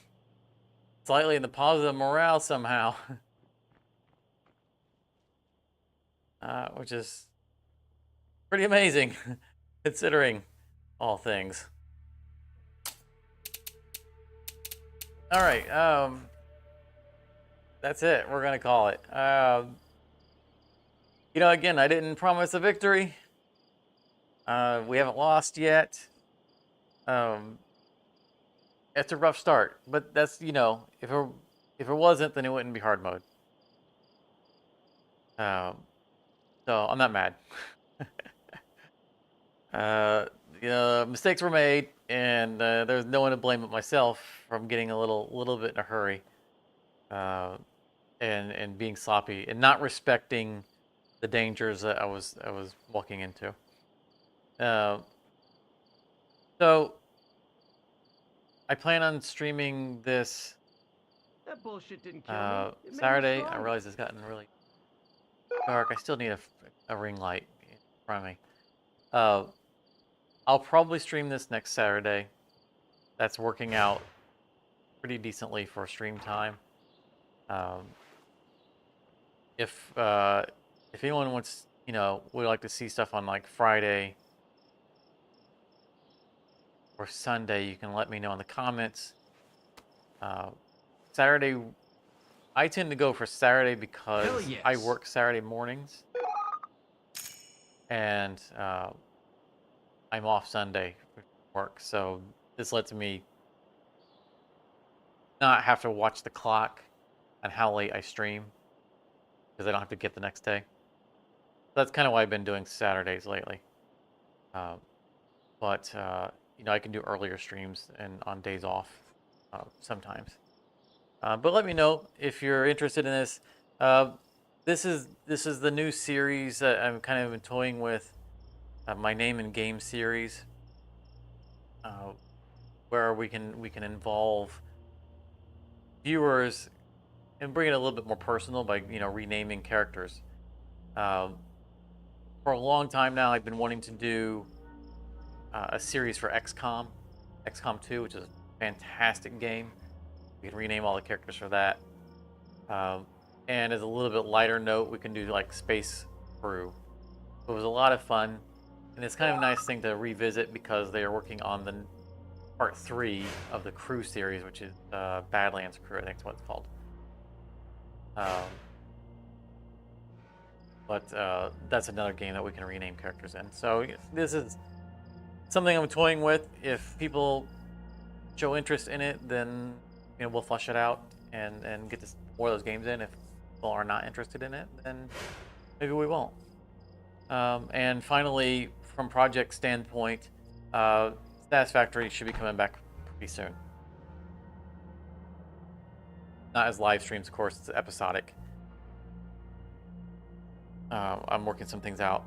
slightly in the positive morale somehow. Which is pretty amazing, considering all things. All right, that's it. We're gonna call it. You know, again, I didn't promise a victory. We haven't lost yet. It's a rough start, but that's, you know, if it wasn't, then it wouldn't be hard mode. So I'm not mad. Mistakes were made, and there's no one to blame but myself from getting a little bit in a hurry, and being sloppy and not respecting the dangers that I was walking into. So I plan on streaming this That bullshit didn't kill me. It made me Saturday. I stronger. realize it's gotten really dark. I still need a ring light in front of me. I'll probably stream this next Saturday. That's working out pretty decently for stream time. If anyone wants, you know, would like to see stuff on like Friday or Sunday, you can let me know in the comments. Saturday, I tend to go for Saturday because Hell yes. I work Saturday mornings, and I'm off Sunday with work, so this lets me not have to watch the clock on how late I stream, because I don't have to get the next day. That's kind of why I've been doing Saturdays lately. But you know, I can do earlier streams and on days off sometimes. But let me know if you're interested in this. This is the new series that I'm kind of been toying with, my name in game series, where we can involve viewers and bring it a little bit more personal by, you know, renaming characters. For a long time now, I've been wanting to do a series for XCOM 2, which is a fantastic game. We can rename all the characters for that. And as a little bit lighter note, we can do like Space Crew. It was a lot of fun, and it's kind of a nice thing to revisit because they are working on the part 3 of the Crew series, which is Badlands Crew, I think is what it's called. But that's another game that we can rename characters in. So this is something I'm toying with. If people show interest in it, then, you know, we'll flush it out and get more of those games in. If people are not interested in it, then maybe we won't. And finally, from project standpoint, Status Factory should be coming back pretty soon. Not as live streams, of course. It's episodic. I'm working some things out,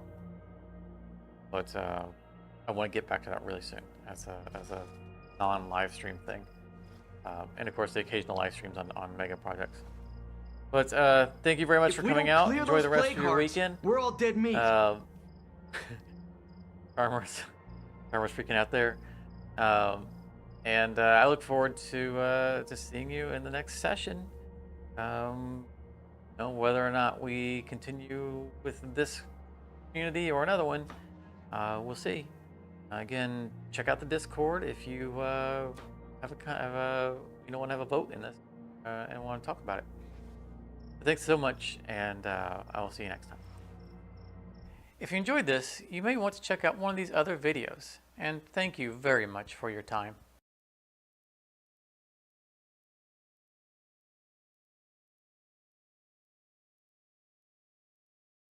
but I want to get back to that really soon as a non-live stream thing. And of course, the occasional live streams on mega projects. But thank you very much for coming out. Enjoy the rest of your weekend. We're all dead meat. Farmers freaking out there. And I look forward to seeing you in the next session. You know, whether or not we continue with this community or another one, we'll see. Again, check out the Discord if you have a kind of you know, want to have a vote in this and want to talk about it. Thanks so much, and I will see you next time. If you enjoyed this, you may want to check out one of these other videos. and thank you very much for your time.